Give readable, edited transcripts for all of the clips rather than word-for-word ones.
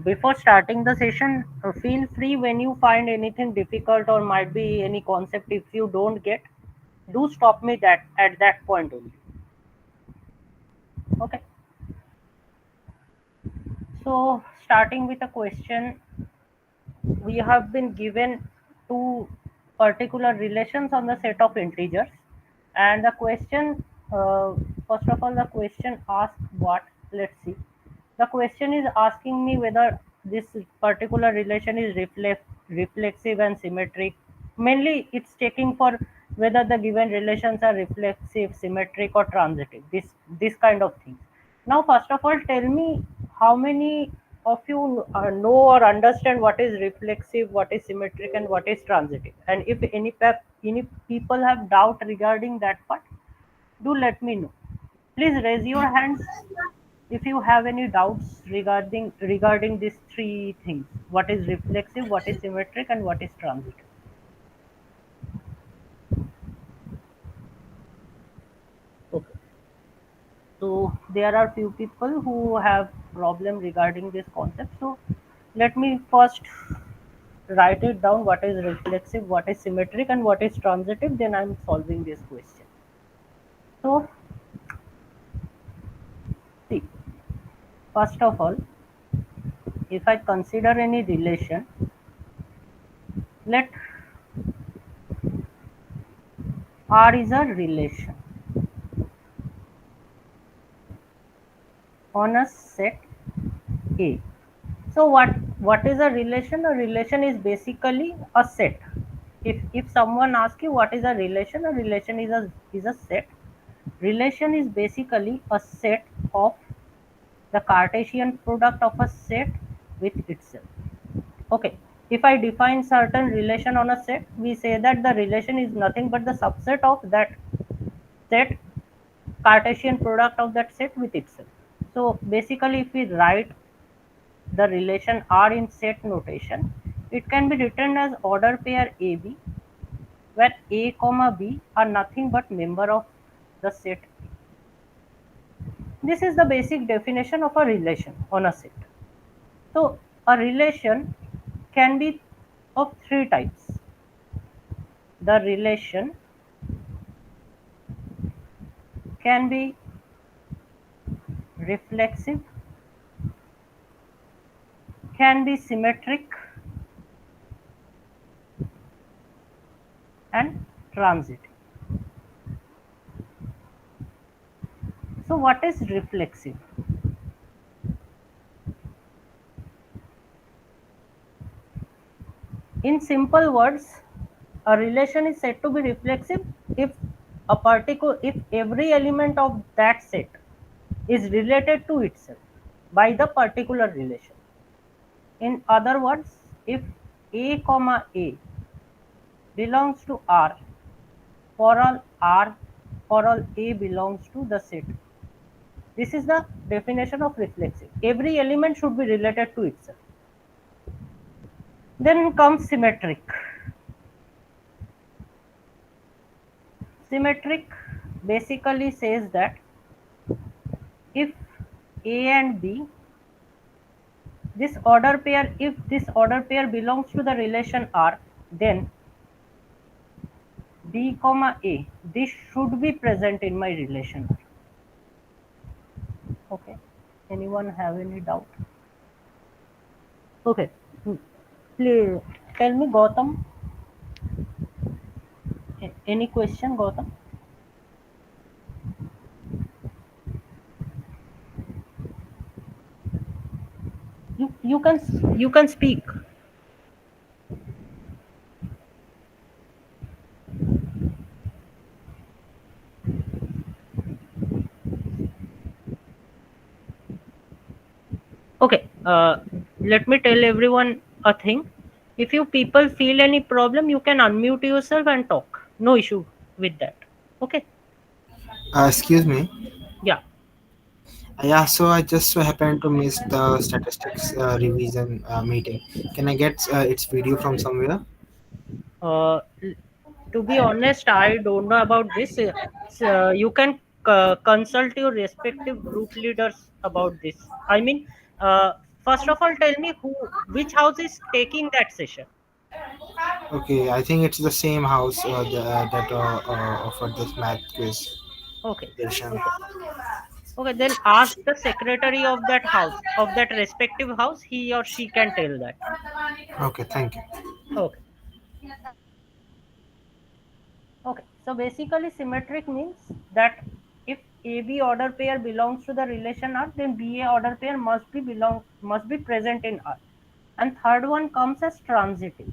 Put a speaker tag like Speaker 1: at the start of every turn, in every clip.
Speaker 1: Before starting the session, feel free when you find anything difficult or might be any concept if you don't get, do stop me that at that point only. Okay. So starting with a question, we have been given two particular relations on the set of integers, and the question, first of all, the question asks what. Let's see. The question is asking me whether this particular relation is reflexive and symmetric. Mainly it's checking for whether the given relations are reflexive, symmetric, or transitive, this kind of thing. Now first of all, tell me how many of you know or understand what is reflexive, what is symmetric, and what is transitive. And if any people have doubt regarding that part, do let me know. Please raise your hands if you have any doubts regarding these three things: what is reflexive, what is symmetric, and what is transitive. Okay. So there are few people who have problem regarding this concept. So let me first write it down: what is reflexive, what is symmetric, and what is transitive. Then I'm solving this question. So see, first of all, if I consider any relation, let R is a relation on a set A. So what is a relation? A relation is basically a set. If someone asks you what is a relation is a set. Relation is basically a set of the Cartesian product of a set with itself. Okay. If I define certain relation on a set, we say that the relation is nothing but the subset of that set, Cartesian product of that set with itself. So basically, if we write the relation R in set notation, it can be written as order pair AB, where A comma B are nothing but member of the set. This is the basic definition of a relation on a set. So a relation can be of three types. The relation can be reflexive, can be symmetric, and transitive. So what is reflexive? In simple words, a relation is said to be reflexive if every element of that set is related to itself by the particular relation. In other words, if A comma A belongs to R R for all A belongs to the set. This is the definition of reflexive. Every element should be related to itself. Then comes symmetric. Symmetric basically says that if A and B, if this order pair belongs to the relation R, then B comma A, this should be present in my relation R. Okay. Anyone have any doubt? Okay. Please tell me, Gautam. Any question, Gautam? You can speak. Okay. Let me tell everyone a thing. If you people feel any problem, you can unmute yourself and talk. No issue with that. Okay.
Speaker 2: Excuse me.
Speaker 1: Yeah.
Speaker 2: Yeah, so I just so happened to miss the statistics revision meeting. Can I get its video from somewhere?
Speaker 1: L- to be honest, I don't know about this. You can consult your respective group leaders about this. I mean, uh, First of all, tell me which house is taking that session.
Speaker 2: Okay, I think it's the same house that offered this math quiz.
Speaker 1: Okay.
Speaker 2: Darshan.
Speaker 1: Okay. Okay, then ask the secretary of that house, of that respective house, he or she can tell that.
Speaker 2: Okay, thank you.
Speaker 1: Okay. Okay. So basically symmetric means that if AB order pair belongs to the relation R, then BA order pair must be present in R. And third one comes as transitive.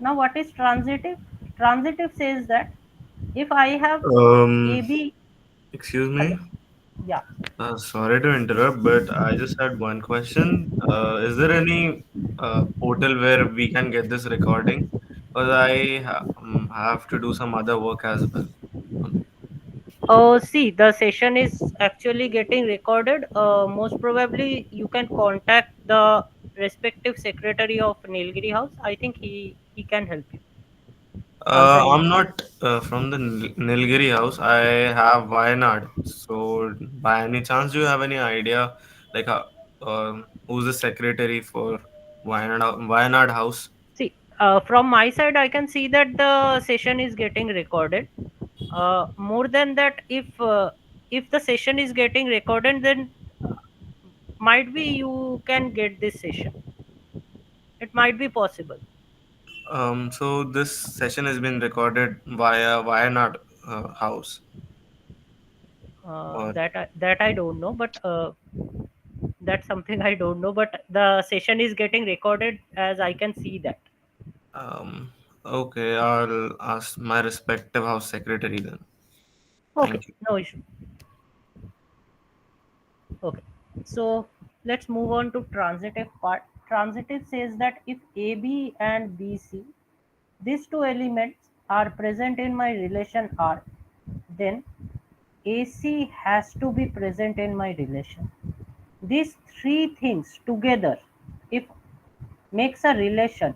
Speaker 1: Now what is transitive? Transitive says that if I have
Speaker 3: Um,
Speaker 1: AB,
Speaker 3: Excuse
Speaker 1: hello,
Speaker 3: me.
Speaker 1: yeah.
Speaker 3: Sorry to interrupt, but I just had one question. Is there any portal where we can get this recording? Because have to do some other work as well.
Speaker 1: Oh, see, the session is actually getting recorded. Most probably, you can contact the respective secretary of Nilgiri House. I think he can help you answering.
Speaker 3: I'm not from the Nilgiri house. I have Wayanad. So, by any chance, do you have any idea, like, who's the secretary for Wayanad house?
Speaker 1: See, from my side, I can see that the session is getting recorded. More than that, if the session is getting recorded, then might be you can get this session. It might be possible.
Speaker 3: So this session has been recorded via Wayanad house. Or
Speaker 1: That I don't know, but that's something I don't know. But the session is getting recorded, as I can see that.
Speaker 3: um, okay, I'll ask my respective house secretary then.
Speaker 1: Okay,
Speaker 3: Thank you.
Speaker 1: no issue. Okay, so let's move on to transitive part. Transitive says that if AB and BC, these two elements are present in my relation R, then AC has to be present in my relation. These three things together, if makes a relation,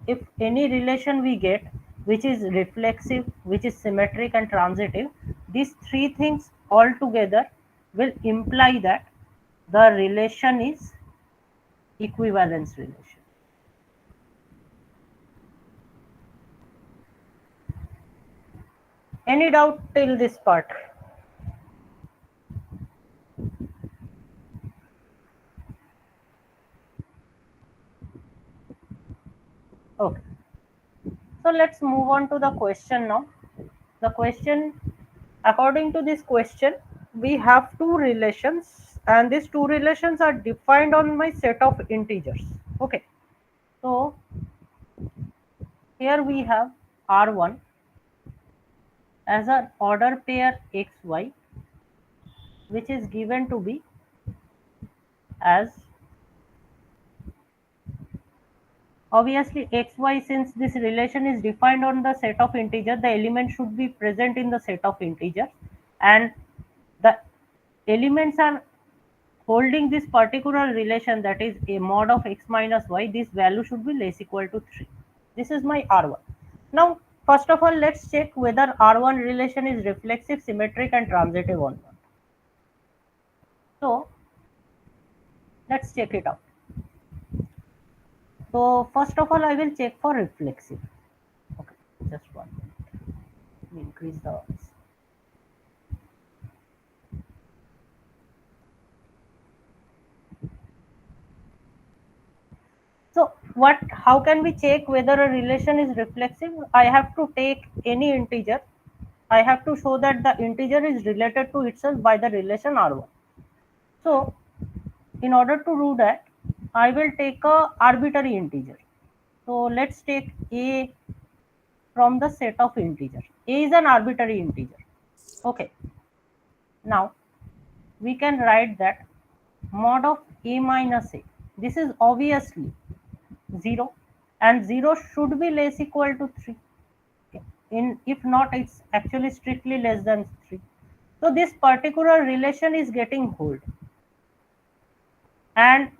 Speaker 1: if any relation we get which is reflexive, which is symmetric and transitive, these three things all together will imply that the relation is equivalence relation. Any doubt till this part? Okay, so let's move on to the question now. The question, according to this question, we have two relations, and these two relations are defined on my set of integers. Okay, so here we have R1 as an order pair xy, which is given to be as, obviously xy, since this relation is defined on the set of integer, the element should be present in the set of integers, and the elements are holding this particular relation, that is a mod of x minus y, this value should be less equal to 3. This is my R1. Now, first of all, let's check whether R1 relation is reflexive, symmetric and transitive or not. So, let's check it out. So, first of all, I will check for reflexive. Okay, just one minute. Let me increase the. So, what? How can we check whether a relation is reflexive? I have to take any integer. I have to show that the integer is related to itself by the relation R1. So, in order to do that, I will take a arbitrary integer. So, let's take a from the set of integers. A is an arbitrary integer. Okay. Now, we can write that mod of a minus a. This is obviously 0, and 0 should be less equal to 3. In if not, it's actually strictly less than 3. So this particular relation is getting hold. And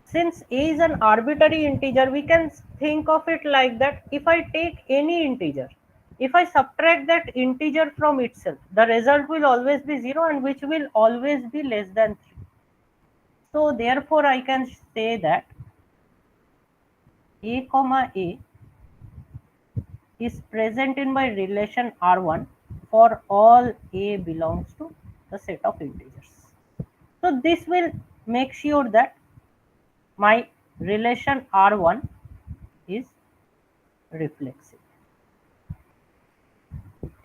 Speaker 1: since a is an arbitrary integer, we can think of it like that: if I take any integer, if I subtract that integer from itself, the result will always be 0, and which will always be less than 3. So therefore I can say that A comma A is present in my relation R1 for all A belongs to the set of integers. So this will make sure that my relation R1 is reflexive.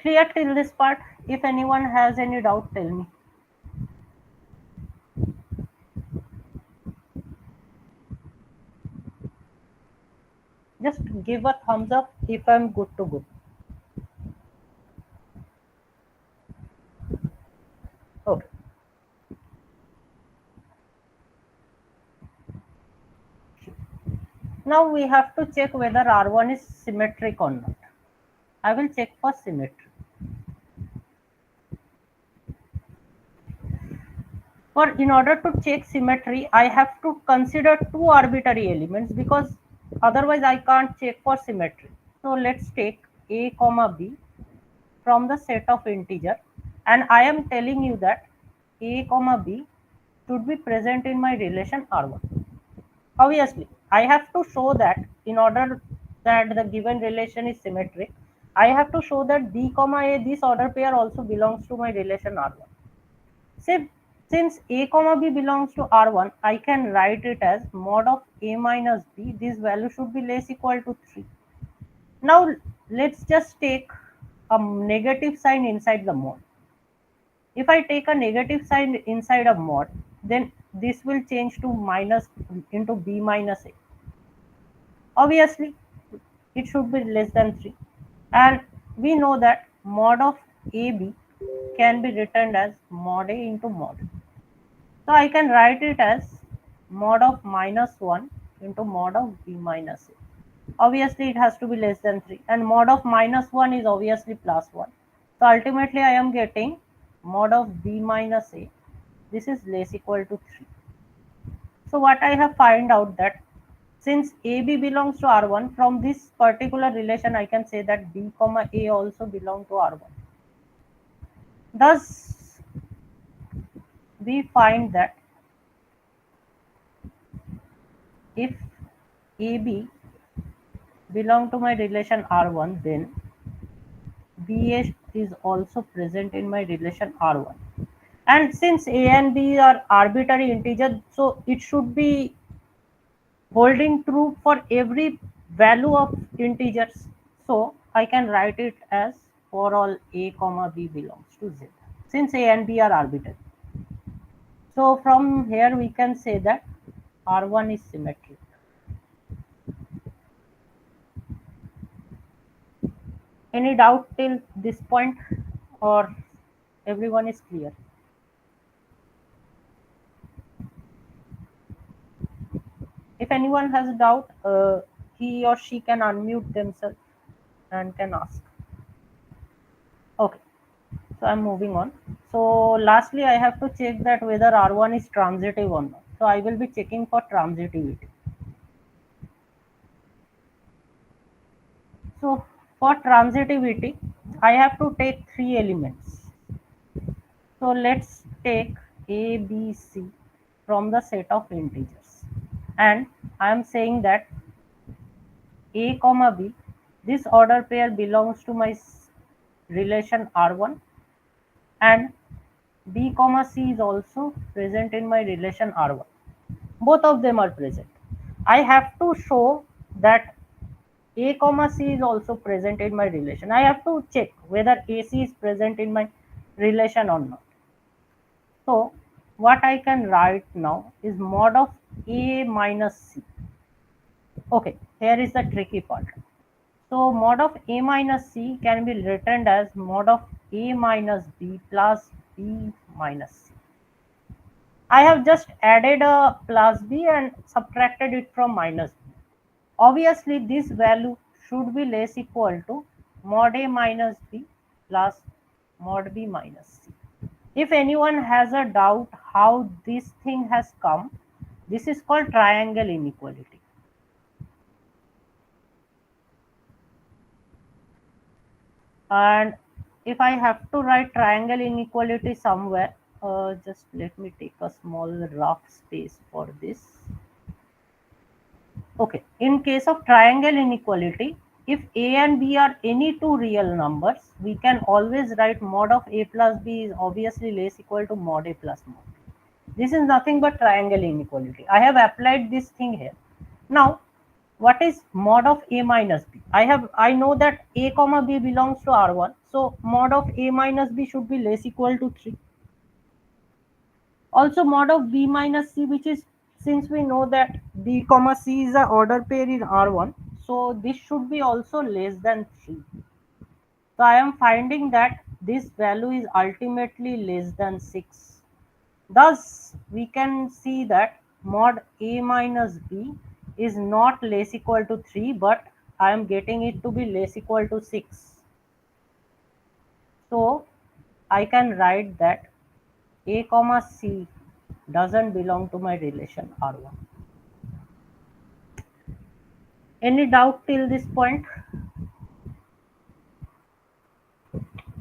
Speaker 1: Clear till this part? If anyone has any doubt, tell me. Just give a thumbs up if I'm good to go. Okay. Now we have to check whether R1 is symmetric or not. I will check for symmetry. For in order to check symmetry, I have to consider two arbitrary elements because otherwise I can't check for symmetry. So let's take A comma B from the set of integer, and I am telling you that A comma B should be present in my relation R1. Obviously, I have to show that in order that the given relation is symmetric, I have to show that B comma A, this order pair also belongs to my relation R1. Say, since A comma B belongs to R1, I can write it as mod of A minus B. This value should be less equal to 3. Now, let's just take a negative sign inside the mod. If I take a negative sign inside a mod, then this will change to minus into B minus A. Obviously, it should be less than 3. And we know that mod of AB can be written as mod A into mod. So I can write it as mod of minus 1 into mod of B minus A. Obviously, it has to be less than 3. And mod of minus 1 is obviously plus 1. So ultimately, I am getting mod of B minus A. This is less equal to 3. So what I have find out that since AB belongs to R1, from this particular relation, I can say that B comma A also belong to R1. Thus, we find that if AB belong to my relation R1, then BA is also present in my relation R1. And since A and B are arbitrary integers, so it should be holding true for every value of integers. So I can write it as for all A comma B belongs to Z, since A and B are arbitrary. So from here we can say that R1 is symmetric. Any doubt till this point, or everyone is clear? If anyone has a doubt, he or she can unmute themselves and can ask. Okay, so I'm moving on. So lastly, I have to check that whether R1 is transitive or not. So I will be checking for transitivity. So for transitivity, I have to take three elements. So let's take A, B, C from the set of integers. And I am saying that A comma B, this order pair belongs to my relation R1, and B comma C is also present in my relation R1. Both of them are present. I have to show that A comma C is also present in my relation. I have to check whether AC is present in my relation or not. So what I can write now is mod of A minus C. Okay, here is the tricky part. So mod of A minus C can be written as mod of A minus B plus B minus C. I have just added a plus B and subtracted it from minus B. Obviously, this value should be less equal to mod A minus B plus mod B minus C. If anyone has a doubt how this thing has come, this is called triangle inequality. And if I have to write triangle inequality somewhere, Just let me take a small rough space for this. Okay, in case of triangle inequality, if a and b are any two real numbers, we can always write mod of a plus b is obviously less equal to mod a plus mod. This is nothing but triangle inequality. I have applied this thing here. Now, what is mod of a minus b? I know that a comma b belongs to R1, so mod of a minus b should be less equal to 3. Also mod of b minus c, which is, since we know that b comma c is a order pair in R1, so this should be also less than 3. So I am finding that this value is ultimately less than 6. Thus, we can see that mod a minus b is not less equal to 3, but I am getting it to be less equal to 6. So, I can write that a comma c doesn't belong to my relation R1. Any doubt till this point?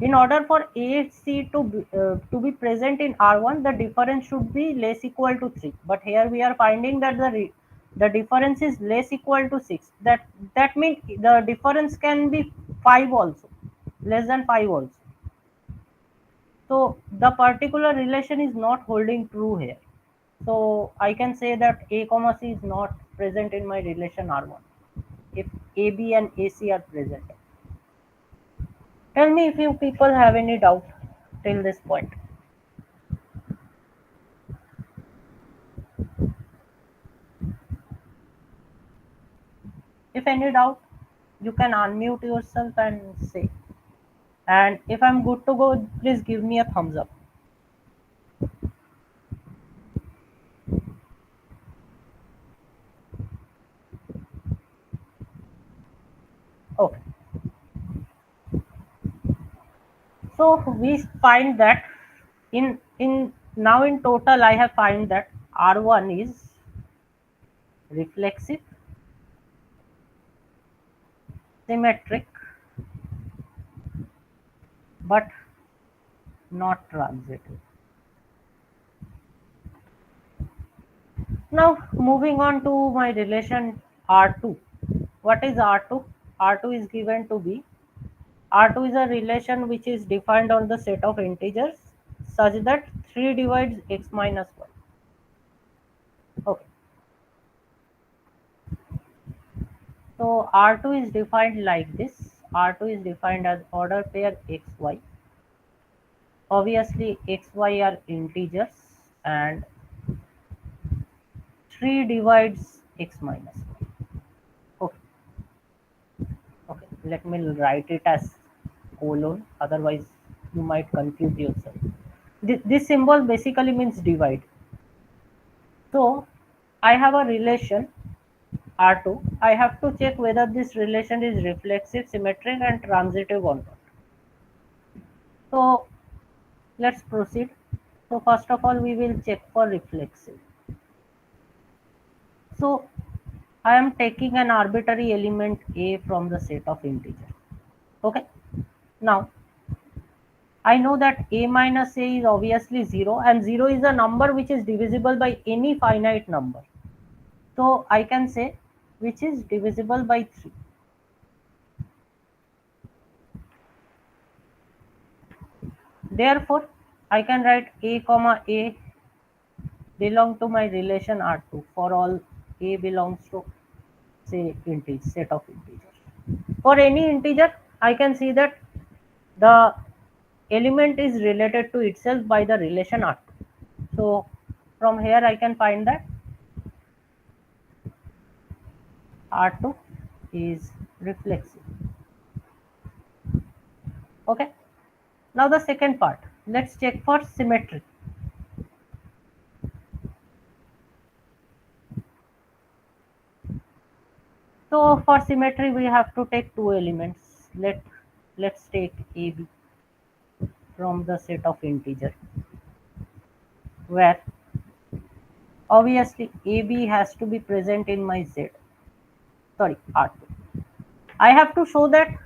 Speaker 1: In order for AC to be present in R1, the difference should be less equal to 3. But here we are finding that the difference is less equal to 6. That means the difference can be 5 also, less than 5 also. So the particular relation is not holding true here. So I can say that A comma C is not present in my relation R1 if AB and AC are present. Tell me if you people have any doubt till this point. If any doubt, you can unmute yourself and say. And if I'm good to go, please give me a thumbs up. Okay. So we find that in now in total I have find that R1 is reflexive, symmetric, but not transitive. Now moving on to my relation R2. What is R2? R2 is given to be R2 is a relation which is defined on the set of integers such that 3 divides x minus 1. Okay. So R2 is defined like this. R2 is defined as order pair xy. Obviously xy are integers and 3 divides x minus 1. Okay. Okay. Let me write it as colon, otherwise you might confuse yourself. This symbol basically means divide. So I have a relation R2. I have to check whether this relation is reflexive, symmetric, and transitive or not. So let's proceed. So first of all, we will check for reflexive. So I am taking an arbitrary element A from the set of integers. Okay. Now I know that A minus A is obviously 0, and 0 is a number which is divisible by any finite number. So I can say which is divisible by 3. Therefore, I can write A comma A belong to my relation R2 for all A belongs to, say, integer, set of integers. For any integer, I can see that the element is related to itself by the relation R2. So from here I can find that R2 is reflexive. Okay. Now the second part. Let's check for symmetry. So for symmetry we have to take two elements. Let's take AB from the set of integer, where obviously AB has to be present in my Z. Sorry, R2. I have to show that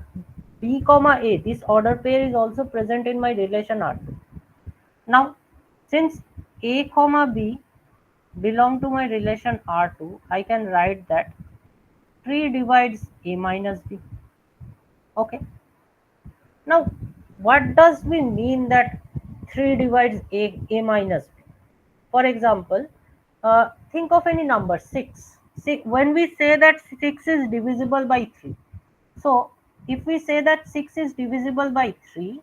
Speaker 1: B comma A, this order pair is also present in my relation R2. Now Since a comma b belong to my relation R2, I can write that 3 divides a minus b. Okay. Now, what does we mean that 3 divides a minus b? For example, think of any number 6. When we say that 6 is divisible by 3, so if we say that 6 is divisible by 3,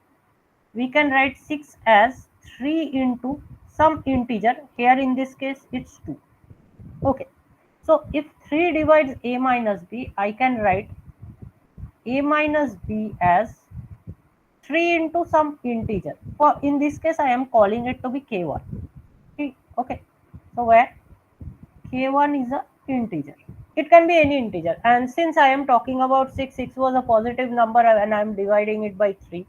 Speaker 1: we can write 6 as 3 into some integer. Here in this case, it's 2. Okay. So if 3 divides a minus b, I can write a minus b as 3 into some integer. For in this case, I am calling it to be k1. Okay. So where k1 is a integer. It can be any integer. And since I am talking about 6, 6 was a positive number and I am dividing it by 3.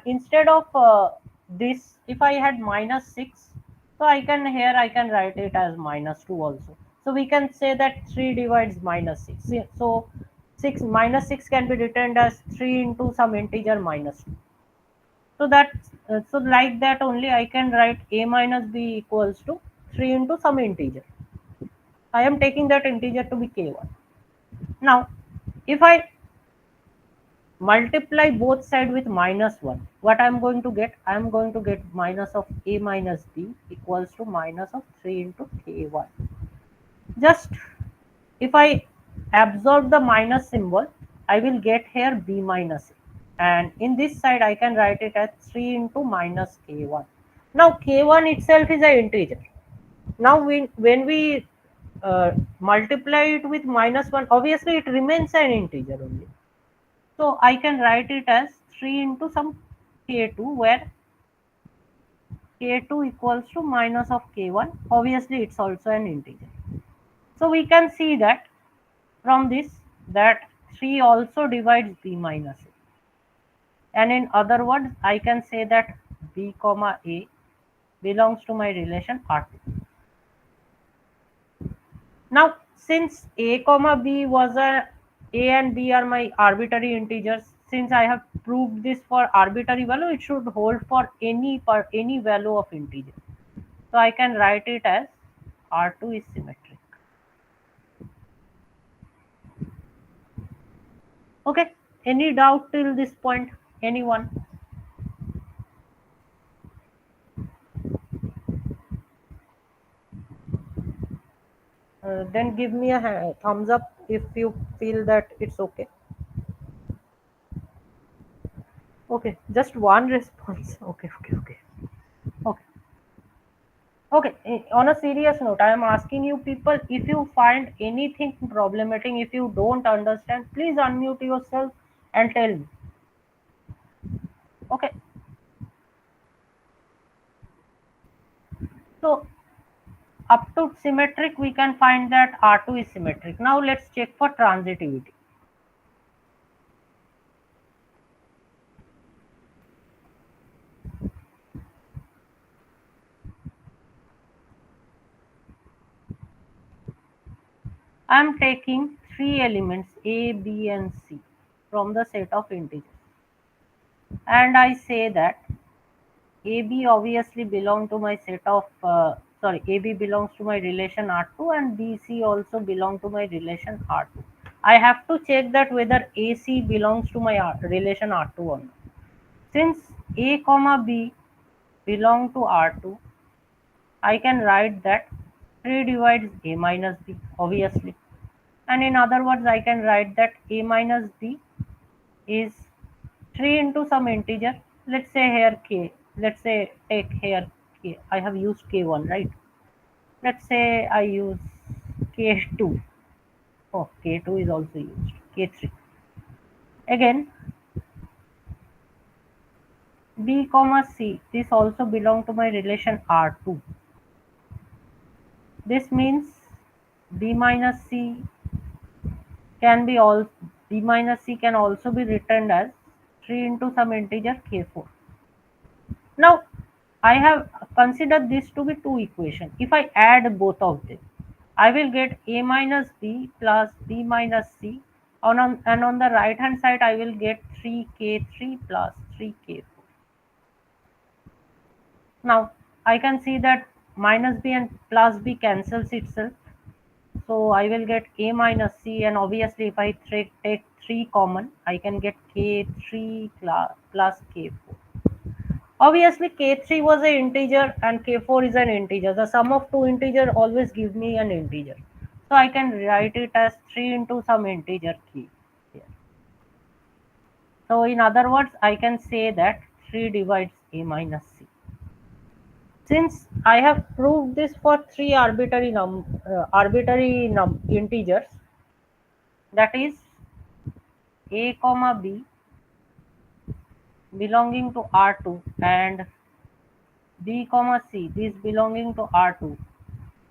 Speaker 1: Instead of this, if I had minus 6, so I can write it as minus 2 also. So we can say that 3 divides minus 6. So 6 minus 6 can be written as 3 into some integer minus 2. So that so like that only I can write a minus b equals to 3 into some integer. I am taking that integer to be k1. Now, if I multiply both side with minus 1, what I am going to get? I am going to get minus of a minus b equals to minus of 3 into k1. Just if I absorb the minus symbol, I will get here b minus a. And in this side, I can write it as 3 into minus k1. Now, k1 itself is an integer. Now, when we multiply it with minus 1, obviously it remains an integer only. So I can write it as 3 into some k2, where k2 equals to minus of k1. Obviously, it's also an integer. So we can see that from this that 3 also divides b minus a. And in other words, I can say that b comma a belongs to my relation R2. Now, since a comma b was a and b are my arbitrary integers, since I have proved this for arbitrary value, it should hold for any value of integer. So I can write it as R2 is symmetric. Okay. Any doubt till this point? Anyone? Then give me a thumbs up if you feel that it's okay. Okay, just one response. Okay, okay, okay. Okay. Okay, on a serious note, I am asking you people, if you find anything problematic, if you don't understand, please unmute yourself and tell me. Okay, so up to symmetric, we can find that R2 is symmetric. Now let's check for transitivity. I am taking three elements A, B, and C from the set of integers, and I say that AB obviously belong to my set of AB belongs to my relation R2 and BC also belong to my relation R2. I have to check that whether AC belongs to my relation R2 or not. Since A comma B belong to R2, I can write that 3 divides A minus B obviously. And in other words, I can write that A minus B is 3 into some integer. Let's say here k. Let's say take here k. I have used k1, right? Let's say I use k2. Oh, k2 is also used. K3. Again, b comma c. This also belong to my relation R2. This means b minus c can be all b minus c can also be written as 3 into some integer k4. Now, I have considered this to be two equations. If I add both of them, I will get a minus b plus b minus c. And on the right hand side, I will get 3k3 plus 3k4. Now, I can see that minus b and plus b cancels itself. So I will get a minus c, and obviously if I take 3 common, I can get k3 plus k4. Obviously k3 was an integer and k4 is an integer. The sum of two integer always give me an integer. So I can write it as 3 into some integer k here. So in other words, I can say that 3 divides a minus c. Since I have proved this for three arbitrary integers, that is a comma b belonging to R2 and b comma c, this belonging to R2,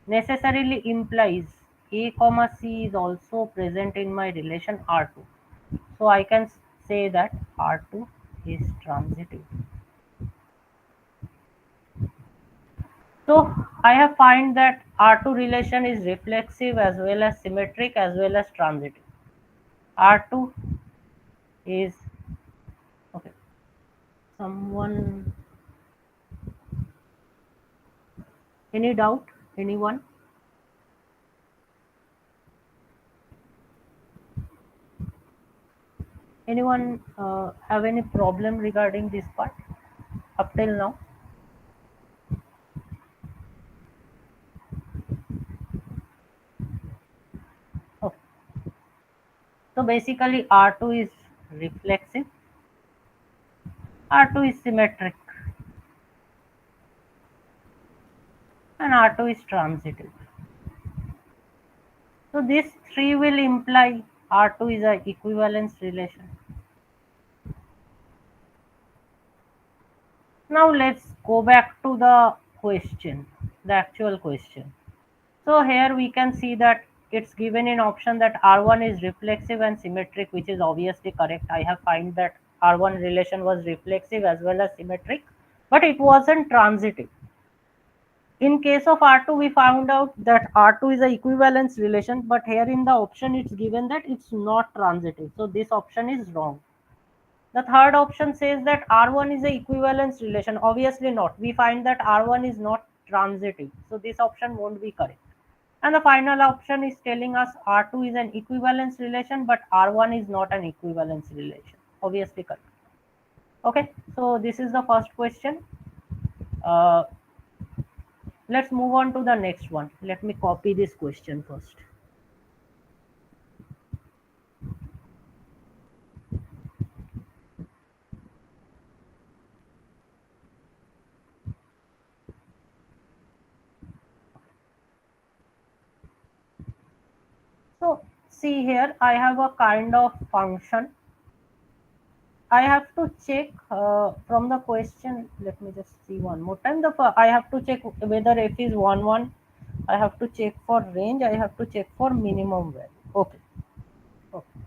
Speaker 1: necessarily implies a comma c is also present in my relation R2. So I can say that R2 is transitive. So I have find that R2 relation is reflexive as well as symmetric as well as transitive. R2 is okay. Someone, any doubt? Anyone? Anyone have any problem regarding this part up till now? Okay. So basically R2 is reflexive, R2 is symmetric, and R2 is transitive. So this three will imply R2 is a equivalence relation. Now let's go back to the question, the actual question. So here we can see that it's given in option that R1 is reflexive and symmetric, which is obviously correct. I have find that R1 relation was reflexive as well as symmetric, but it wasn't transitive. In case of R2, we found out that R2 is a equivalence relation, but here in the option it's given that it's not transitive. So this option is wrong. The third option says that R1 is a equivalence relation. Obviously not. We find that R1 is not transitive. So this option won't be correct. And the final option is telling us R2 is an equivalence relation, but R1 is not an equivalence relation. Obviously correct. Okay, so this is the first question. Uh, let's move on to the next one. Let me copy this question first. So see here, I have a kind of function. I have to check from the question. Let me just see one more time. I have to check whether f is 1 1. I have to check for range. I have to check for minimum value. Okay. Okay.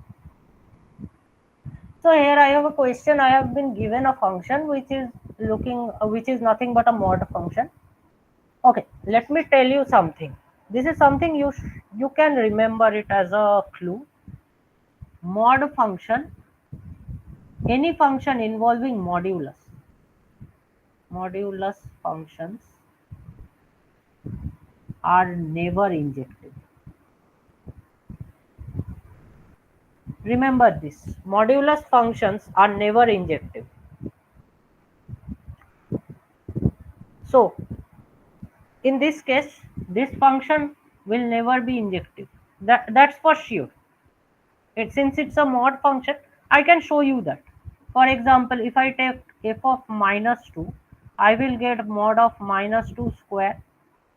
Speaker 1: So here I have a question. I have been given a function which is nothing but a mod function. Okay. Let me tell you something. This is something you can remember it as a clue. Mod function, any function involving modulus functions are never injective. Remember this, modulus functions are never injective. So in this case, this function will never be injective. That's for sure. Since it's a mod function, I can show you that. For example, if I take f of minus 2, I will get mod of minus 2 square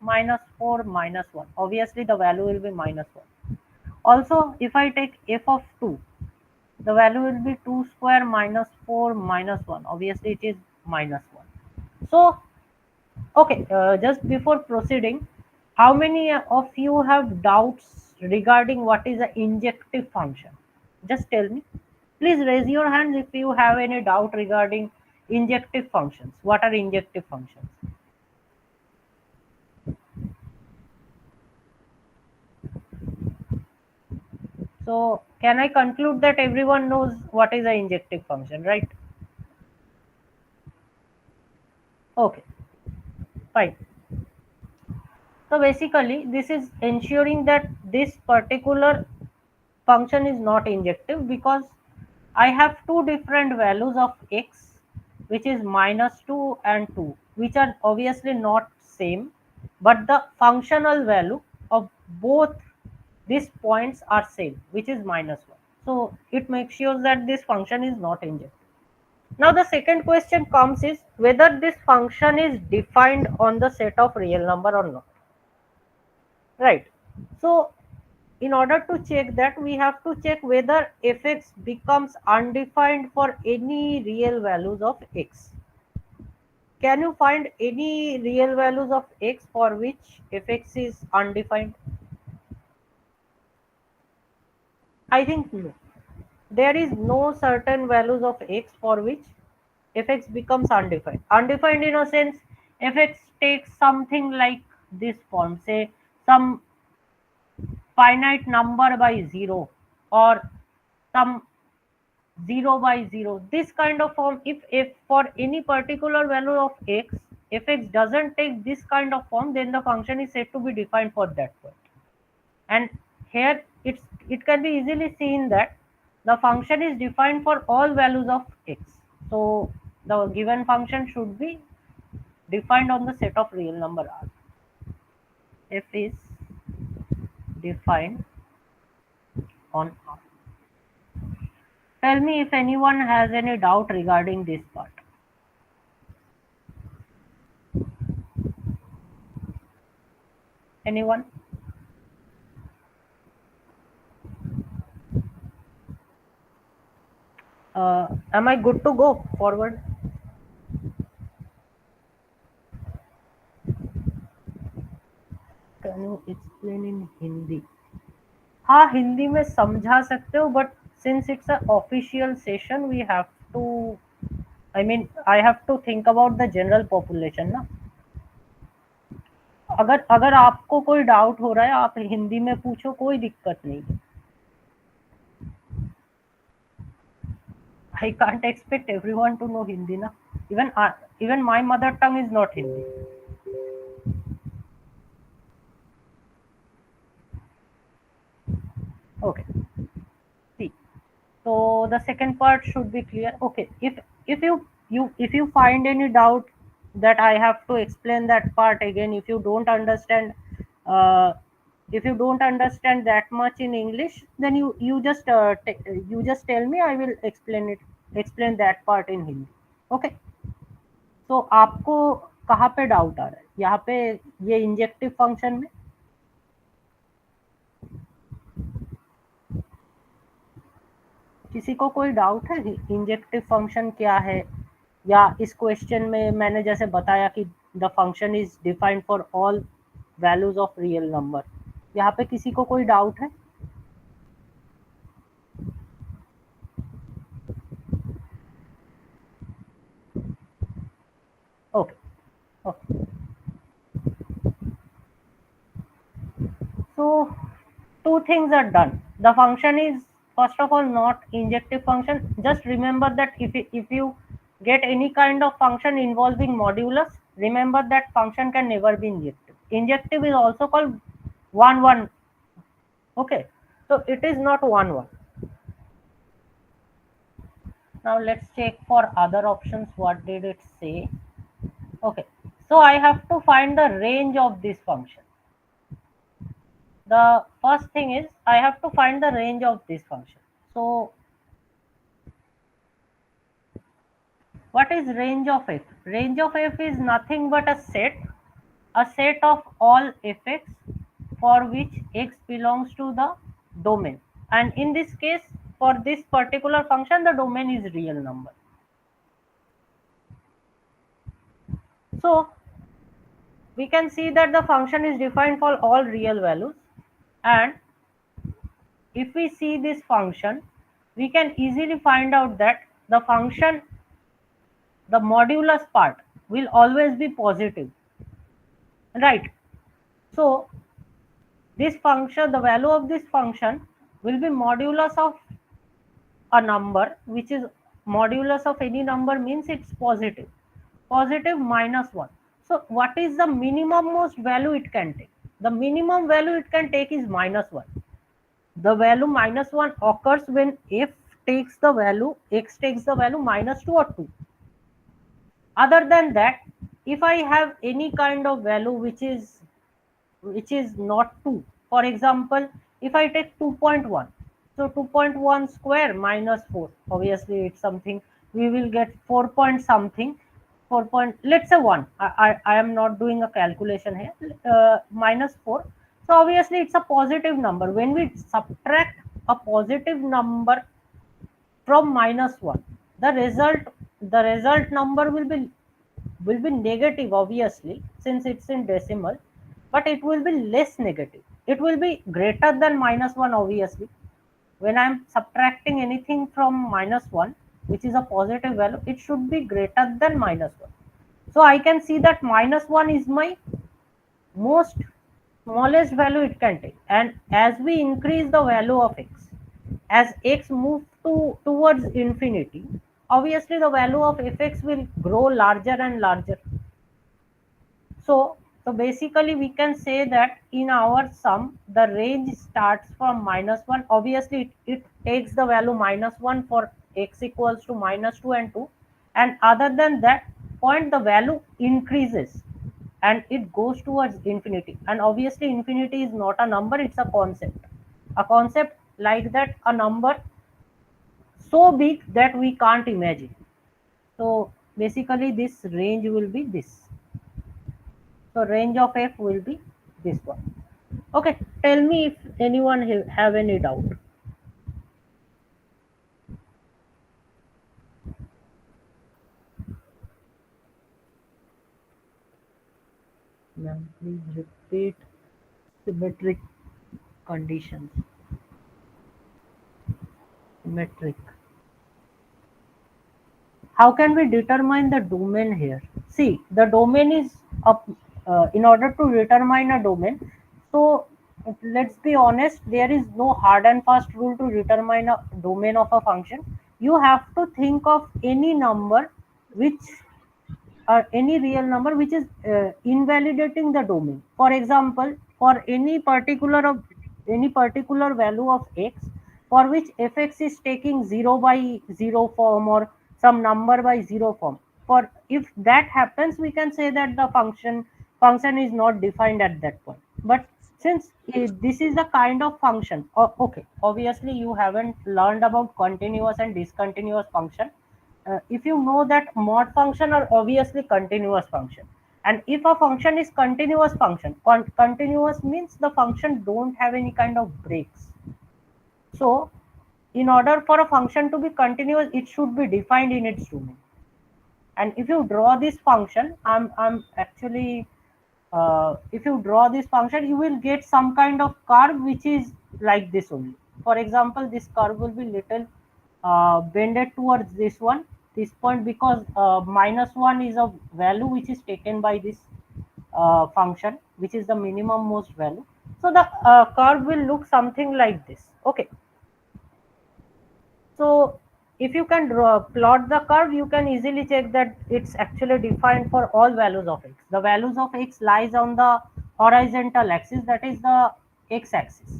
Speaker 1: minus 4 minus 1. Obviously, the value will be minus 1. Also, if I take f of 2, the value will be 2 square minus 4 minus 1. Obviously, it is minus 1. So, okay, just before proceeding, how many of you have doubts regarding what is an injective function? Just tell me. Please raise your hands if you have any doubt regarding injective functions. What are injective functions? So, can I conclude that everyone knows what is an injective function, right? Okay. Fine. So basically, this is ensuring that this particular function is not injective because I have two different values of x, which is -2 and 2, which are obviously not same, but the functional value of both these points are same, which is -1. So it makes sure that this function is not injective. Now the second question comes is whether this function is defined on the set of real number or not. Right. So in order to check that, we have to check whether fx becomes undefined for any real values of x. Can you find any real values of x for which fx is undefined? I think no. There is no certain values of x for which fx becomes undefined. Undefined in a sense, fx takes something like this form, say some finite number by 0 or some 0 by 0, this kind of form. If for any particular value of x, if x doesn't take this kind of form, then the function is said to be defined for that point. And here it can be easily seen that the function is defined for all values of x. So the given function should be defined on the set of real number r. F is defined on r. Tell me if anyone has any doubt regarding this part. Anyone? Am I good to go forward? Can you explain in Hindi? हाँ हिंदी में समझा सकते हो but since it's a official session we have to I mean I have to think about the general population ना. अगर अगर आपको कोई डाउट हो रहा है आप हिंदी में पूछो, कोई दिक्कत नहीं. I can't expect everyone to know Hindi na. Even my mother tongue is not Hindi. Okay. See. So the second part should be clear. Okay. If you find any doubt that I have to explain that part again, uh, if you don't understand that much in English, then you just tell me. I will explain that part in Hindi. Okay. तो आपको कहाँ पे doubt आ रहा है यहाँ पे ये injective function में? किसी को कोई डाउट है इंजेक्टिव फंक्शन क्या है, या इस क्वेश्चन में मैंने जैसे बताया कि the function is defined for all values of real number, यहाँ पे किसी को कोई डाउट है? Okay okay. So two things are done. The function is first of all not injective function. Just remember that if you get any kind of function involving modulus, remember that function can never be injective. Injective is also called 1 1. Okay, so it is not 1 1. Now let's check for other options. What did it say? Okay, so I have to find the range of this function. The first thing is I have to find the range of this function. So what is range of f? Range of f is nothing but a set of all fx for which x belongs to the domain. And in this case, for this particular function, the domain is real number. So we can see that the function is defined for all real values, and if we see this function, we can easily find out that the function, the modulus part, will always be positive, right? So this function, the value of this function will be modulus of a number, which is modulus of any number means it's positive, positive -1. So what is the minimum most value it can take? The minimum value it can take is minus 1. The value minus 1 occurs when f takes the value, x takes the value minus 2 or 2. Other than that, if I have any kind of value which is not 2, for example, if I take 2.1, so 2.1 square minus 4, obviously it's something, we will get 4 point something, 4 point, let's say 1, I am not doing a calculation here, minus 4. So obviously it's a positive number. When we subtract a positive number from minus 1, the result number will be negative, obviously, since it's in decimal, but it will be less negative. It will be greater than minus 1, obviously. When I'm subtracting anything from minus 1, which is a positive value, it should be greater than minus 1. So I can see that minus 1 is my most smallest value it can take. And as we increase the value of x, as x move towards infinity, obviously the value of fx will grow larger and larger. So basically we can say that in our sum, the range starts from minus 1. Obviously, it takes the value minus 1 for x equals to minus 2 and 2. And other than that point, the value increases and it goes towards infinity. And obviously, infinity is not a number, it's a concept. A concept like that, a number so big that we can't imagine. So basically, this range will be this. So range of f will be this one. Okay, tell me if anyone have any doubt. Ma'am, please repeat symmetric conditions. Symmetric. How can we determine the domain here? See, the domain is up in order to determine a domain. So let's be honest, there is no hard and fast rule to determine a domain of a function. You have to think of any number which or any real number which is invalidating the domain. For example, for any particular value of x, for which fx is taking 0 by 0 form or some number by 0 form. For if that happens, we can say that the function is not defined at that point. But since this is a kind of function, okay, obviously you haven't learned about continuous and discontinuous function. If you know that mod function are obviously continuous function, and if a function is continuous function, continuous means the function don't have any kind of breaks. So in order for a function to be continuous, it should be defined in its domain. And if you draw this function, I'm actually if you draw this function, you will get some kind of curve which is like this only. For example, this curve will be little bended towards this point, because minus 1 is a value which is taken by this function, which is the minimum most value. So the curve will look something like this. Okay, so if you can plot the curve, you can easily check that it's actually defined for all values of x. The values of x lies on the horizontal axis, that is the x-axis.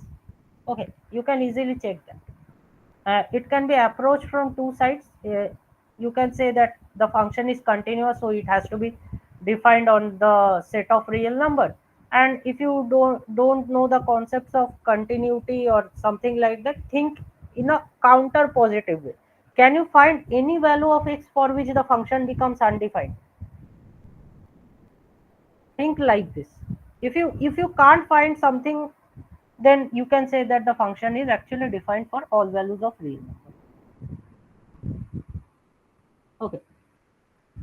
Speaker 1: Okay, you can easily check that. It can be approached from two sides. You can say that the function is continuous, so it has to be defined on the set of real number. And if you don't know the concepts of continuity or something like that, think in a counter positive way. Can you find any value of x for which the function becomes undefined? Think like this. If you can't find something, then you can say that the function is actually defined for all values of real number. Okay,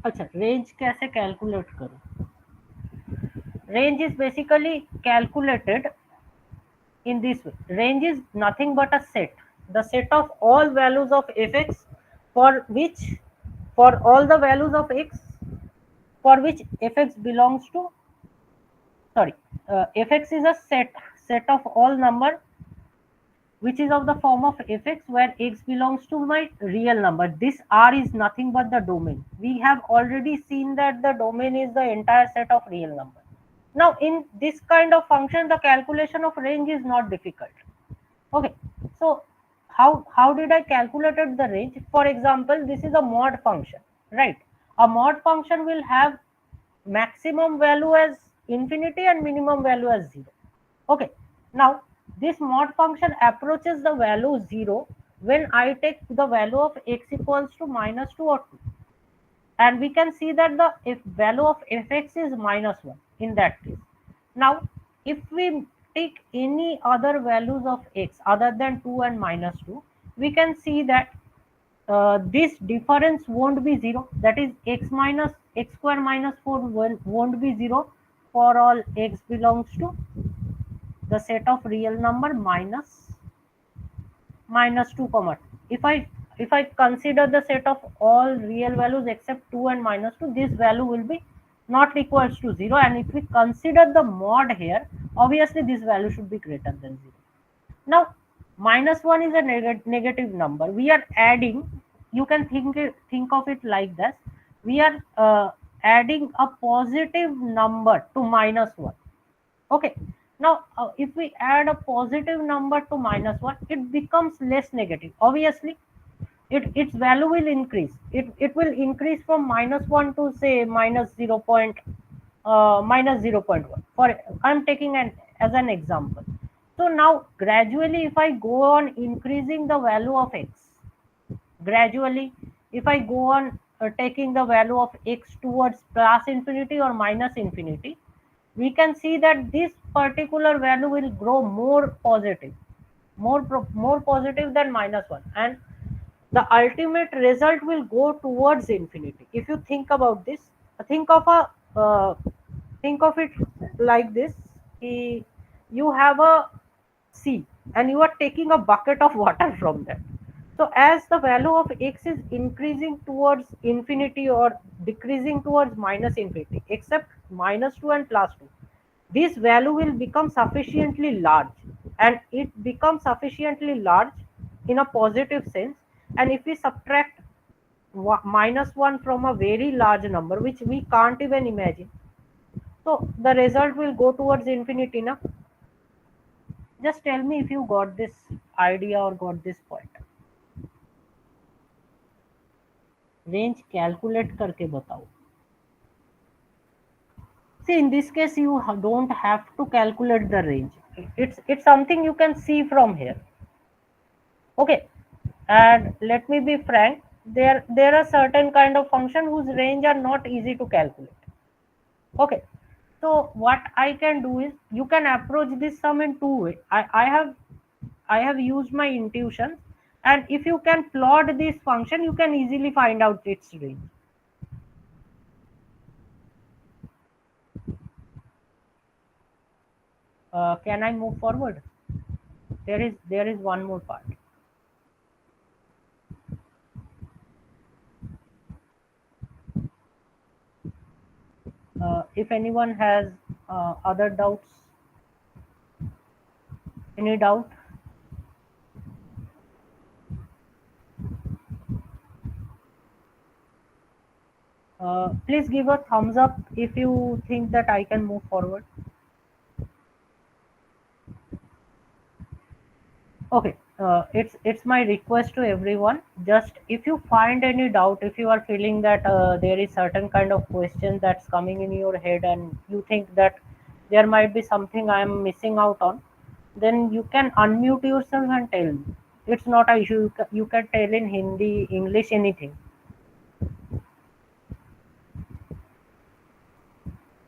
Speaker 1: अच्छा range कैसे calculate करूं? Range is basically calculated in this way. Range is nothing but a set, the set of all values of fx for which, for all the values of x for which fx belongs to, sorry, fx is a set of all number which is of the form of fx where x belongs to my real number. This R is nothing but the domain. We have already seen that the domain is the entire set of real number. Now in this kind of function, the calculation of range is not difficult. Okay, so how did I calculated the range? For example, this is a mod function, right? A mod function will have maximum value as infinity and minimum value as 0. Okay, now this mod function approaches the value 0 when I take the value of x equals to minus 2 or 2, and we can see that the if value of fx is minus 1 in that case. Now if we take any other values of x other than 2 and minus 2, we can see that this difference won't be 0, that is x minus x square minus 4 won't be 0 for all x belongs to the set of real number minus 2 comma 2. If I consider the set of all real values except 2 and minus 2, this value will be not equals to 0, and if we consider the mod here, obviously this value should be greater than 0. Now minus 1 is a negative number. We are adding, you can think of it like this: we are adding a positive number to minus 1. Okay, now if we add a positive number to minus 1, it becomes less negative. Obviously its value will increase. It will increase from minus 1 to say minus 0 minus 0.1, for I'm taking an as an example. So now gradually if I go on increasing the value of x, gradually if I go on taking the value of x towards plus infinity or minus infinity, we can see that this particular value will grow more positive, more positive than minus 1, and the ultimate result will go towards infinity. If you think about this, think of a think of it like this: you have a sea and you are taking a bucket of water from that. So as the value of x is increasing towards infinity or decreasing towards minus infinity, except minus 2 and plus 2, this value will become sufficiently large, and it becomes sufficiently large in a positive sense. And if we subtract minus 1 from a very large number which we can't even imagine, so the result will go towards infinity now. Just tell me if you got this idea or got this point. Range calculate करके बताओ. See, in this case you don't have to calculate the range. It's something you can see from here. Okay, and let me be frank, there are certain kind of function whose range are not easy to calculate. Okay, so what I can do is, you can approach this sum in two ways. I have used my intuition, and if you can plot this function, you can easily find out its range. Can I move forward? There is one more part. If anyone has other doubts, any doubt? Please give a thumbs up if you think that I can move forward. Okay, it's my request to everyone. Just if you find any doubt, if you are feeling that there is certain kind of question that's coming in your head, and you think that there might be something I am missing out on, then you can unmute yourself and tell me. It's not a issue. You can tell in Hindi, English, anything.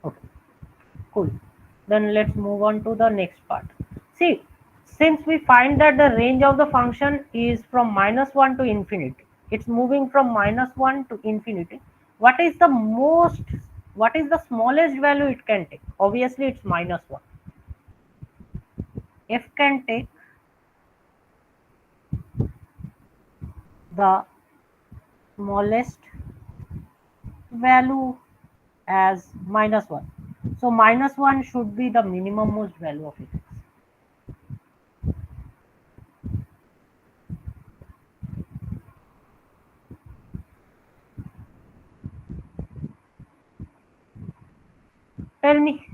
Speaker 1: Okay, cool. Then let's move on to the next part. See, since we find that the range of the function is from minus 1 to infinity, it's moving from minus 1 to infinity. What is the smallest value it can take? Obviously, it's minus 1. F can take the smallest value as minus 1. So minus 1 should be the minimum most value of it. Tell me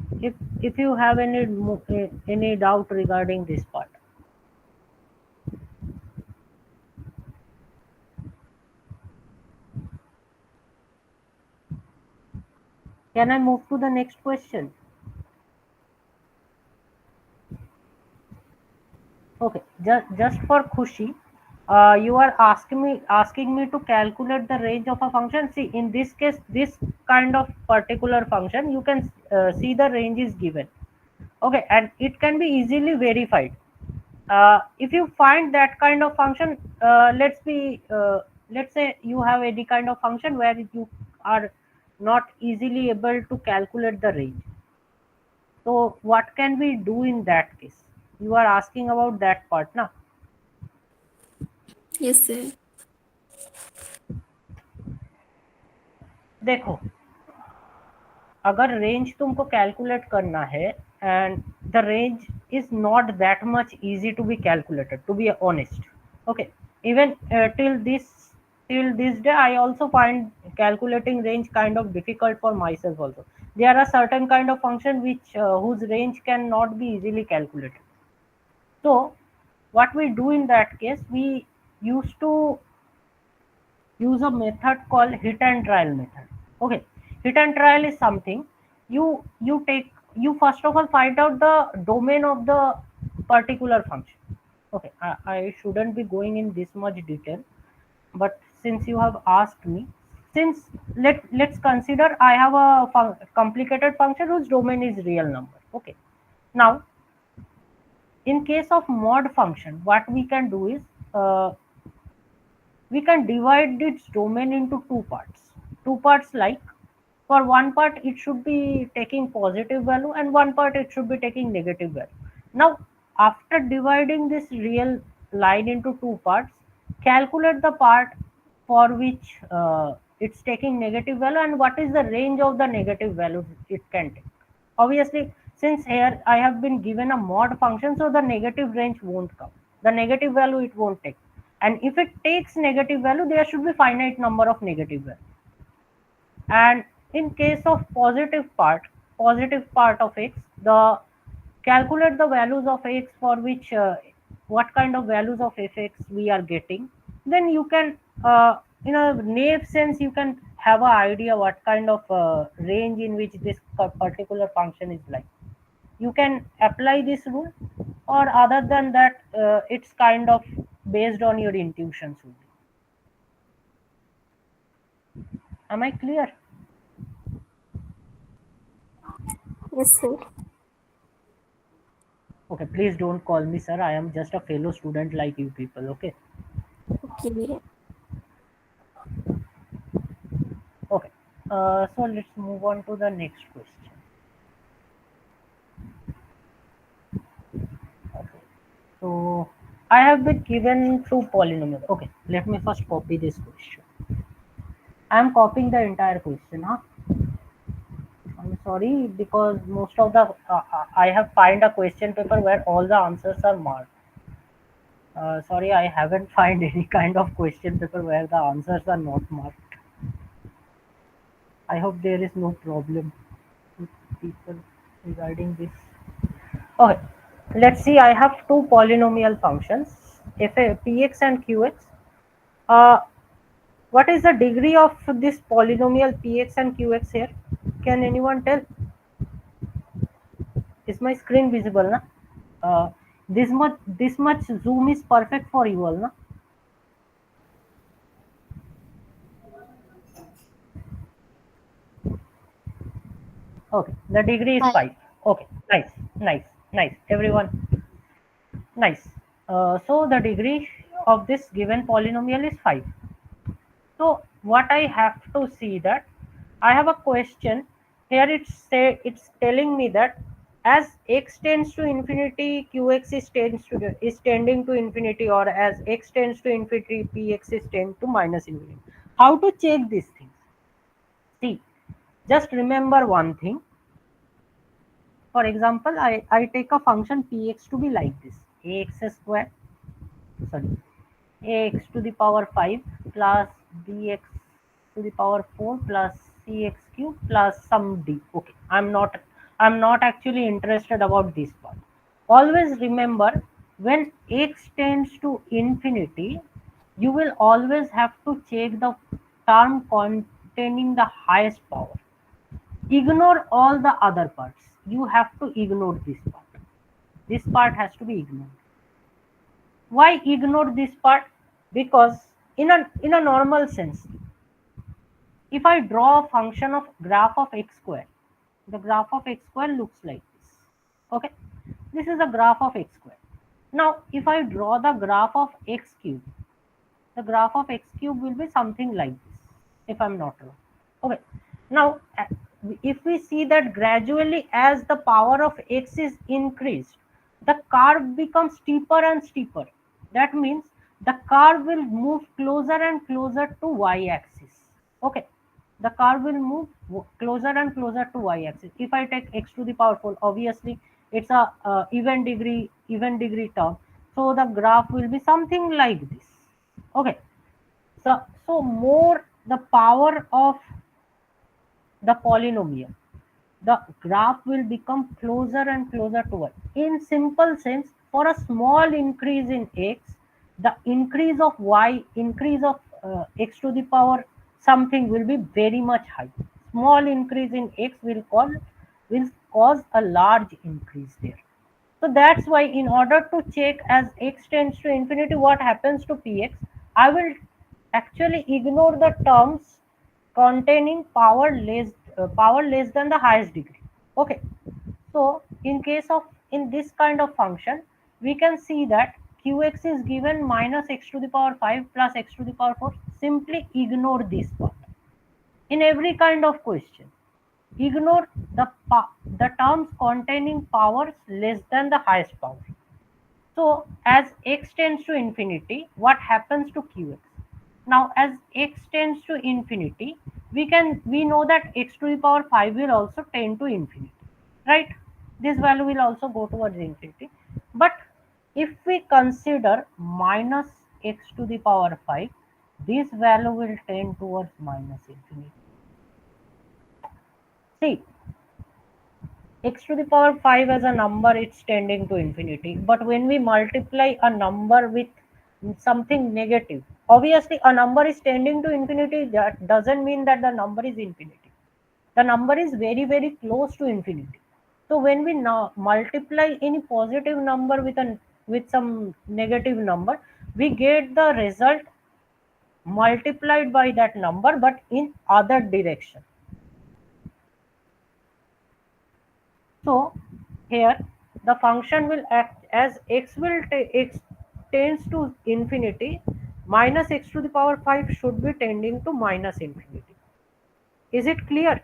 Speaker 1: if you have any doubt regarding this part. Can I move to the next question? Okay, just for khushi, you are asking me to calculate the range of a function. See, in this case, this kind of particular function, you can see the range is given. Okay, and it can be easily verified. If you find that kind of function, let's say you have any kind of function where you are not easily able to calculate the range. So what can we do in that case? You are asking about that part, na?
Speaker 4: Yes, sir.
Speaker 1: देखो, अगर range तुमको calculate करना है and the range is not that much easy to be calculated, to be honest. Okay, even till this day I also find calculating range kind of difficult for myself also. There are certain kind of function which whose range cannot be easily calculated. So what we do in that case, we used to use a method called hit and trial method. Okay, hit and trial is something you first of all find out the domain of the particular function. Okay, I shouldn't be going in this much detail, but since you have asked me, since let's consider I have a complicated function whose domain is real number. Okay, now in case of mod function, what we can do is we can divide its domain into two parts, like for one part it should be taking positive value and one part it should be taking negative value. Now after dividing this real line into two parts, calculate the part for which it's taking negative value and what is the range of the negative value it can take. Obviously, since here I have been given a mod function, so the negative range won't come, the negative value it won't take. And if it takes negative value, there should be finite number of negative value. And in case of positive part of x, the calculate the values of x for which what kind of values of fx we are getting. Then you can in a naive sense you can have an idea what kind of range in which this particular function is like. You can apply this rule, or other than that it's kind of based on your intuitions only. Am I clear?
Speaker 4: Yes, sir.
Speaker 1: Okay, please don't call me sir, I am just a fellow student like you people. Okay.
Speaker 4: Okay.
Speaker 1: Okay, so let's move on to the next question. Okay, so I have been given two polynomials. Okay, let me first copy this question. I am copying the entire question, huh? I'm sorry, because most of the I have find a question paper where all the answers are marked. Sorry, I haven't find any kind of question paper where the answers are not marked. I hope there is no problem with people regarding this. Okay, let's see. I have two polynomial functions, px and qx. Uh, what is the degree of this polynomial px and qx here? Can anyone tell? Is my screen visible, na? This much zoom is perfect for you all, na? Okay, the degree is
Speaker 4: Hi.
Speaker 1: 5. Okay, nice, nice, nice. Everyone, nice. So the degree of this given polynomial is 5. So what I have to see that I have a question here. It's telling me that as x tends to infinity, qx is tending to infinity, or as x tends to infinity, px is tend to minus infinity. How to check these things? See, just remember one thing. For example, I take a function px to be like this: ax square, sorry, ax to the power 5 plus bx to the power 4 plus cx cube plus some d. Okay, I'm not I'm not actually interested about this part. Always remember, when x tends to infinity, you will always have to check the term containing the highest power. Ignore all the other parts. You have to ignore this part. This part has to be ignored. Why ignore this part? Because in a normal sense, if I draw a function of graph of x square, the graph of x square looks like this. Okay, this is the graph of x square. Now, if I draw the graph of x cube, the graph of x cube will be something like this, if I'm not wrong. Okay, now if we see that gradually as the power of x is increased, the curve becomes steeper and steeper. That means the curve will move closer and closer to y axis. Okay, the curve will move closer and closer to y axis. If I take x to the power 4, obviously it's a even degree term, so the graph will be something like this. Okay, so more the power of the polynomial, the graph will become closer and closer to y. In simple sense, for a small increase in x, the increase of y, increase of x to the power something will be very much high. Small increase in x will cause a large increase there. So that's why, in order to check as x tends to infinity what happens to px, I will actually ignore the terms containing power less than the highest degree. Okay. So in case of in this kind of function, we can see that qx is given minus x to the power 5 plus x to the power 4. Simply ignore this part. In every kind of question, ignore the terms containing powers less than the highest power. So as x tends to infinity, what happens to qx? Now as x tends to infinity, we know that x to the power 5 will also tend to infinity, right? This value will also go towards infinity. But if we consider minus x to the power 5, this value will tend towards minus infinity. See, x to the power 5 as a number, it's tending to infinity, but when we multiply a number with something negative, obviously a number is tending to infinity, that doesn't mean that the number is infinity. The number is very very close to infinity. So when we now multiply any positive number with some negative number, we get the result multiplied by that number but in other direction. So here the function will act as x tends to infinity, minus x to the power 5 should be tending to minus infinity. Is it clear?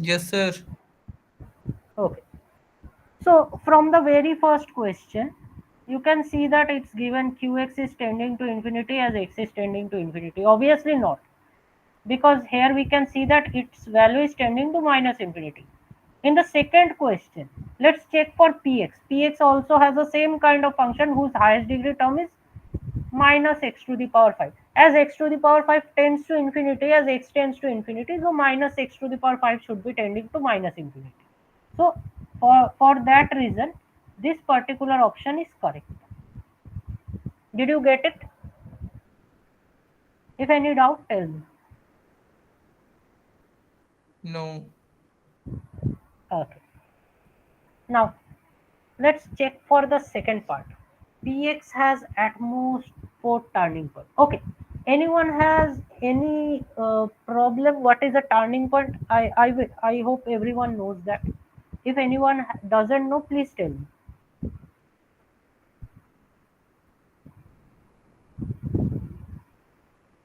Speaker 5: Yes, sir.
Speaker 1: Okay. So from the very first question, you can see that it's given qx is tending to infinity as x is tending to infinity. Obviously not, because here we can see that its value is tending to minus infinity. In the second question, let's check for px. Px also has the same kind of function whose highest degree term is minus x to the power 5. As x to the power 5 tends to infinity, as x tends to infinity, so minus x to the power 5 should be tending to minus infinity. So for that reason, this particular option is correct. Did you get it? If any doubt, tell me.
Speaker 5: No.
Speaker 1: Okay. Now let's check for the second part. Px has at most 4 turning point. Okay. Anyone has any problem? What is a turning point? I hope everyone knows that. If anyone doesn't know, please tell me.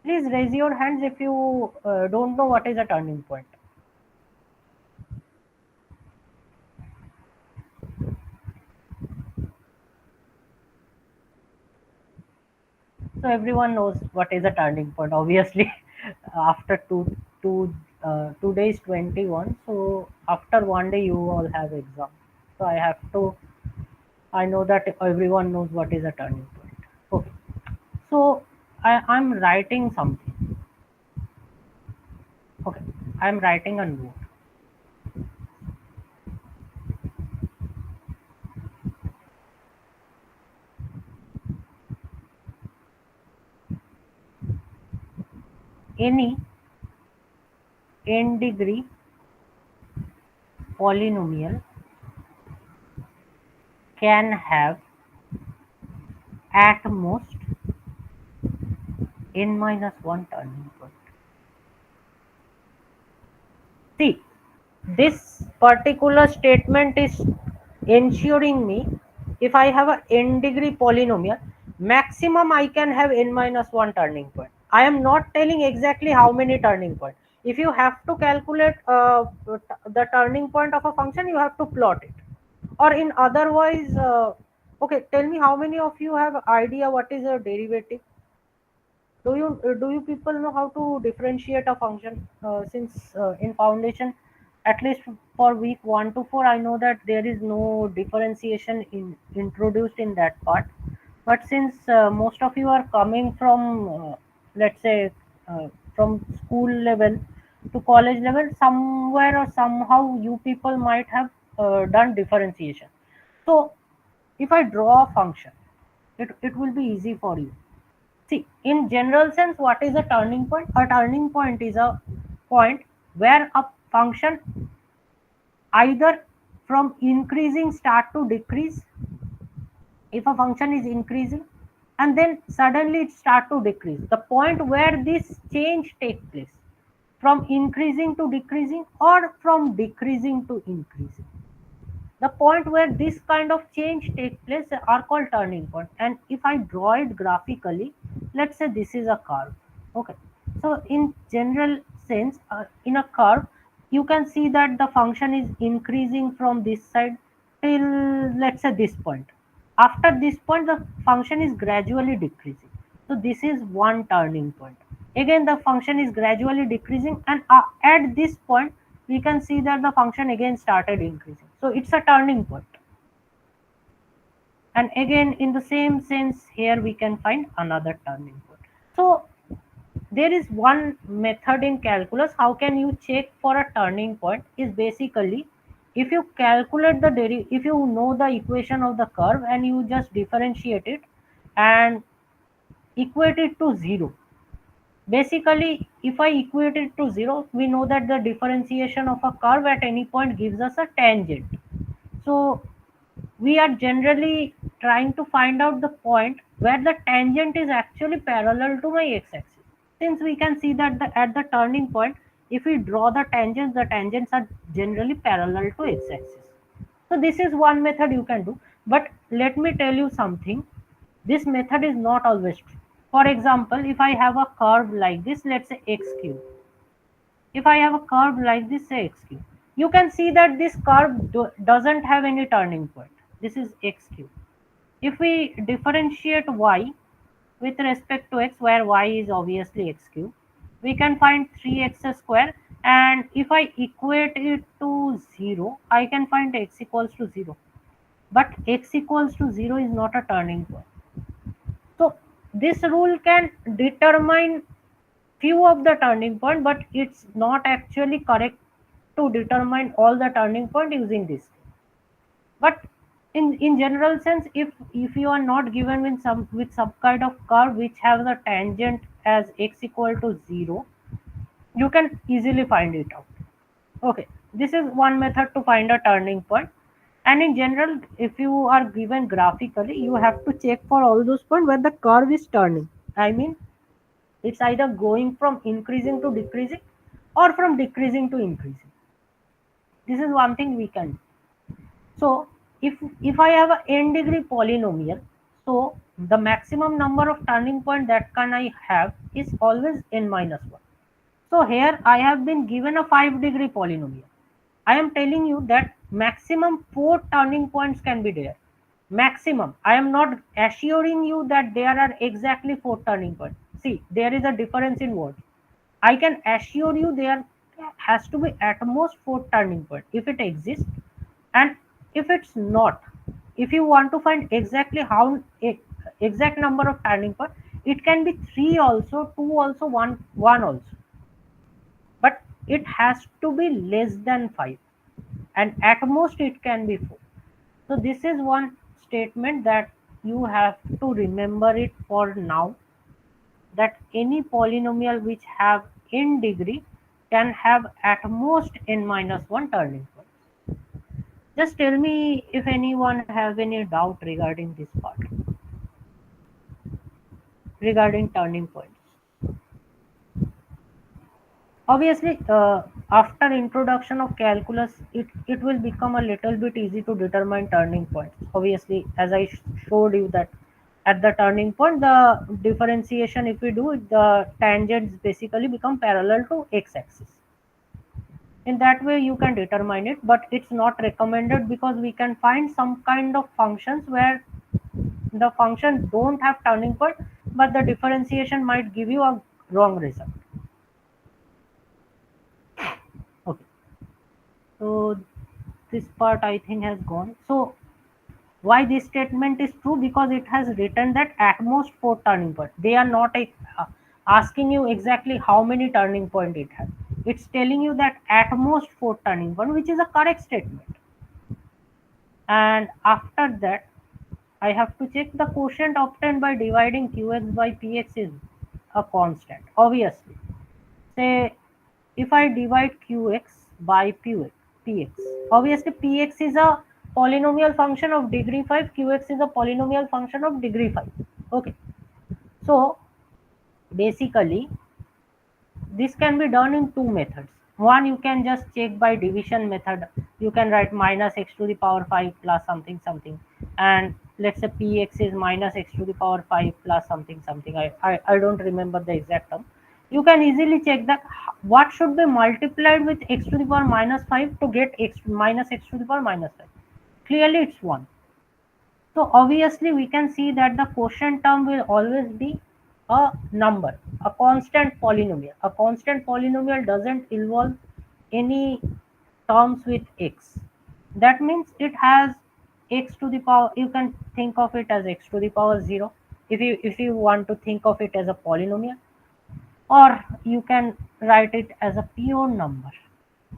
Speaker 1: Please raise your hands if you don't know what is a turning point. So everyone knows what is a turning point. Obviously, after two days 21. So after one day you all have exam. So I have to. I know that everyone knows what is a turning point. Okay. So I'm writing something. Okay. I'm writing a note. Any n degree polynomial can have at most n minus 1 turning point. See, this particular statement is ensuring me if I have a n degree polynomial, maximum I can have n minus 1 turning point. I am not telling exactly how many turning point. If you have to calculate the turning point of a function, you have to plot it. Or in otherwise, okay, tell me how many of you have idea what is a derivative? Do you people know how to differentiate a function? Since in foundation, at least for week 1 to 4, I know that there is no differentiation introduced in that part. But since most of you are coming from, let's say, from school level to college level, somewhere or somehow you people might have done differentiation. So if I draw a function, it will be easy for you. See, in general sense, what is a turning point? A turning point is a point where a function either from increasing start to decrease. If a function is increasing and then suddenly it start to decrease, the point where this change takes place from increasing to decreasing or from decreasing to increasing, the point where this kind of change takes place are called turning point. And if I draw it graphically, let's say this is a curve. Okay, so in general sense, in a curve you can see that the function is increasing from this side till, let's say, this point. After this point the function is gradually decreasing, so this is one turning point. Again the function is gradually decreasing, and at this point we can see that the function again started increasing, so it's a turning point. And again in the same sense here we can find another turning point. So there is one method in calculus how can you check for a turning point is basically, if you calculate the if you know the equation of the curve and you just differentiate it and equate it to 0. Basically, if I equate it to 0, we know that the differentiation of a curve at any point gives us a tangent. So we are generally trying to find out the point where the tangent is actually parallel to my x-axis. Since we can see that at the turning point, if we draw the tangents are generally parallel to x-axis. So this is one method you can do. But let me tell you something. This method is not always true. For example, if I have a curve like this, let's say x cube. If I have a curve like this, say x cube, you can see that this curve doesn't have any turning point. This is x cube. If we differentiate y with respect to x, where y is obviously x cube, we can find 3x square. And if I equate it to 0, I can find x equals to 0. But x equals to 0 is not a turning point. So this rule can determine few of the turning point, but it's not actually correct to determine all the turning point using this. But in general sense, if you are not given with some kind of curve which have the tangent as x equal to 0, you can easily find it out. Okay, this is one method to find a turning point. And in general, if you are given graphically, you have to check for all those points where the curve is turning. I mean, it's either going from increasing to decreasing or from decreasing to increasing. This is one thing we can do. So if I have a n degree polynomial, so the maximum number of turning point that can I have is always n minus 1. So here I have been given a 5-degree polynomial. I am telling you that maximum 4 turning points can be there. Maximum. I am not assuring you that there are exactly 4 turning points. See, there is a difference in words. I can assure you there has to be at most 4 turning points if it exists. And if it's not, if you want to find exactly how exact number of turning points, it can be 3 also, 2 also, 1 also. But it has to be less than 5, and at most it can be 4. So this is one statement that you have to remember it for now, that any polynomial which have n degree can have at most n minus 1 turning points. Just tell me if anyone have any doubt regarding this part, regarding turning points. Obviously, after introduction of calculus, it will become a little bit easy to determine turning points. Obviously, as I showed you that at the turning point, the differentiation, if we do it, the tangents basically become parallel to x-axis. In that way, you can determine it, but it's not recommended because we can find some kind of functions where the function don't have turning point, but the differentiation might give you a wrong result. Okay. So this part I think has gone. So why this statement is true? Because it has written that at most 4 turning point. They are not asking you exactly how many turning point it has. It's telling you that at most 4 turning point, which is a correct statement. And after that, I have to check the quotient obtained by dividing qx by px is a constant. Obviously, say if I divide qx by px, obviously px is a polynomial function of degree 5, qx is a polynomial function of degree 5. Okay, so basically this can be done in two methods. One, you can just check by division method. You can write minus x to the power 5 plus something something, and let's say px is minus x to the power 5 plus something something. I don't remember the exact term. You can easily check that what should be multiplied with x to the power minus 5 to get x minus x to the power minus 5. Clearly it's 1. So obviously we can see that the quotient term will always be a number, a constant polynomial. A constant polynomial doesn't involve any terms with x. That means it has x to the power, you can think of it as x to the power 0 if you want to think of it as a polynomial, or you can write it as a pure number.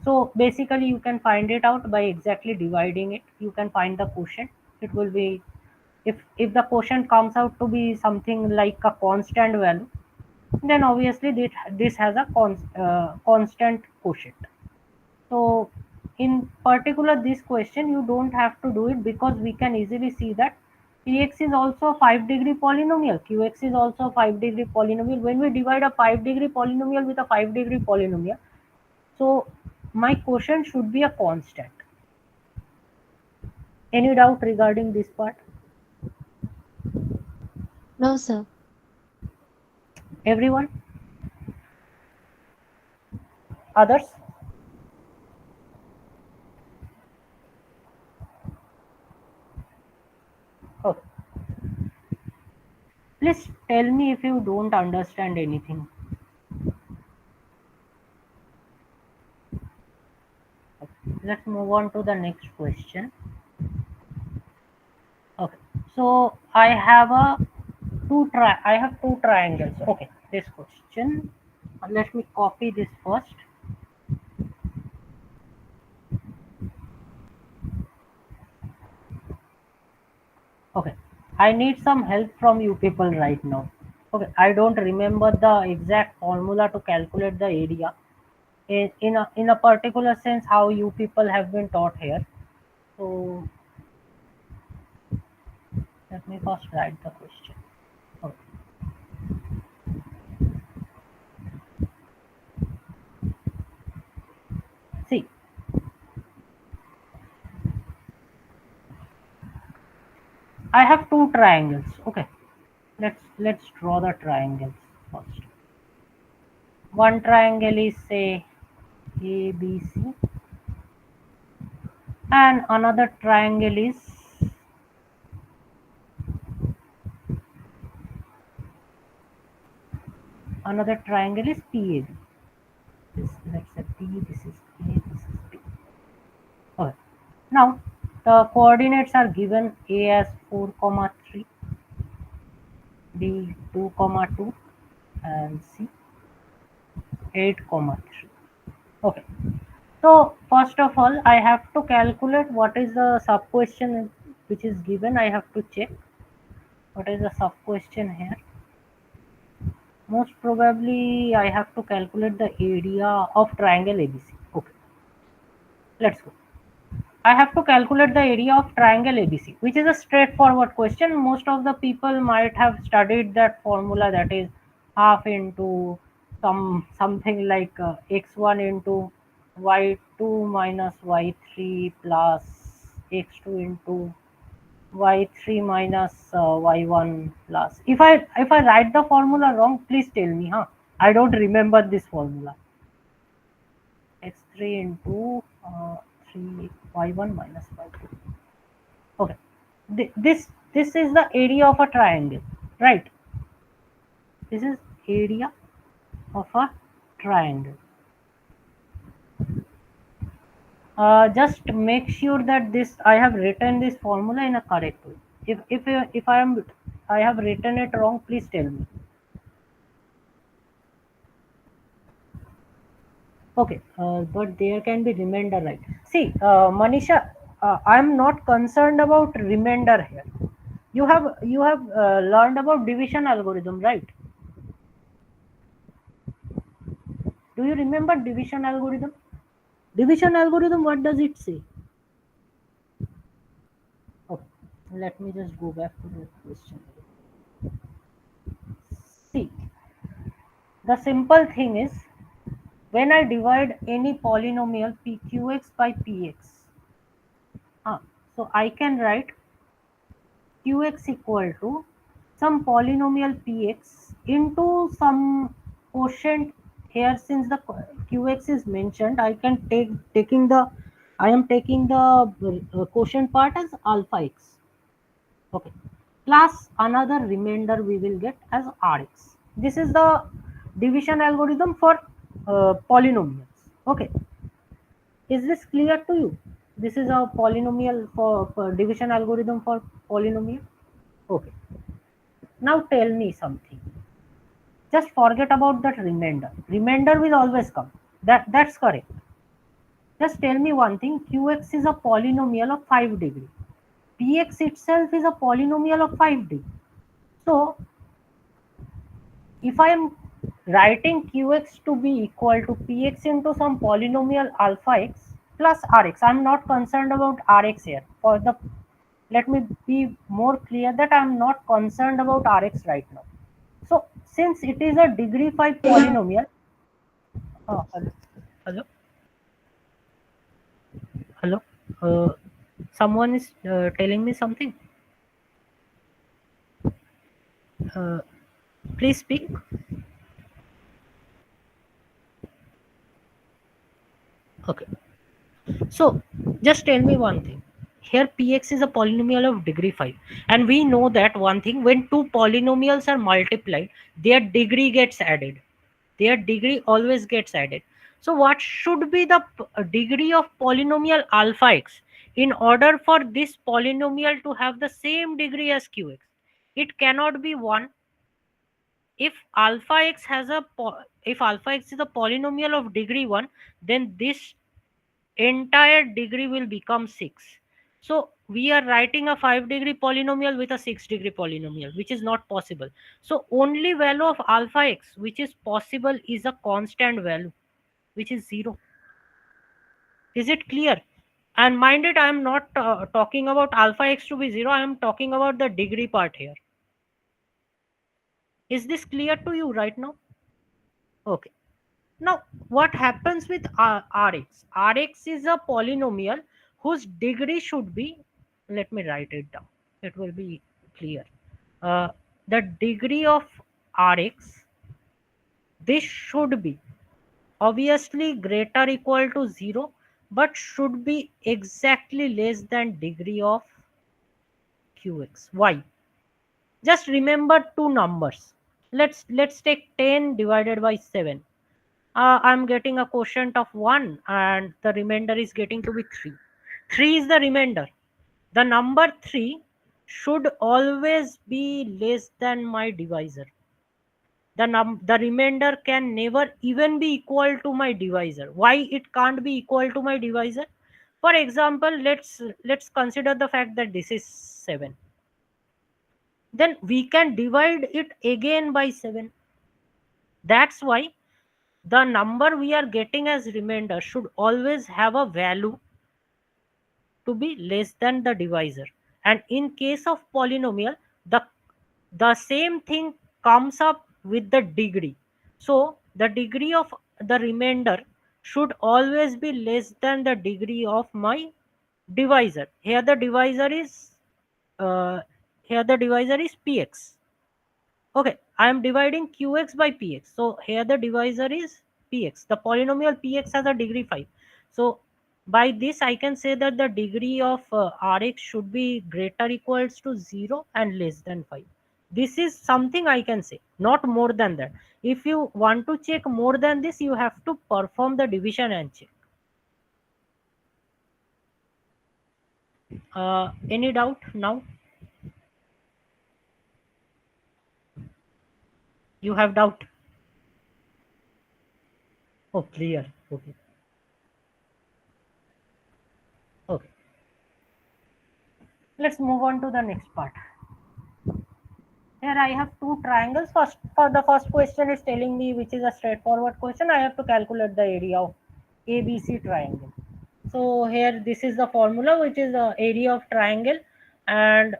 Speaker 1: So basically you can find it out by exactly dividing it. You can find the quotient. It will be, if the quotient comes out to be something like a constant value, then obviously this has a constant quotient. So in particular this question you don't have to do it, because we can easily see that px is also a 5-degree polynomial, qx is also a 5-degree polynomial. When we divide a 5-degree polynomial with a 5-degree polynomial, so my quotient should be a constant. Any doubt regarding this part?
Speaker 6: No, sir.
Speaker 1: Everyone? Others? Okay. Please tell me if you don't understand anything. Let's move on to the next question. Okay. So I have two triangles. Okay. This question. Let me copy this first. Okay. I need some help from you people right now. Okay. I don't remember the exact formula to calculate the area in a particular sense how you people have been taught here. So let me first write the question. Okay. See, I have two triangles. Okay, let's draw the triangles first. One triangle is say ABC, and another triangle is PAB. Let's say P. This is A. This is B. Okay. Now the coordinates are given: A as 4, 3, B 2, 2, and C 8, 3. Okay. So first of all, I have to calculate what is the sub question which is given. I have to check what is the sub question here. Most probably, I have to calculate the area of triangle ABC. Okay, let's go. I have to calculate the area of triangle ABC, which is a straightforward question. Most of the people might have studied that formula, that is half into something like x1 into y2 minus y3 plus x2 into y3 minus y1 plus. If I write the formula wrong, please tell me, huh? I don't remember this formula. X3 into 3 y1 minus y2. Okay. This is the area of a triangle, right? This is area of a triangle. Just make sure that this I have written this formula in a correct way. If I have written it wrong, please tell me. Okay, but there can be remainder, right? See, Manisha, I'm not concerned about remainder here. You have learned about division algorithm, right? Do you remember division algorithm? Division algorithm, what does it say? Okay, let me just go back to the question. See, the simple thing is when I divide any polynomial pqx by px, so I can write qx equal to some polynomial px into some quotient here. Since the qx is mentioned, I can taking the I am taking the quotient part as alpha x. Okay, plus another remainder we will get as rx. This is the division algorithm for polynomials. Okay, is this clear to you? This is a polynomial for division algorithm for polynomial. Okay, now tell me something. Just forget about that remainder. Remainder will always come. That's correct. Just tell me one thing. Qx is a polynomial of 5 degree. Px itself is a polynomial of 5 degree. So if I am writing qx to be equal to px into some polynomial alpha x plus rx, I'm not concerned about rx here. For the Let me be more clear that I'm not concerned about rx right now. So since it is a degree 5 polynomial, hello, hello, hello, someone is telling me something. Uh, Please speak. Okay. So just tell me one thing. Here px is a polynomial of degree 5, and we know that one thing, when two polynomials are multiplied, their degree gets added. Their degree always gets added. So what should be the degree of polynomial alpha x in order for this polynomial to have the same degree as qx? It cannot be 1. If alpha x has a if alpha x is a polynomial of degree 1, then this entire degree will become 6. So we are writing a 5-degree polynomial with a 6-degree polynomial, which is not possible. So only value of alpha x which is possible is a constant value, which is 0. Is it clear? And mind it, I am not talking about alpha x to be 0. I am talking about the degree part here. Is this clear to you right now? Okay. Now, what happens with Rx? Rx is a polynomial whose degree should be, let me write it down, it will be clear. Uh, the degree of Rx, this should be obviously greater equal to 0, but should be exactly less than degree of Qx. Why? Just remember two numbers. Let's take 10 divided by 7. I'm getting a quotient of 1 and the remainder is getting to be 3. 3 is the remainder. The number 3 should always be less than my divisor. the remainder can never even be equal to my divisor. Why it can't be equal to my divisor? For example, let's consider the fact that this is 7. Then we can divide it again by 7. That's why the number we are getting as remainder should always have a value to be less than the divisor. And in case of polynomial, the the same thing comes up with the degree. So the degree of the remainder should always be less than the degree of my divisor. Here the divisor is uh, px. Okay, I am dividing qx by px. So here the divisor is px. The polynomial px has a degree 5. So by this I can say that the degree of rx should be greater equals to 0 and less than 5. This is something I can say, not more than that. If you want to check more than this, you have to perform the division and check. Any doubt now? You have doubt? Oh, clear. Okay. Okay. Let's move on to the next part. Here I have two triangles. First, for the first question is telling me, which is a straightforward question. I have to calculate the area of ABC triangle. So here this is the formula, which is the area of triangle, and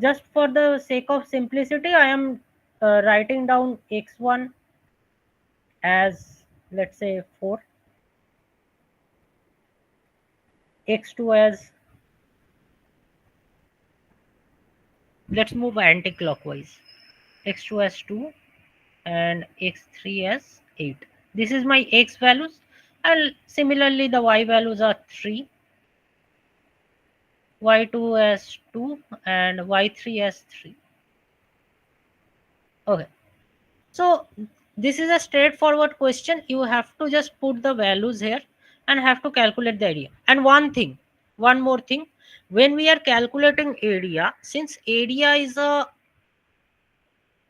Speaker 1: just for the sake of simplicity, I am writing down x1 as, let's say, 4, x2 as, let's move anti-clockwise, x2 as 2 and x3 as 8. This is my x values, and similarly the y values are 3, y2 as 2 and y3 as 3. Okay, so this is a straightforward question. You have to just put the values here and have to calculate the area. And one more thing, when we are calculating area, since area is a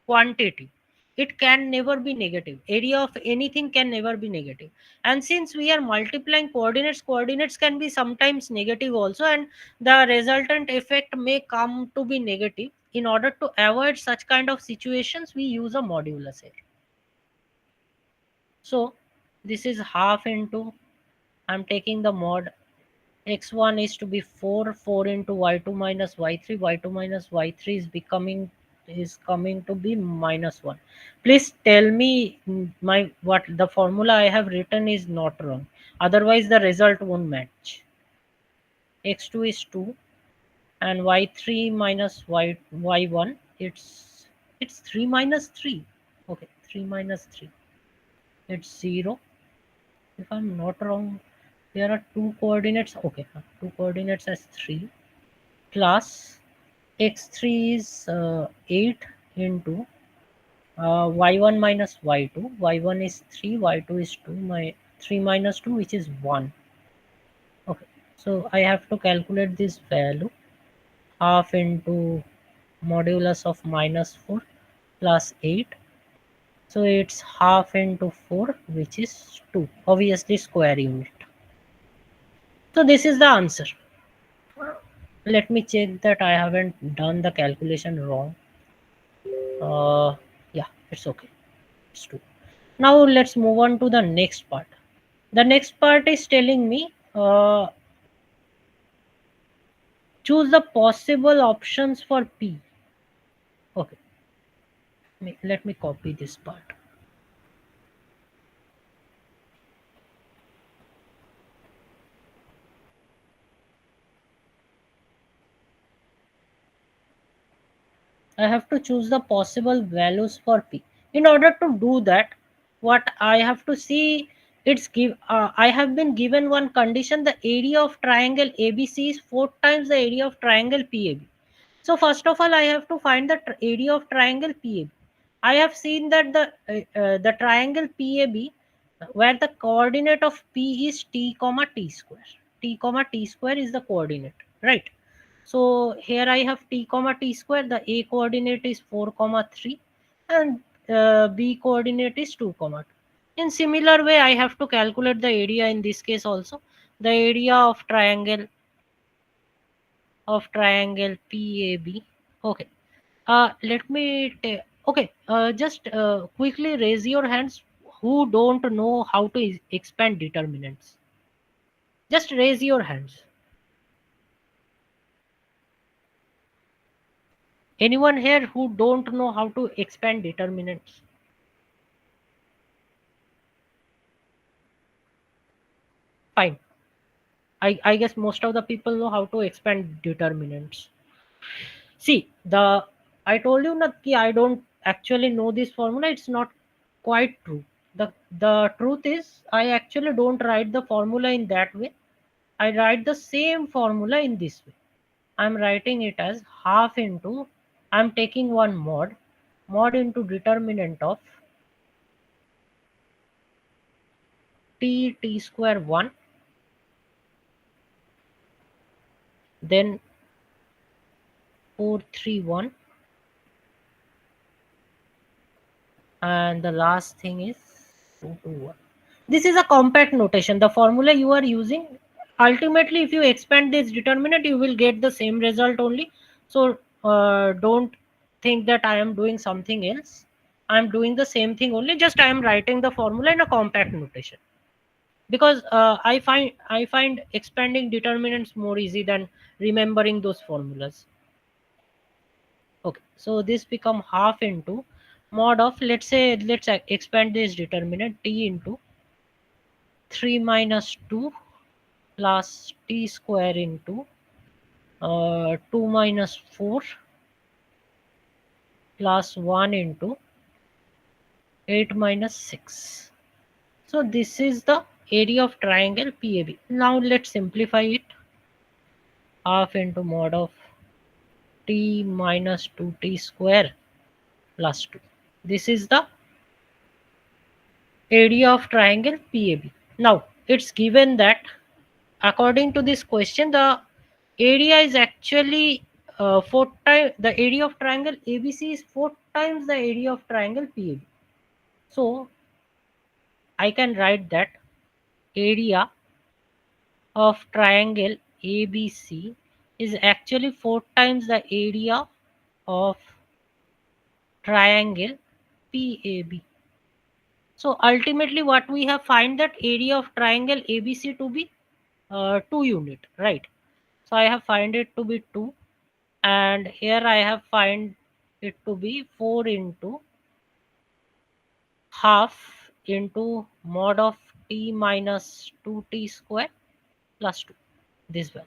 Speaker 1: quantity, it can never be negative. Area of anything can never be negative. And since we are multiplying coordinates can be sometimes negative also, and the resultant effect may come to be negative. In order to avoid such kind of situations, we use a modulus here. So this is half into, I'm taking the mod, x1 is to be 4 into y2 minus y3 minus y3 is coming to be minus 1. Please tell me my what the formula I have written is not wrong, otherwise the result won't match. X2 is 2 and y3 minus y1, it's 3 minus 3. Okay, 3 minus 3, it's 0. If I'm not wrong, there are two coordinates. Okay, two coordinates as 3 plus x3 is 8 into y1 minus y2. Y1 is 3, y2 is 2. My 3 minus 2, which is 1. Okay, so I have to calculate this value, half into modulus of minus 4 plus 8. So it's half into 4, which is 2. Obviously square unit. So this is the answer. Let me check that I haven't done the calculation wrong. Yeah, it's okay. It's true. Now let's move on to the next part. The next part is telling me choose the possible options for P. Okay, let me copy this part. I have to choose the possible values for P. In order to do that, what I have to see, I have been given one condition: the area of triangle ABC is 4 times the area of triangle PAB. So first of all, I have to find the area of triangle PAB. I have seen that the triangle PAB, where the coordinate of P is t comma t square. T comma t square is the coordinate, right? So here I have t comma t square. The a coordinate is 4 comma 3, and B coordinate is 2 comma 2. In similar way, I have to calculate the area in this case also. The area of triangle PAB. Okay. Let me okay. Just quickly raise your hands who don't know how to expand determinants. Just raise your hands. Anyone here who don't know how to expand determinants? Fine. I guess most of the people know how to expand determinants. See, I told you that I don't actually know this formula. It's not quite true. The truth is I actually don't write the formula in that way. I write the same formula in this way. I'm writing it as half into, I'm taking one mod into determinant of t square 1, then 431, and the last thing is 221. This is a compact notation. The formula you are using, ultimately if you expand this determinant you will get the same result only. So don't think that I am doing something else. I am doing the same thing only, just I am writing the formula in a compact notation, because I find expanding determinants more easy than remembering those formulas. Okay, so this become half into mod of, let's expand this determinant t into 3 minus 2 plus t square into 2 minus 4 plus 1 into 8 minus 6. So this is the area of triangle PAB. Now let's simplify it. Half into mod of t minus 2t square plus 2. This is the area of triangle PAB. Now it's given that according to this question, the area is actually 4 times the area of triangle ABC is 4 times the area of triangle PAB. So I can write that area of triangle ABC is actually 4 times the area of triangle PAB. So ultimately what we have find that area of triangle ABC to be 2 unit, right? So I have find it to be 2, and here I have find it to be 4 into half into mod of t minus 2t square plus 2, this way.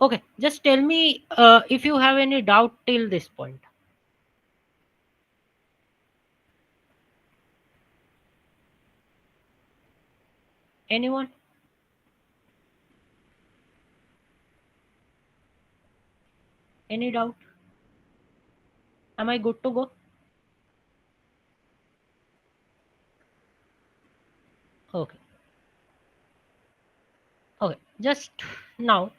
Speaker 1: Okay, just tell me if you have any doubt till this point. Anyone? Any doubt? Am I good to go? Okay. Okay, just now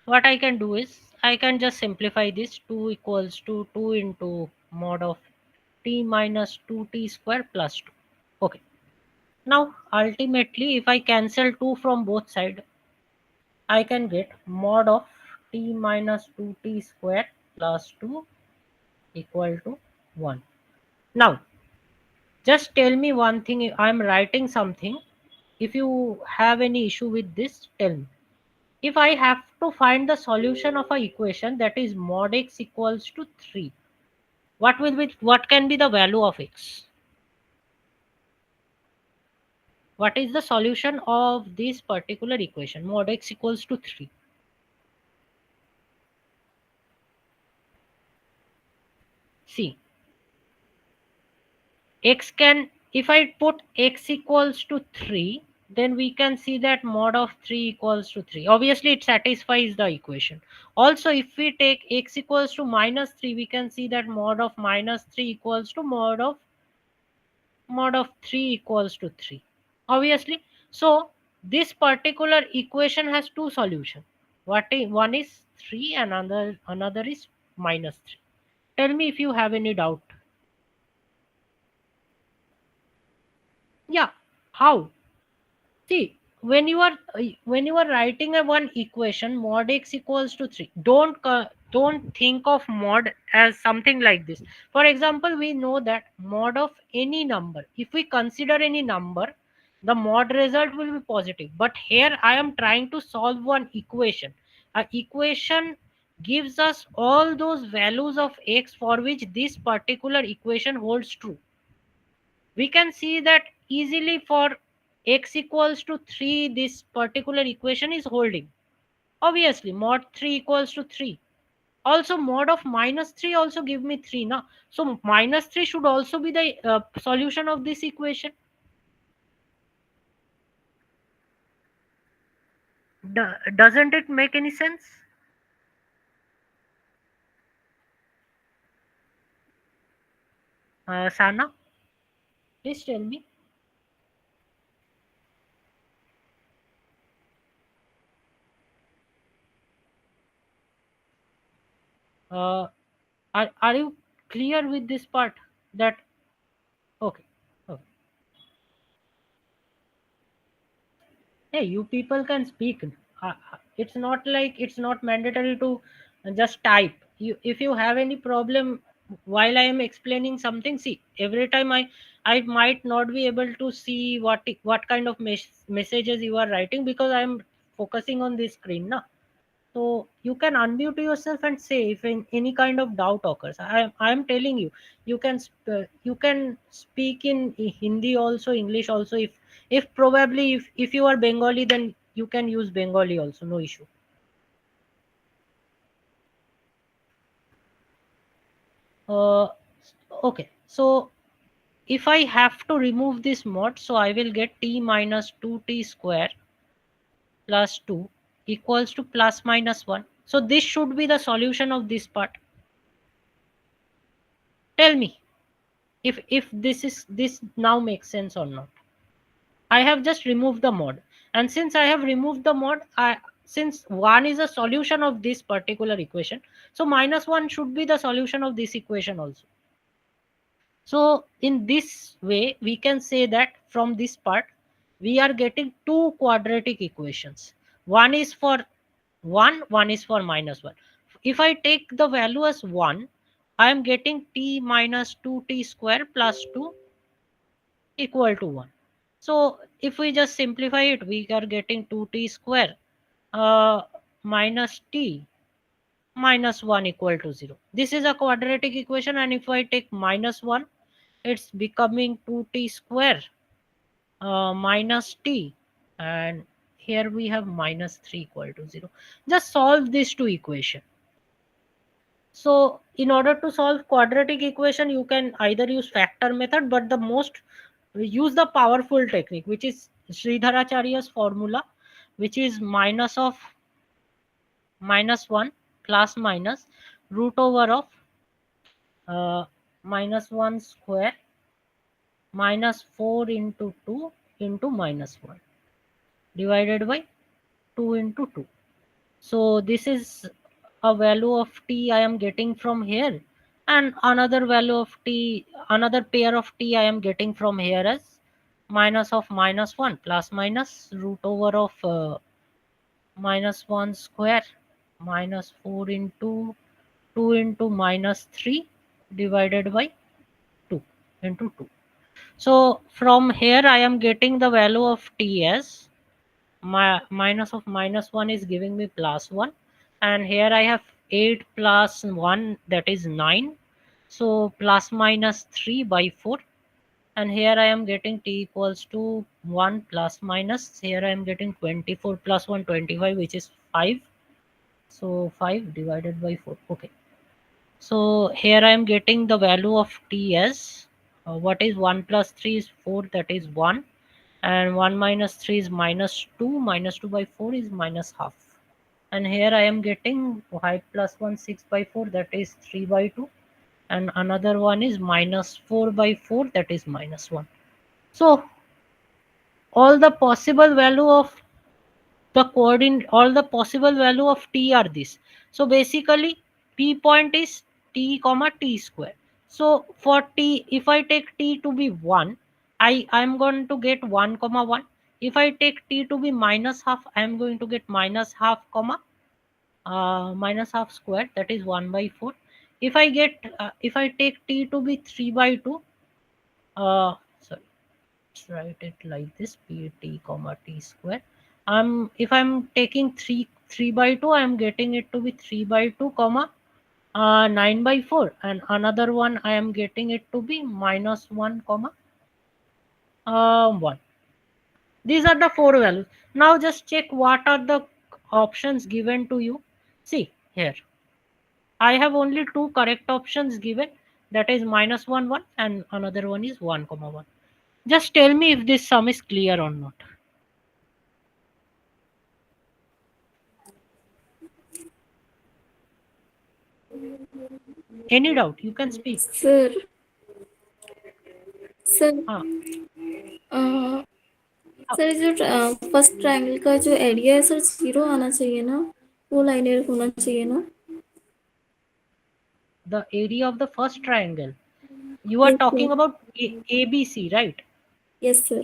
Speaker 1: what I can do is I can just simplify this. 2 equals to 2 into mod of t minus 2t square plus 2. Okay, now ultimately if I cancel 2 from both sides, I can get mod of t minus 2t square plus 2 equal to 1. Now just tell me one thing, I'm writing something. If you have any issue with this, tell me. If I have to find the solution of a equation that is mod x equals to 3, what can be the value of x? What is the solution of this particular equation? Mod x equals to 3. See, x can, if I put x equals to 3, then we can see that mod of 3 equals to 3. Obviously it satisfies the equation. Also if we take x equals to minus 3, we can see that mod of minus 3 equals to mod of 3 equals to 3, obviously. So this particular equation has two solutions. One is 3 and another is minus 3. Tell me if you have any doubt. Yeah, how? See, when you are writing a one equation, mod x equals to 3. Don't think of mod as something like this. For example, we know that mod of any number, if we consider any number, the mod result will be positive. But here I am trying to solve one equation. A equation gives us all those values of x for which this particular equation holds true. We can see that easily for x equals to 3, this particular equation is holding. Obviously mod 3 equals to 3. Also mod of minus 3 also give me 3 now. So minus 3 should also be the solution of this equation. Doesn't it make any sense? Sana, please tell me. uh, are you clear with this part? That okay, okay. Hey, you people can speak. It's not like it's not mandatory to just type. If you have any problem while I am explaining something, see, every time I might not be able to see what kind of messages you are writing, because I am focusing on this screen now. So you can unmute yourself and say if any kind of doubt occurs. I am telling you, you can speak in Hindi also, English also. If probably if you are Bengali, then you can use Bengali also. No issue. Uh, okay. So if I have to remove this mod, so I will get t minus 2t square plus 2 equals to plus minus 1. So this should be the solution of this part. Tell me if this now makes sense or not. I have just removed the mod, and since I have removed the mod, since 1 is a solution of this particular equation, so minus 1 should be the solution of this equation also. So in this way we can say that from this part we are getting two quadratic equations. One is for 1, one is for minus 1. If I take the value as 1, I am getting t minus 2t square plus 2 equal to 1. So if we just simplify it, we are getting 2t square minus t minus 1 equal to 0. This is a quadratic equation, and if I take minus 1, it's becoming 2t square minus t, and here we have minus 3 equal to 0. Just solve these two equations. So in order to solve quadratic equation, you can either use factor method, but the most use the powerful technique, which is Sridharacharya's formula, which is minus of minus 1 plus minus root over of minus 1 square minus 4 into 2 into minus 1 divided by 2 into 2. So this is a value of t I am getting from here, and another value of t, another pair of t I am getting from here as minus of minus 1 plus minus root over of minus 1 square minus 4 into 2 into minus 3 divided by 2 into 2. So from here I am getting the value of t as minus of minus 1 is giving me plus 1, and here I have 8 plus 1, that is 9. So plus minus 3 by 4, and here I am getting t equals to 1 plus minus, here I am getting 24 plus 1 25, which is 5. So 5 divided by 4. Okay, so here I am getting the value of t as what is 1 plus 3 is 4, that is 1, and 1 minus 3 is minus 2, minus 2 by 4 is minus half, and here I am getting 5 plus 1 6 by 4, that is 3 by 2, and another one is minus 4 by 4, that is minus 1. So all the possible value of the coordinate, all the possible value of t are this. So basically p point is t comma t square. So for t, if I take t to be 1, I'm going to get 1 comma 1. If I take t to be minus half, I am going to get minus half comma minus half square, that is 1 by 4. If I take t to be 3 by 2, sorry, let's write it like this, p t comma t square. If I'm taking 3 by 2, I'm getting it to be 3 by 2 comma 9 by 4, and another one I am getting it to be minus 1 comma 1. These are the four values. Now just check what are the options given to you. See here, I have only two correct options given, that is minus 1 1 and another one is 1 comma 1. Just tell me if this sum is clear or not. Any doubt, you can speak.
Speaker 4: Sir sir
Speaker 1: हाँ
Speaker 4: sir जो first triangle का जो area है sir 0 आना चाहिए ना, वो linear होना चाहिए ना.
Speaker 1: the area of the first triangle, you are
Speaker 4: Yes
Speaker 1: talking
Speaker 4: sir.
Speaker 1: about ABC, right?
Speaker 4: Yes sir.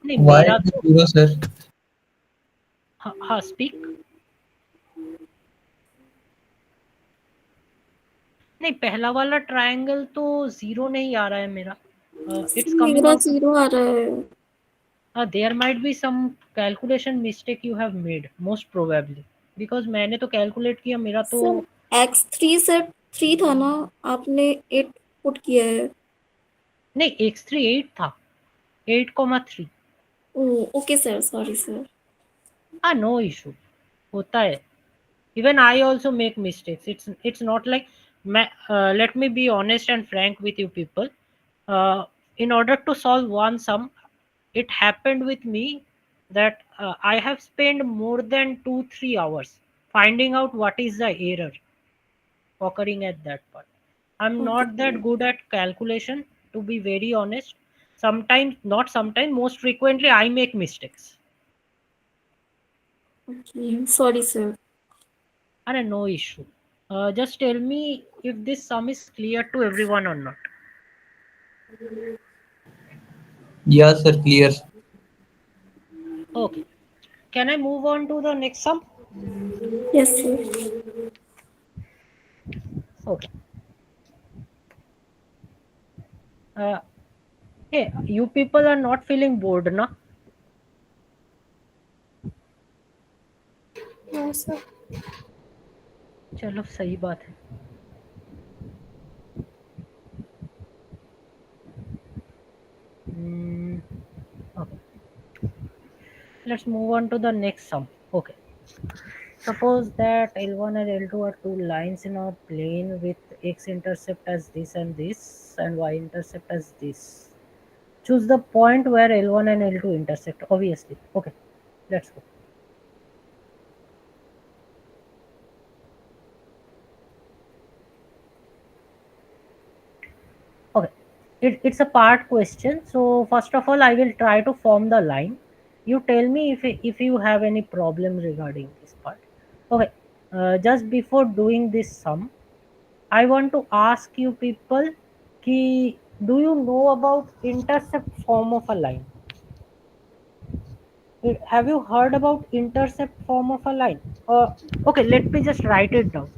Speaker 1: नहीं
Speaker 5: Why
Speaker 1: मेरा
Speaker 5: is it
Speaker 1: तो
Speaker 5: zero, sir?
Speaker 1: हाँ स्पीक. नहीं पहला वाला ट्रायंगल तो जीरो नहीं आ रहा है मेरा. It's coming
Speaker 4: मेरा
Speaker 1: out.
Speaker 4: 0 आ रहा है.
Speaker 1: There might be some calculation mistake you have made, most probably, because मैंने तो calculate किया, मेरा तो
Speaker 4: सर x3 से 3 था ना, आपने 8 पुट किया है.
Speaker 1: नहीं x3 8 था, 8,3.
Speaker 4: Okay sir, sorry sir.
Speaker 1: हाँ नो इशू, होता है. Even I also make mistakes. It's not like let me be honest and frank with you people. In order to solve one sum, it happened with me that I have spent more than 2-3 hours finding out what is the error occurring at that part. I'm
Speaker 4: okay
Speaker 1: not that good at calculation, to be very honest. Sometimes, not sometimes, most frequently I make mistakes.
Speaker 4: Okay, sorry sir.
Speaker 1: And no issue. Just tell me if this sum is clear to everyone or not.
Speaker 5: Yeah, sir, clear.
Speaker 1: Okay. Can I move on to the next sum?
Speaker 4: Yes sir.
Speaker 1: Okay. Uh, hey, you people are not feeling bored, na?
Speaker 4: हाँ sir.
Speaker 1: चलो सही बात है. Okay. Let's move on to the next sum. Okay. Suppose that L1 and L2 are two lines in a plane with x-intercept as this and y-intercept as this. Choose the point where L1 and L2 intersect, obviously. Okay, let's go. Okay, it's a part question. So first of all, I will try to form the line. You tell me if you have any problem regarding this part. Okay, just before doing this sum, I want to ask you people, do you know about intercept form of a line? Have you heard about intercept form of a line? Okay, let me just write it down.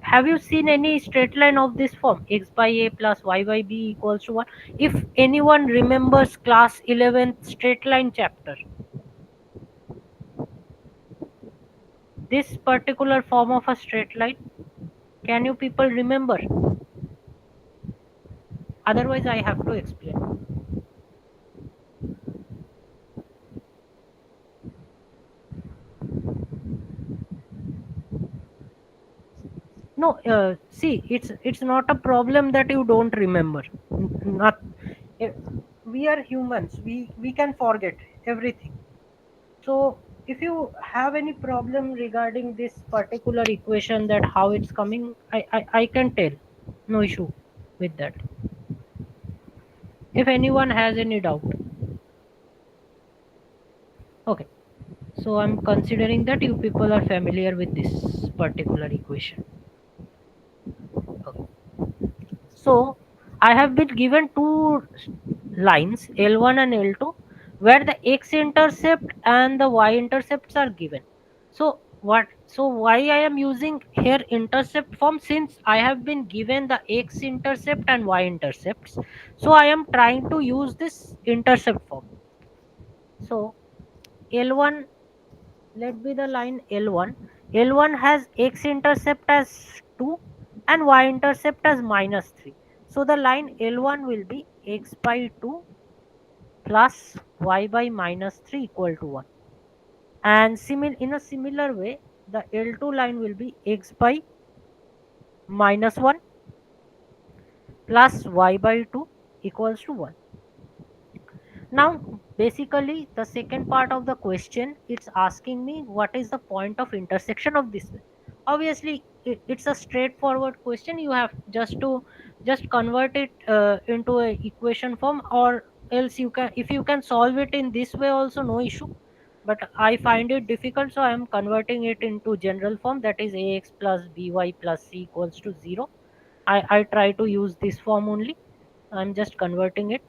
Speaker 1: Have you seen any straight line of this form, x by a plus y by b equals to 1? If anyone remembers class 11th straight line chapter, this particular form of a straight line, can you people remember? Otherwise I have to explain. No, see, it's not a problem that you don't remember. Not, eh, we are humans. We can forget everything. So if you have any problem regarding this particular equation, that how it's coming, I can tell. No issue with that. If anyone has any doubt. Okay. So I'm considering that you people are familiar with this particular equation. So I have been given two lines L1 and L2 where the x intercept and the y intercepts are given. So why I am using here intercept form, since I have been given the x intercept and y intercepts. So I am trying to use this intercept form. So L1, let be the line L1. L1 has x intercept as 2 and y intercept as minus 3. So the line L1 will be x by 2 plus y by minus 3 equal to 1. And in a similar way, the L2 line will be x by minus 1 plus y by 2 equals to 1. Now, basically, the second part of the question, it's asking me what is the point of intersection of this way. Obviously, it's a straightforward question. You have just convert it into a equation form, or else you can, if you can solve it in this way also, no issue. But I find it difficult, so I am converting it into general form, that is ax plus by plus c equals to 0. I try to use this form only. I'm just converting it.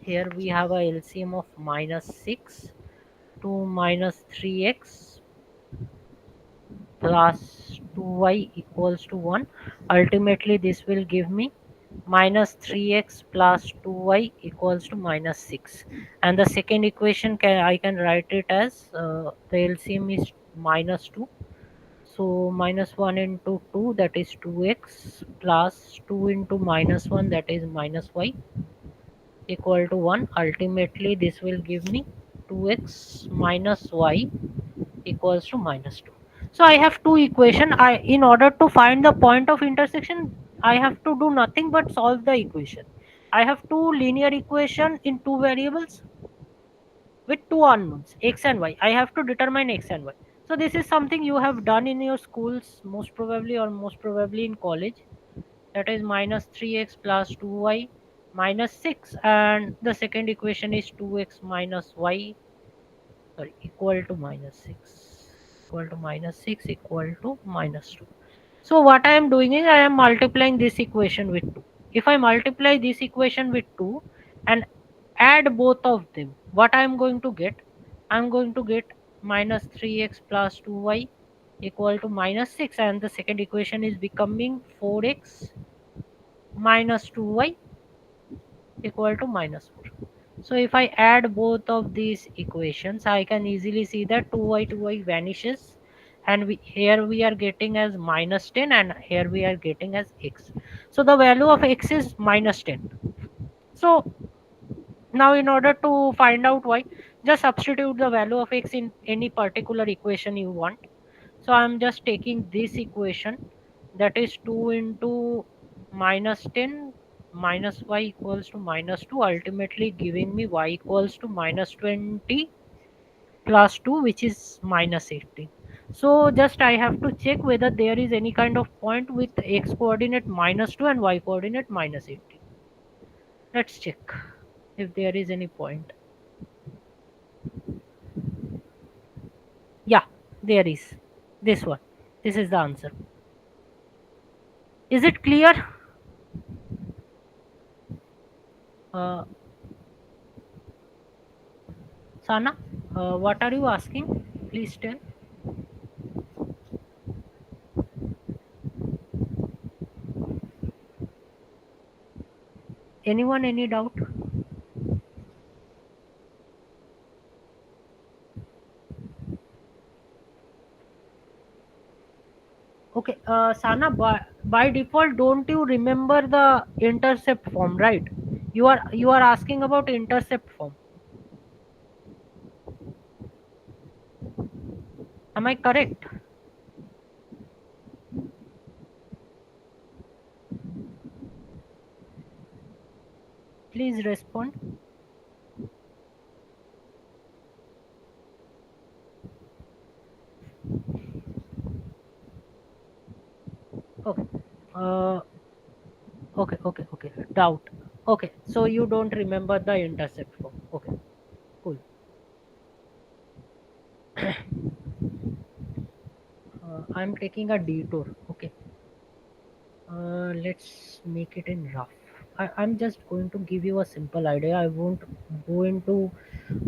Speaker 1: Here we have a LCM of minus 6 to minus 3x plus 2y equals to 1. Ultimately, this will give me minus 3x plus 2y equals to minus 6. And the second equation, I can write it as the LCM is minus 2. So minus 1 into 2, that is 2x, plus 2 into minus 1, that is minus y, equal to 1. Ultimately, this will give me 2x minus y equals to minus 2. So I have two equation. In order to find the point of intersection, I have to do nothing but solve the equation. I have two linear equation in two variables with two unknowns, x and y. I have to determine x and y. So this is something you have done in your schools, most probably, or most probably in college. That is minus 3x plus 2y minus 6, and the second equation is 2x minus y, sorry, equal to minus 6, equal to minus 6 equal to minus 2. So what I am doing is I am multiplying this equation with 2. If I multiply this equation with 2 and add both of them, what I am going to get? I am going to get minus 3x plus 2y equal to minus 6, and the second equation is becoming 4x minus 2y equal to minus 4. So if I add both of these equations, I can easily see that 2y vanishes, and here we are getting as minus 10, and here we are getting as x. So the value of x is minus 10. So now in order to find out y, just substitute the value of x in any particular equation you want. So I'm just taking this equation, that is 2 into minus 10 minus y equals to minus 2, ultimately giving me y equals to minus 20 plus 2, which is minus 18. So just I have to check whether there is any kind of point with x coordinate minus 2 and y coordinate minus 18. Let's check if there is any point. Yeah, there is. This one. This is the answer. Is it clear? Uh, Sana, what are you asking? Please tell. Anyone, any doubt? Okay, Sana, by default, don't you remember the intercept form, right? You are asking about intercept form. Am I correct? Please respond. Okay. Uh, okay. Doubt. Okay, so you don't remember the intercept form. Okay, cool. I'm taking a detour. Okay. let's make it in rough. I'm just going to give you a simple idea. I won't go into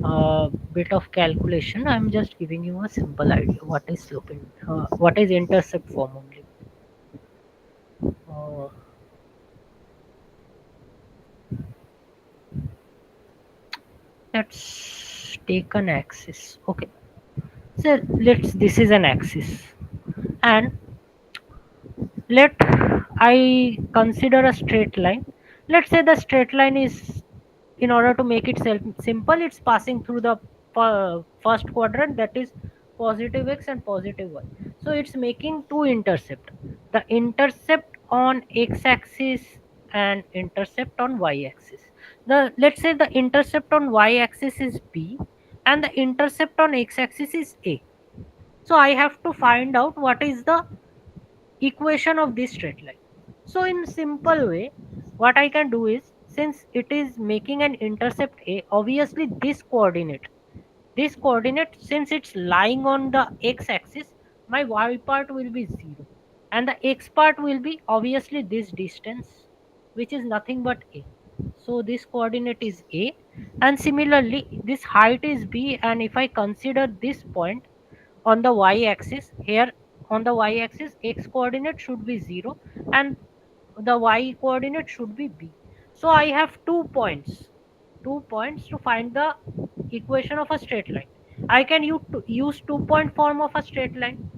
Speaker 1: a bit of calculation. I'm just giving you a simple idea. What is sloping? What is intercept form only? Uh, let's take an axis. Okay. So let's. This is an axis, and let I consider a straight line. Let's say the straight line is, in order to make it simple, it's passing through the first quadrant, that is positive x and positive y. So it's making two intercept, the intercept on x axis and intercept on y axis. The Let's say the intercept on y axis is b and the intercept on x axis is a. So I have to find out what is the equation of this straight line. So in simple way, what I can do is, since it is making an intercept a, obviously this coordinate, since it's lying on the x axis, my y part will be 0 and the x part will be obviously this distance, which is nothing but a. So this coordinate is a, and similarly this height is b, and if I consider this point on the y axis here, on the y axis x coordinate should be 0 and the y coordinate should be b. So I have 2 points to find the equation of a straight line. I can use 2 point form of a straight line,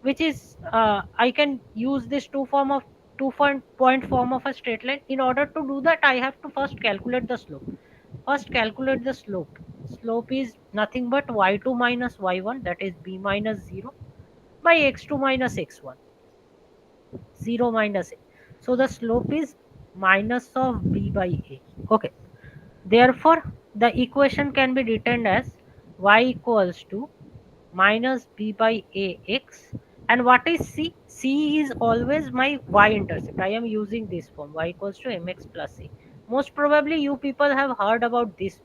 Speaker 1: which is I can use this two point form of a straight line. In order to do that, I have to first calculate the slope. Slope is nothing but y2 minus y1, that is b minus 0, by x2 minus x1, 0 minus a. So the slope is minus of b by a. Okay. Therefore, the equation can be written as y equals to minus b by ax. And what is c? C is always my y-intercept. I am using this form, y equals to mx plus a. Most probably you people have heard about this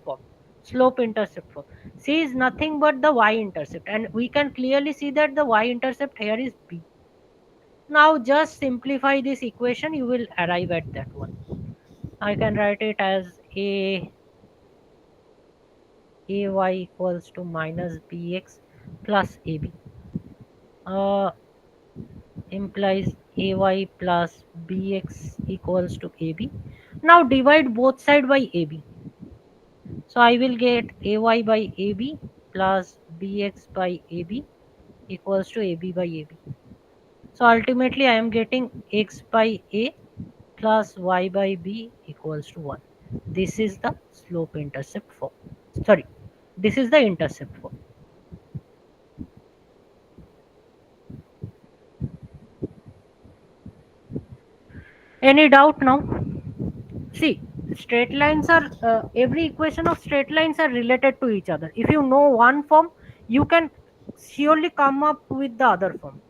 Speaker 1: form, slope-intercept form. C is nothing but the y-intercept, and we can clearly see that the y-intercept here is b. Now just simplify this equation, you will arrive at that one. I can write it as ay equals to minus bx plus ab, uh, implies ay plus bx equals to ab. Now divide both side by ab. So I will get ay by ab plus bx by ab equals to ab by ab. So ultimately I am getting x by a plus y by b equals to 1. This is the slope intercept form. Sorry, this is the intercept form. Any doubt now? See, straight lines are every equation of straight lines are related to each other. If you know one form, you can surely come up with the other form.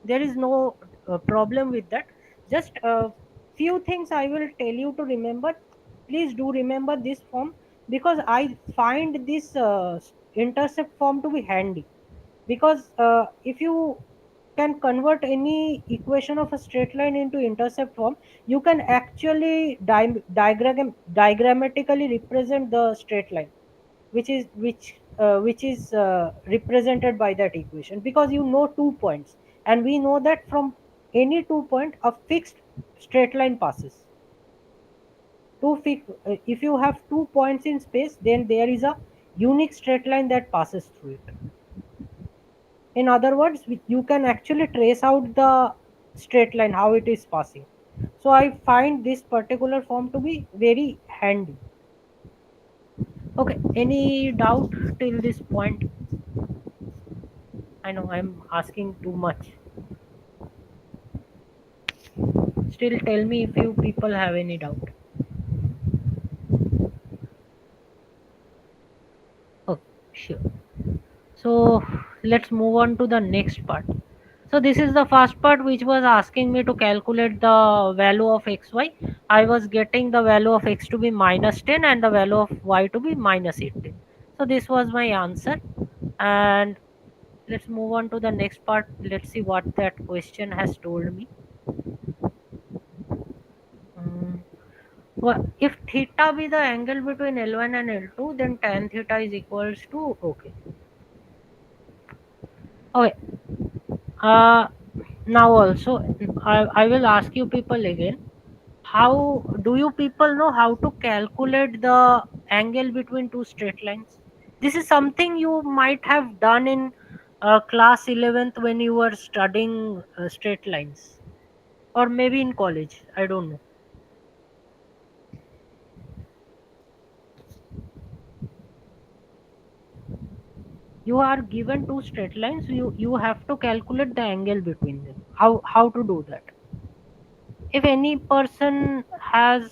Speaker 1: There is no problem with that. Just a few things I will tell you to remember. Please do remember this form, because I find this intercept form to be handy. Because if you can convert any equation of a straight line into intercept form, you can actually diagrammatically represent the straight line, which is represented by that equation, because you know 2 points, and we know that from any 2 point a fixed straight line passes. If you have 2 points in space, then there is a unique straight line that passes through it. In other words, you can actually trace out the straight line, how it is passing. So I find this particular form to be very handy. Okay, any doubt till this point? I know I'm asking too much. Still tell me if you people have any doubt. Okay, sure. So let's move on to the next part. So this is the first part, which was asking me to calculate the value of xy. I was getting the value of x to be minus 10 and the value of y to be minus 18. So this was my answer. And let's move on to the next part. Let's see what that question has told me. Well, if theta be the angle between L1 and L2, then tan theta is equals to, okay. Okay. Uh, Now also, I will ask you people again. How do you people know how to calculate the angle between two straight lines? This is something you might have done in class 11th when you were studying straight lines, or maybe in college. I don't know. You are given two straight lines. You have to calculate the angle between them. How to do that? If any person has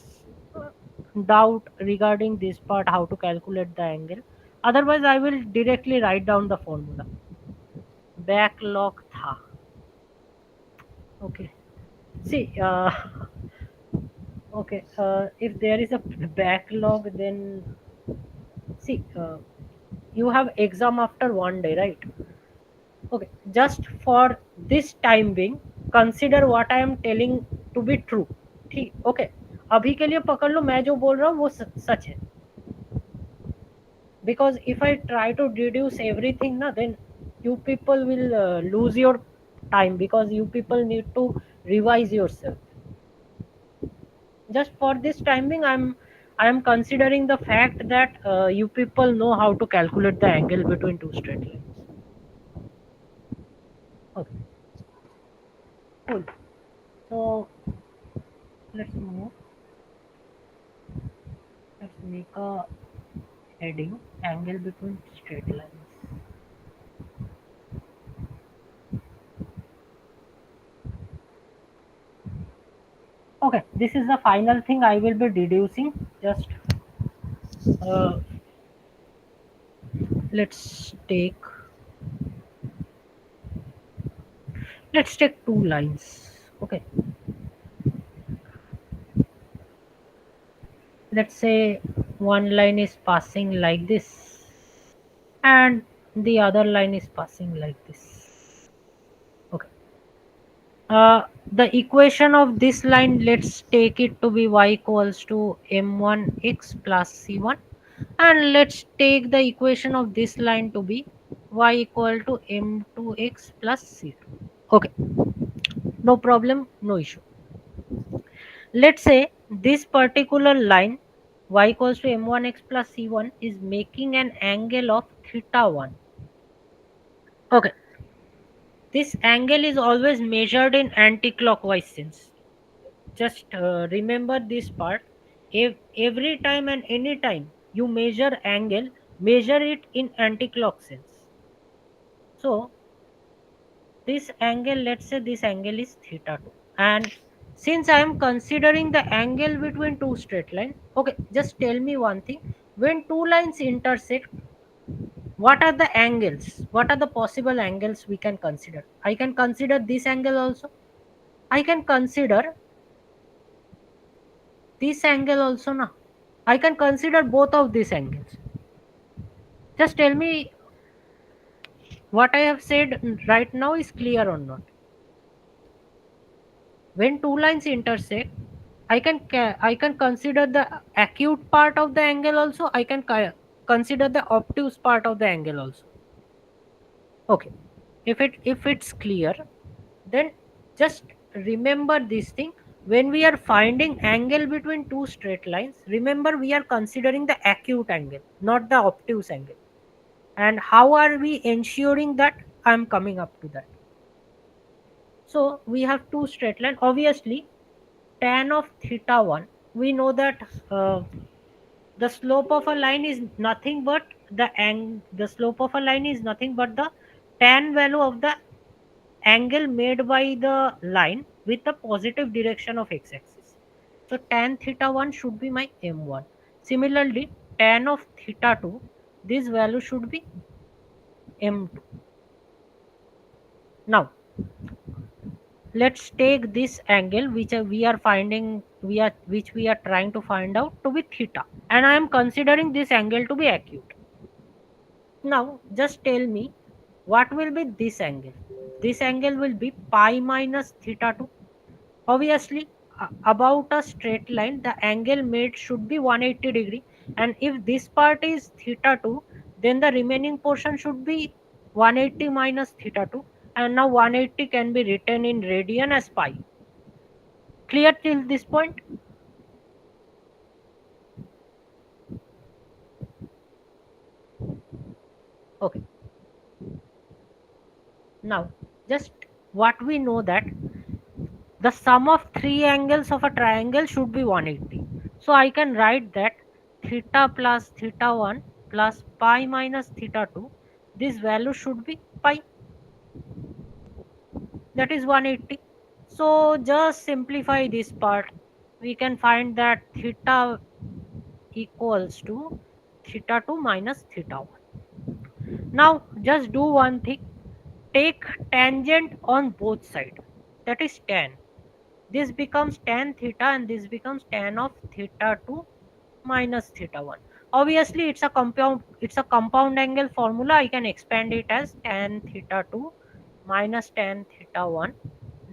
Speaker 1: doubt regarding this part, how to calculate the angle, otherwise I will directly write down the formula. Backlog tha. Okay. See, okay. If there is a backlog, then see, you have exam after 1 day, right? Okay. Just for this time being, consider what I am telling to be true. ठीक, okay. अभी के लिए पकड़ लो, मैं जो बोल रहा हूँ वो सच है. Because if I try to deduce everything na, then you people will lose your time, because you people need to revise yourself. Just for this timing, I am considering the fact that you people know how to calculate the angle between two straight lines. Okay, cool. So let's move. Let's make a heading: angle between straight lines. Okay, this is the final thing I will be deducing. Just uh, let's take let's take two lines. Okay, let's say one line is passing like this and the other line is passing like this. Okay, the equation of this line, let's take it to be y equals to m1x plus c1, and let's take the equation of this line to be y equal to m2x plus c2. Okay, no problem, no issue. Let's say this particular line y equals to m1x plus c1 is making an angle of theta 1. Okay, this angle is always measured in anti-clockwise sense. Just remember this part. If every time and any time you measure angle, measure it in anti-clock sense. So this angle, let's say this angle is theta 2, and since I am considering the angle between two straight lines, okay, just tell me one thing: when two lines intersect, what are the angles, what are the possible angles we can consider? I can consider this angle also, I can consider this angle also, now I can consider both of these angles. Just tell me what I have said right now is clear or not. When two lines intersect, I can consider the acute part of the angle also, I can consider the obtuse part of the angle also. Okay, if it's clear, then just remember this thing: when we are finding angle between two straight lines, remember we are considering the acute angle, not the obtuse angle. And how are we ensuring that? I'm coming up to that. So we have two straight line. Obviously, tan of theta 1, we know that the slope of a line is nothing but the slope of a line is nothing but the tan value of the angle made by the line with the positive direction of x-axis. So tan theta 1 should be my m1. Similarly, tan of theta 2, this value should be m2. Now let's take this angle which we are finding, which we are trying to find out to be theta, and I am considering this angle to be acute. Now just tell me what will be this angle. This angle will be pi minus theta 2. Obviously about a straight line, the angle made should be 180 degree, and if this part is theta 2, then the remaining portion should be 180 minus theta 2, and now 180 can be written in radian as pi. Clear till this point? Okay. Now, just what we know that the sum of three angles of a triangle should be 180. So I can write that theta plus theta 1 plus pi minus theta 2, this value should be pi, that is 180. So just simplify this part. We can find that theta equals to theta 2 minus theta 1. Now just do one thing. Take tangent on both sides. That is tan. This becomes tan theta and this becomes tan of theta 2 minus theta 1. Obviously it's a compound angle formula. I can expand it as tan theta 2 minus tan theta 1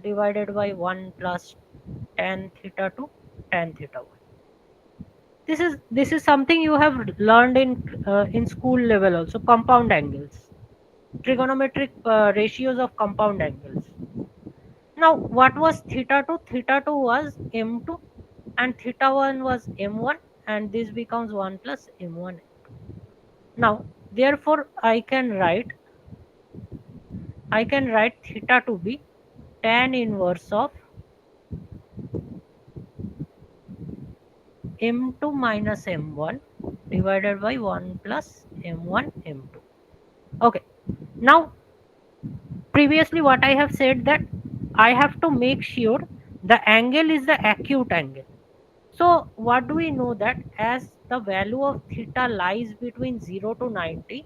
Speaker 1: divided by 1 plus tan theta 2 tan theta 1. This is something you have learned in school level also, compound angles, trigonometric ratios of compound angles. Now what was theta 2? Theta 2 was m2 and theta 1 was m1, and this becomes 1 plus m1. Now therefore I can write theta to be tan inverse of m2 minus m1 divided by 1 plus m1 m2. Okay. Now previously what I have said, that I have to make sure the angle is the acute angle. So what do we know, that as the value of theta lies between 0 to 90,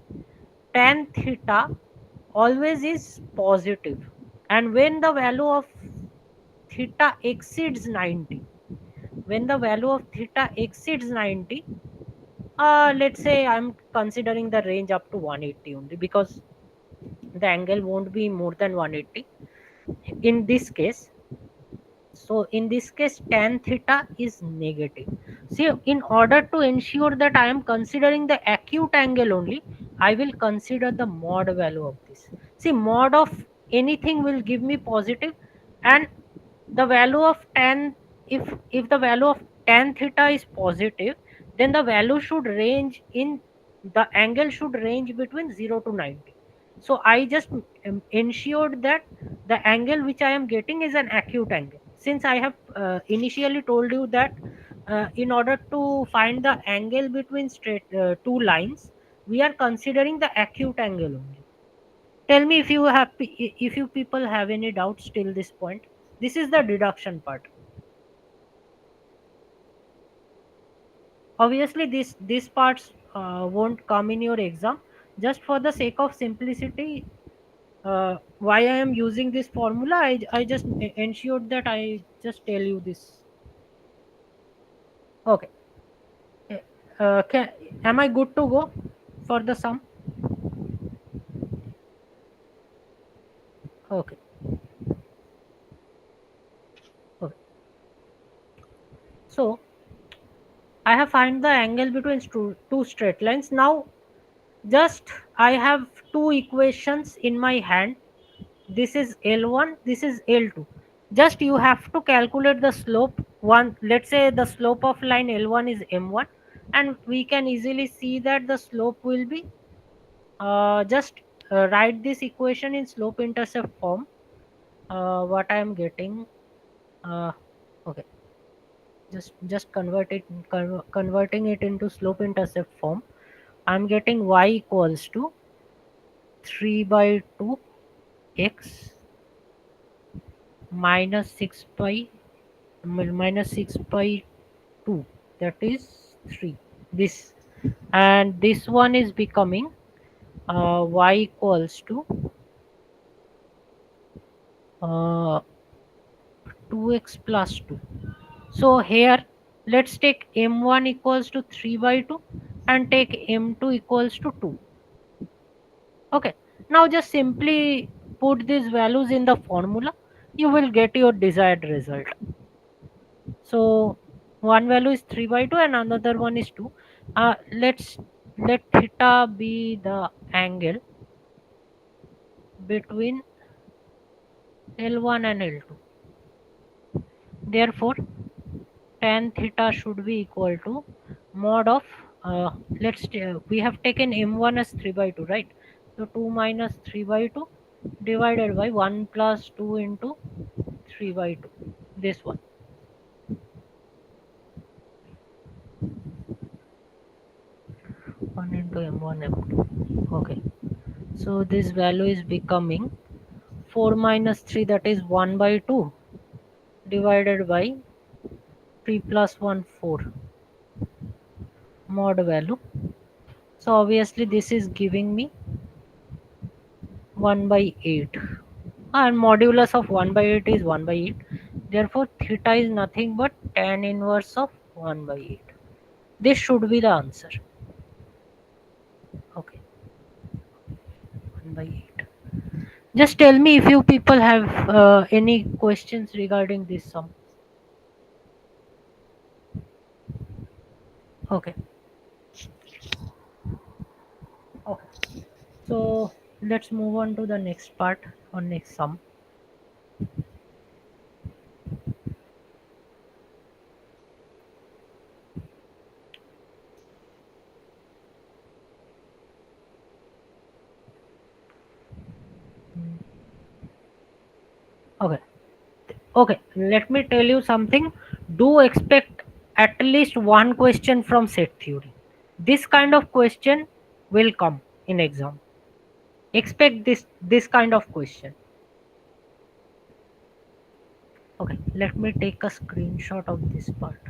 Speaker 1: tan theta always is positive, and when the value of theta exceeds 90, when the value of theta exceeds 90, let's say I'm considering the range up to 180 only, because the angle won't be more than 180 in this case. So in this case tan theta is negative. See, in order to ensure that I am considering the acute angle only, I will consider the mod value of this. See, mod of anything will give me positive, and the value of tan, if the value of tan theta is positive, then the value should range in, the angle should range between 0 to 90. So I just ensured that the angle which I am getting is an acute angle, since I have initially told you that in order to find the angle between straight two lines, we are considering the acute angle only. Tell me if you people have any doubts till this point. This is the deduction part. Obviously these parts won't come in your exam. Just for the sake of simplicity, why I am using this formula, I just ensured that I just tell you this. Okay. Am I good to go for the sum? Okay. Okay. So I have find the angle between two straight lines. Now just I have two equations in my hand. This is L1, this is L2. Just you have to calculate the slope. One, let's say the slope of line L1 is m1, and we can easily see that the slope will be just write this equation in slope intercept form. What I am getting, uh, okay, just converting it into slope intercept form. I'm getting y equals to 3 by 2 x minus 6 pi minus 6 by 2, that is 3, this, and this one is becoming y equals to 2x plus 2. So here let's take m1 equals to 3 by 2 and take m2 equals to 2. Okay, now just simply put these values in the formula, you will get your desired result. So one value is 3 by 2 and another one is 2. Let theta be the angle between L1 and L2. Therefore, tan theta should be equal to mod of we have taken m1 as 3 by 2, right? So 2 minus 3 by 2 divided by 1 plus 2 into 3 by 2, this one. 1 into m1 m2. Okay, so this value is becoming 4 minus 3, that is 1 by 2 divided by 3 plus 1 4 mod value. So obviously this is giving me 1 by 8, and modulus of 1 by 8 is 1 by 8. Therefore theta is nothing but tan inverse of 1 by 8. This should be the answer. Okay, 1 by 8. Just tell me if you people have any questions regarding this sum. Okay. Okay. So let's move on to the next part or next sum. Okay. Okay. Let me tell you something. Do expect at least one question from set theory. This kind of question will come in exam. Expect this kind of question. Okay. Let me take a screenshot of this part.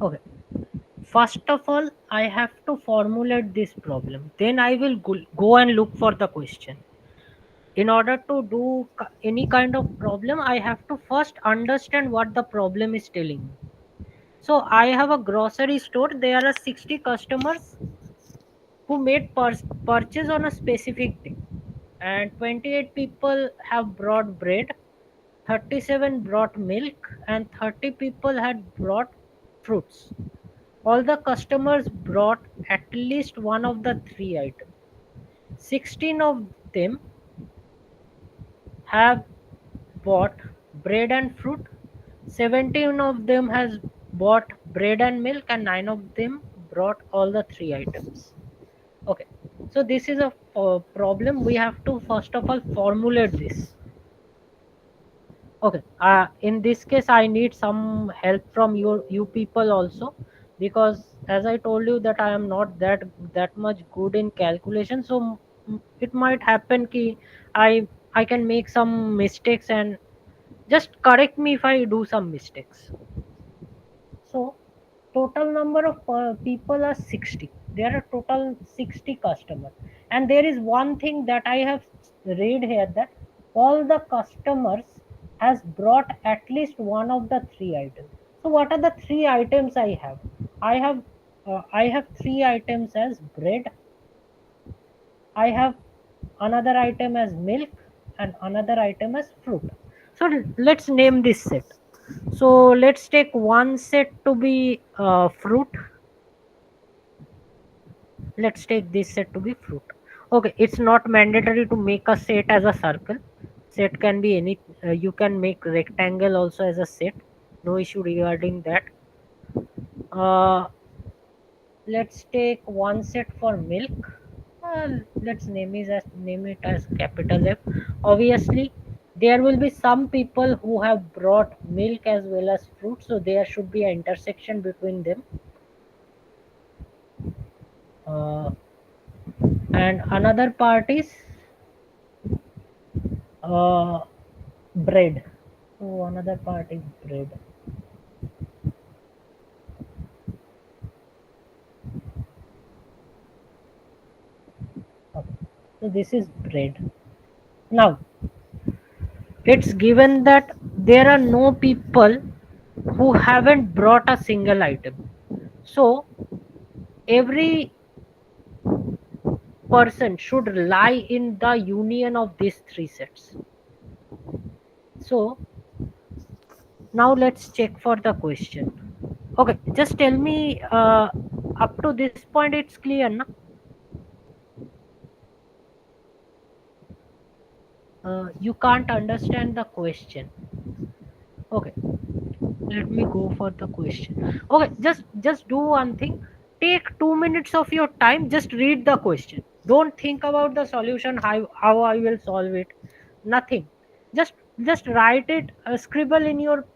Speaker 1: Okay. First of all, I have to formulate this problem. Then I will go and look for the question. In order to do any kind of problem, I have to first understand what the problem is telling me. So I have a grocery store. There are 60 customers who made purchase on a specific day, and 28 people have brought bread, 37 brought milk, and 30 people had brought fruits. All the customers brought at least one of the three items. 16 of them have bought bread and fruit. 17 of them has bought bread and milk, and 9 of them brought all the three items. Okay, so this is a problem. We have to first of all formulate this. Okay, in this case I need some help from you people also, because as I told you that I am not that much good in calculation. So it might happen ki I can make some mistakes, and just correct me if I do some mistakes. So total number of people are 60. There are total 60 customers, and there is one thing that I have read here, that all the customers has brought at least one of the three items. So what are the three items I have? I have three items as bread. I have another item as milk and another item as fruit. So let's name this set. So let's take one set to be fruit. Let's take this set to be fruit. Okay, it's not mandatory to make a set as a circle. Set can be any, you can make rectangle also as a set. No issue regarding that. Uh, let's take one set for milk. Let's name it as capital F. Obviously, there will be some people who have brought milk as well as fruit, so there should be an intersection between them. Uh, and another part is uh, bread. So another part is bread. So this is bread. Now it's given that there are no people who haven't brought a single item. So every person should lie in the union of these three sets. So now let's check for the question. Okay, just tell me up to this point it's clear, na? You can't understand the question. Okay, let me go for the question. Okay, just do one thing. Take 2 minutes of your time. Just read the question. Don't think about the solution. How I will solve it. Nothing. Just just write it. Scribble in your.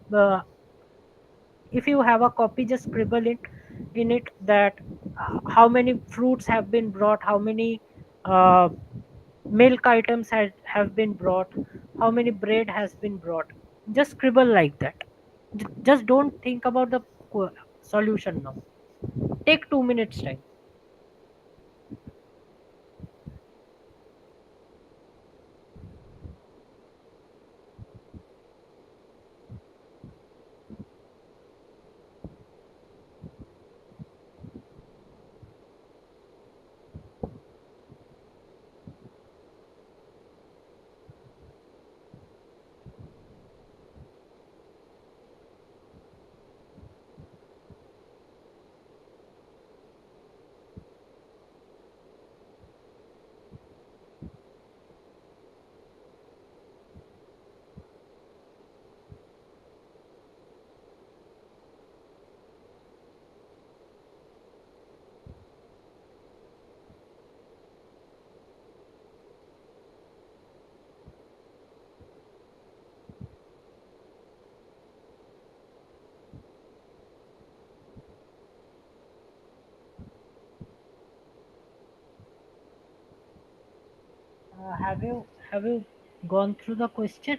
Speaker 1: If you have a copy, just scribble it in it that how many fruits have been brought. How many milk items have been brought, how many bread has been brought. Just scribble like that. Just don't think about the solution now. Take 2 minutes time. Have you gone through the question?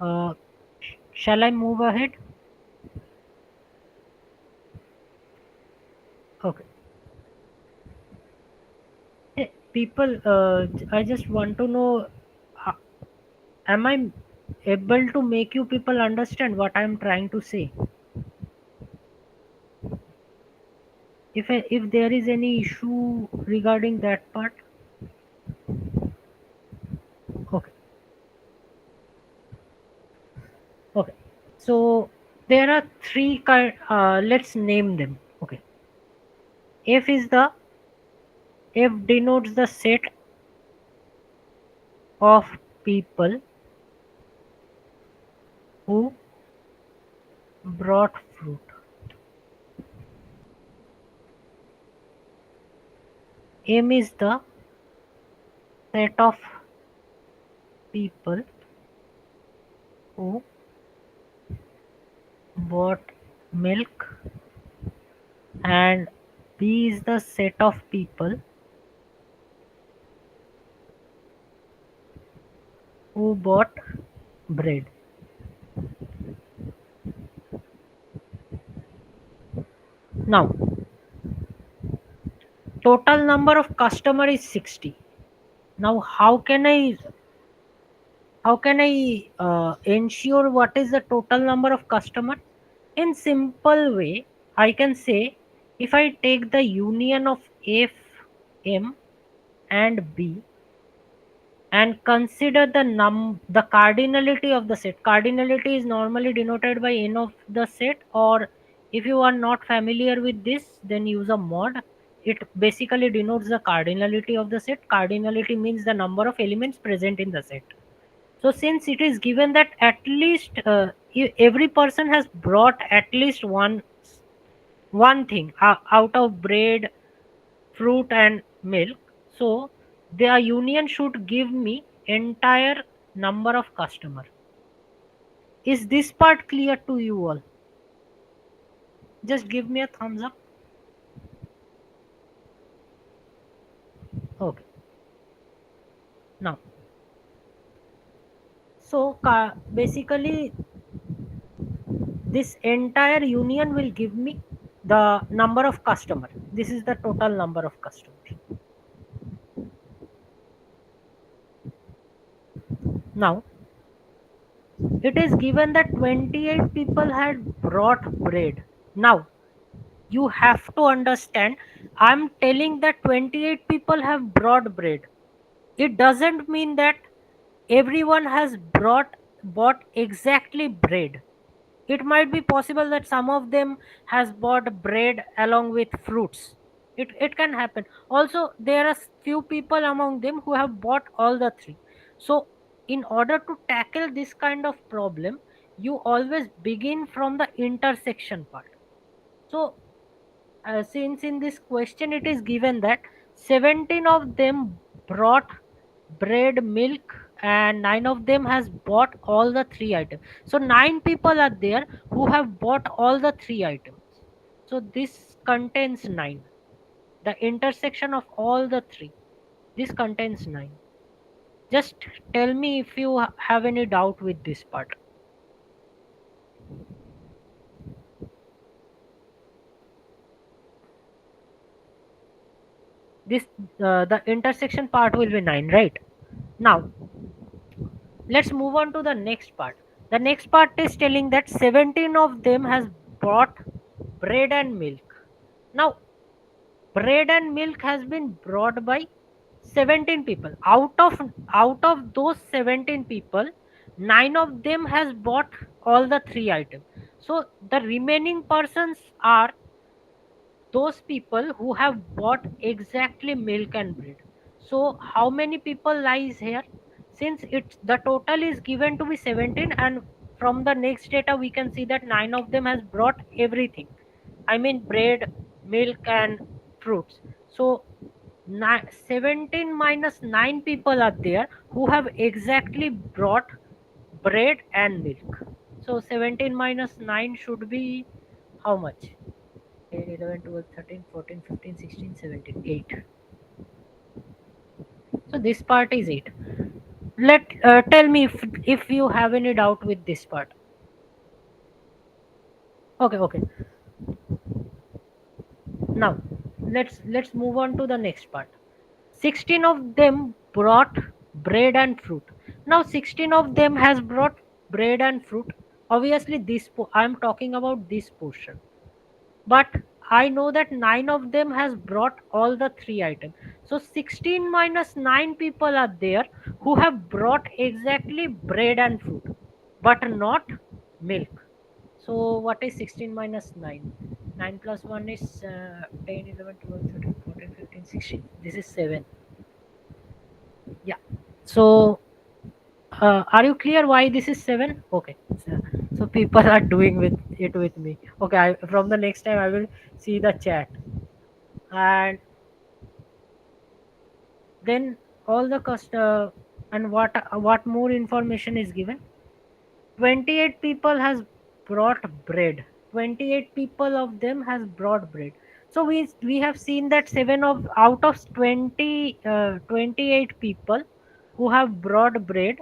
Speaker 1: uh, shall I move ahead? Okay. Hey, people, I just want to know, uh, am I able to make you people understand what I'm trying to say? If there is any issue regarding that part. Okay. Okay. So there are three kind. Let's name them. Okay. F is the F denotes the set of people who brought fruit. M is the set of people who bought milk, and B is the set of people who bought bread. Now, total number of customer is 60. Now, how can I ensure what is the total number of customer? In simple way, I can say if I take the union of F, M and B and consider the cardinality of the set. Cardinality is normally denoted by n of the set, or if you are not familiar with this, then use a mod. It basically denotes the cardinality of the set. Cardinality means the number of elements present in the set. So since it is given that at least every person has brought at least one thing out of bread, fruit and milk, so their union should give me entire number of customer. Is this part clear to you all? Just give me a thumbs up. Okay. Now, So basically, this entire union will give me the number of customer. This is the total number of customers. Now, it is given that 28 people had brought bread. Now, you have to understand, I'm telling that 28 people have brought bread. It doesn't mean that everyone has bought exactly bread. It might be possible that some of them has bought bread along with fruits. It can happen. Also, there are few people among them who have bought all the three. So in order to tackle this kind of problem, you always begin from the intersection part. So since in this question it is given that 17 of them brought bread, milk, and 9 of them has bought all the three items. So 9 people are there who have bought all the three items. So this contains 9. The intersection of all the three, this contains 9. Just tell me if you have any doubt with this part. This the intersection part will be 9, right? Now let's move on to the next part. The next part is telling that 17 of them has bought bread and milk. Now bread and milk has been brought by 17 people. Out of those 17 people, 9 of them has bought all the three items. So the remaining persons are those people who have bought exactly milk and bread. So how many people lies here? Since it's the total is given to be 17, and from the next data we can see that 9 of them has brought everything. I mean bread, milk, and fruits. So 17 minus 9 people are there who have exactly brought bread and milk. So 17 minus 9 should be how much? 10, 11, 12, 13, 14, 15, 16, 17, 8. So this part is 8. Tell me if you have any doubt with this part. Okay. Now let's move on to the next part. 16 of them brought bread and fruit. Now 16 of them has brought bread and fruit. Obviously I'm talking about this portion. But I know that 9 of them has brought all the three items. So 16 minus 9 people are there who have brought exactly bread and fruit, but not milk. So what is 16 minus 9? 9 plus 1 is 10, 11, 12, 13, 14, 15, 16. This is 7. Yeah. So are you clear why this is 7? Okay. So people are doing with it with me. Okay. From the next time I will see the chat. And then all the and what more information is given? 28 people has brought bread. 28 people of them has brought bread. So we have seen that 7 of out of 28 people who have brought bread,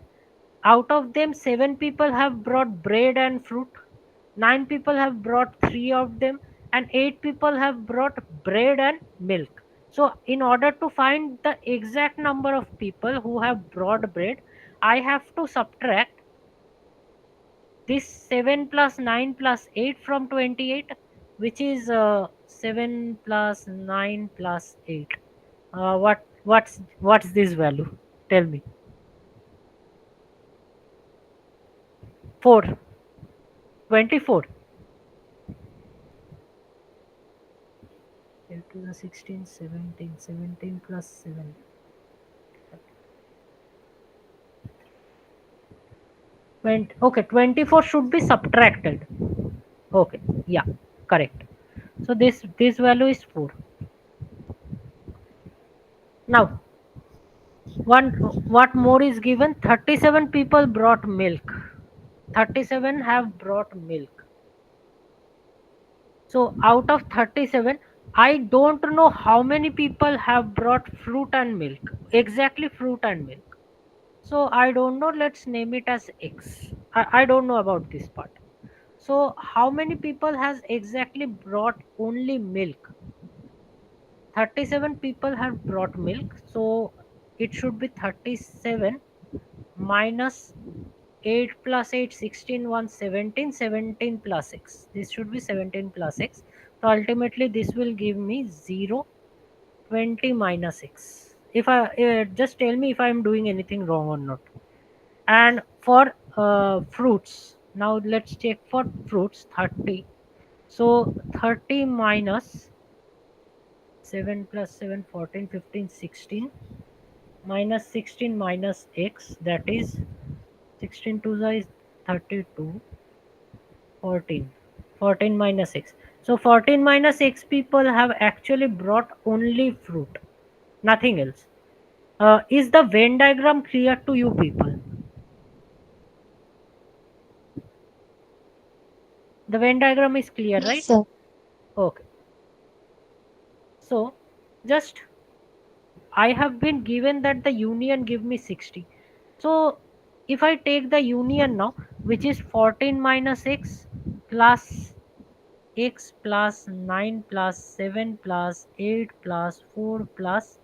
Speaker 1: out of them 7 people have brought bread and fruit, 9 people have brought 3 of them, and 8 people have brought bread and milk. So in order to find the exact number of people who have brought bread, I have to subtract this 7 plus 9 plus 8 from 28, which is 7 plus 9 plus 8. What's this value? Tell me. 4. 24. 8 to the 16, 17. 17 plus 7. Okay, 24 should be subtracted. Okay, yeah, correct. So this value is 4. Now, what more is given? 37 people brought milk. 37 have brought milk. So out of 37, I don't know how many people have brought fruit and milk. Exactly fruit and milk. So I don't know, let's name it as X. I don't know about this part. So how many people has exactly brought only milk? 37 people have brought milk, so it should be 37 minus 8 plus 8, 16, 1, 17, 17 plus 6. This should be 17 plus 6. So ultimately this will give me 0, 20 minus 6. If I just tell me if I am doing anything wrong or not. And for fruits, now let's check for fruits 30. So 30 minus 7 plus 7, 14, 15, 16 minus 16 minus x, that is 16 to the is 32, 14, 14 minus x. So 14 minus x people have actually brought only fruit, nothing else. Is the Venn diagram clear to you people? The Venn diagram is clear,
Speaker 6: Yes,
Speaker 1: right?
Speaker 6: sir.
Speaker 1: Okay. So just I have been given that the union give me 60. So if I take the union now, which is 14 minus x plus 9 plus 7 plus 8 plus 4 plus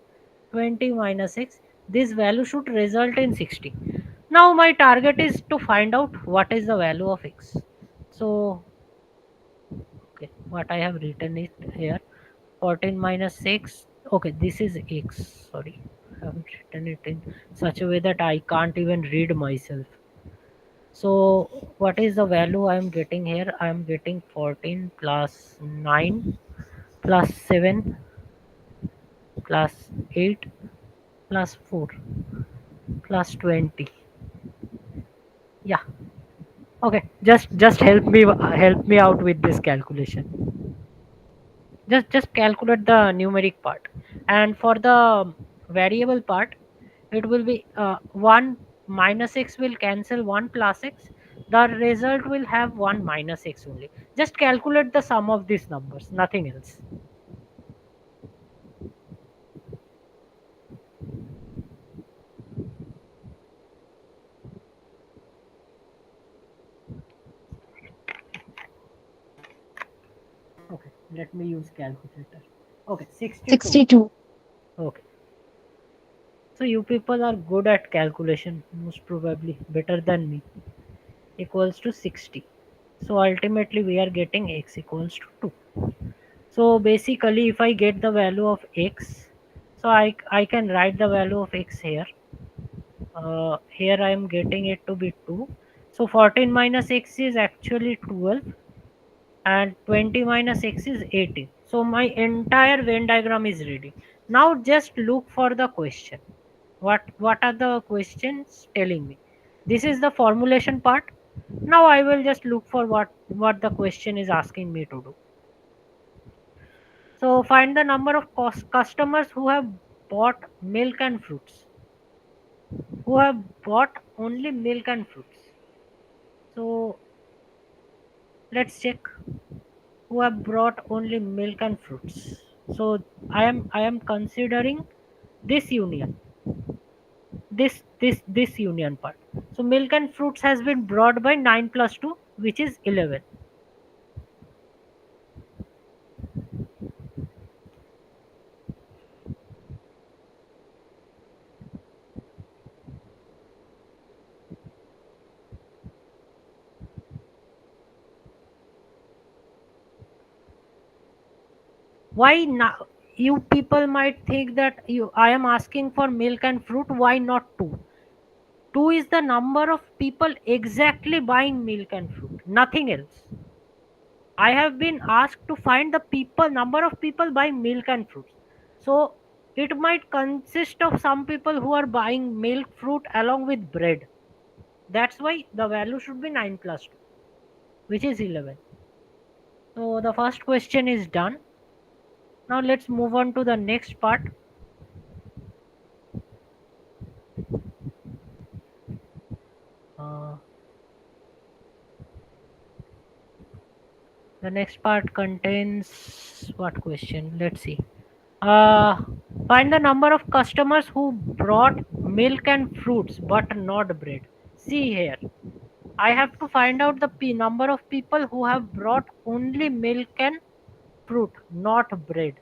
Speaker 1: 20 minus x, this value should result in 60. Now my target is to find out what is the value of x. So okay, what I have written it here, 14 minus 6, okay, this is x, sorry, I haven't written it in such a way that I can't even read myself. So what is the value I am getting here? I am getting 14 plus 9 plus 7 plus 8 plus 4 plus 20. Yeah, okay, just help me out with this calculation. Just calculate the numeric part, and for the variable part it will be 1 minus x will cancel 1 plus x, the result will have 1 minus x only. Just calculate the sum of these numbers, nothing else. Okay, let me use calculator. Okay, 62.
Speaker 6: 62.
Speaker 1: Okay, so you people are good at calculation, most probably better than me. Equals to 60. So ultimately we are getting x equals to 2. So basically if I get the value of x, so I can write the value of x here. Here I am getting it to be 2. So 14 minus x is actually 12 and 20 minus x is 18. So my entire Venn diagram is ready. Now just look for the question. What are the questions telling me? This is the formulation part. Now I will just look for what the question is asking me to do. So find the number of customers who have bought milk and fruits. Who have bought only milk and fruits. So let's check who have brought only milk and fruits. So I am considering this union. This union part. So milk and fruits has been brought by 9 plus 2, which is 11. Why now? You people might think that I am asking for milk and fruit. Why not 2? 2 is the number of people exactly buying milk and fruit, nothing else. I have been asked to find the people number of people buying milk and fruits. So it might consist of some people who are buying milk, fruit along with bread. That's why the value should be 9 plus 2, which is 11. So the first question is done. Now let's move on to the next part. Uh, the next part contains what question? Let's see. Uh, Find the number of customers who brought milk and fruits but not bread. See here, I have to find out the number of people who have brought only milk and fruit, not bread.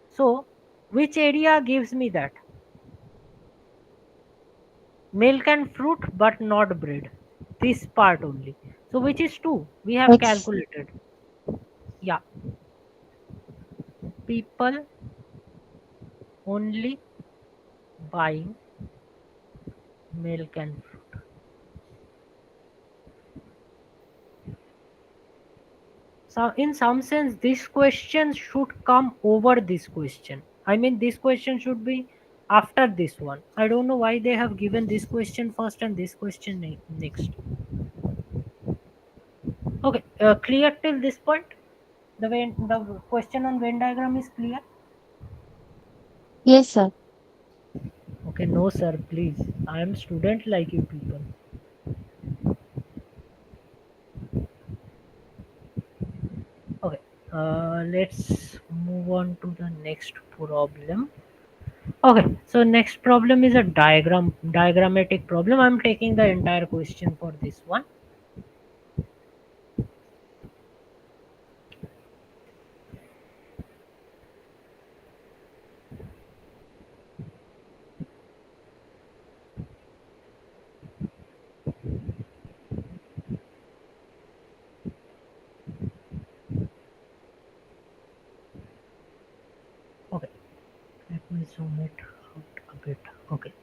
Speaker 1: So, which area gives me that? Milk and fruit but not bread. This part only. So, which is 2? We have
Speaker 6: X.
Speaker 1: calculated. Yeah, people only buying milk and fruit. So, in some sense, this question should come over this question. I mean, this question should be after this one. I don't know why they have given this question first and this question next. Okay, clear till this point? The question on Venn diagram is clear?
Speaker 6: Yes, sir.
Speaker 1: Okay, no, sir, please. I am student like you people. Okay, let's move on to the next problem. Okay, so next problem is a diagrammatic problem. I'm taking the entire question for this one. Okay, let me zoom it out a bit. Okay,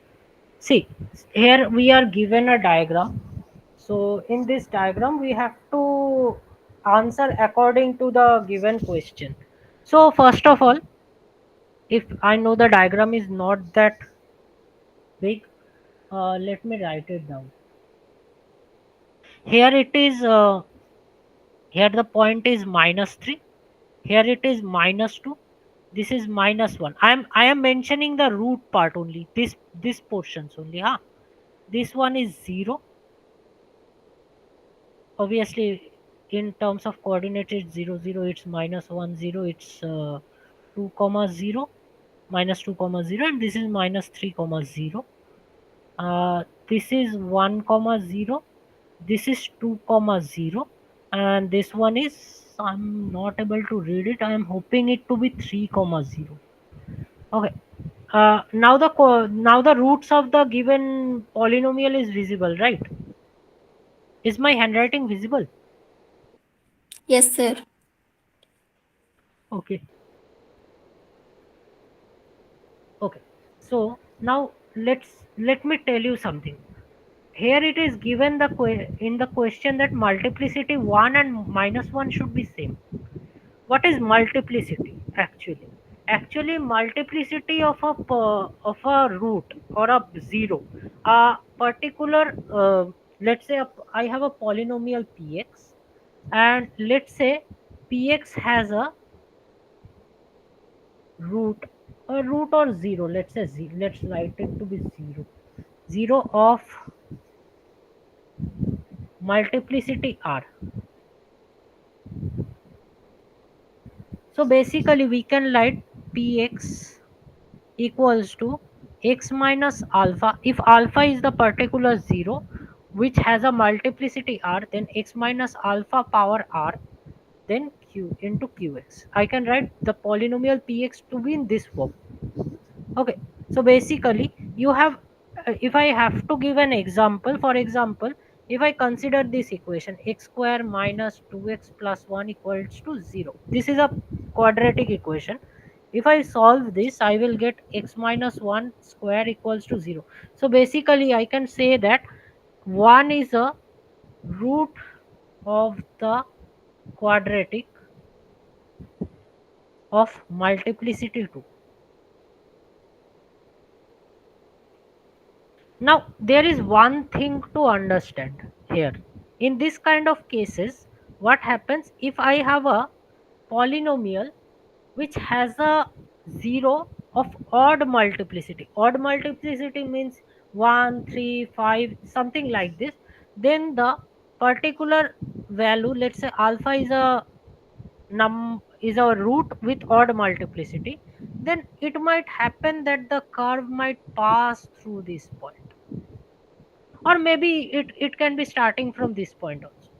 Speaker 1: see, here we are given a diagram. So in this diagram, we have to answer according to the given question. So first of all, if I know the diagram is not that big, let me write it down. Here it is. Here the point is -3. Here it is -2. This is -1. I am mentioning the root part only. This portions only. Huh? This one is 0. Obviously, in terms of coordinates, it's 0 0. It's -1 0. It's 2 comma 0, -2 comma 0, and this is -3 comma 0. This is 1 comma 0. This is 2 comma 0, and this one is, I'm not able to read it. I am hoping it to be 3 comma 0. Okay. Now the roots of the given polynomial is visible, right? Is my handwriting visible?
Speaker 4: Yes, sir.
Speaker 1: Okay. Okay. So now let me tell you something. Here it is given in the question that multiplicity 1 and -1 should be same. What is multiplicity actually? Actually, multiplicity of a root or a zero, a particular, let's say I have a polynomial px, and let's say px has root a root or zero. Let's say let's write it to be zero of multiplicity r. So basically we can write px equals to x minus alpha. If alpha is the particular 0 which has a multiplicity r, then x minus alpha power r, then q into qx. I can write the polynomial px to be in this form. Okay, so basically you have, if I have to give an example, for example, if I consider this equation, x square minus 2x plus 1 equals to 0, this is a quadratic equation. If I solve this, I will get x minus 1 square equals to 0. So basically I can say that 1 is a root of the quadratic of multiplicity 2. Now, there is one thing to understand here. In this kind of cases, what happens if I have a polynomial which has a 0 of odd multiplicity? Odd multiplicity means 1, 3, 5, something like this. Then the particular value, let's say alpha is a root with odd multiplicity, then it might happen that the curve might pass through this point, or maybe it can be starting from this point also.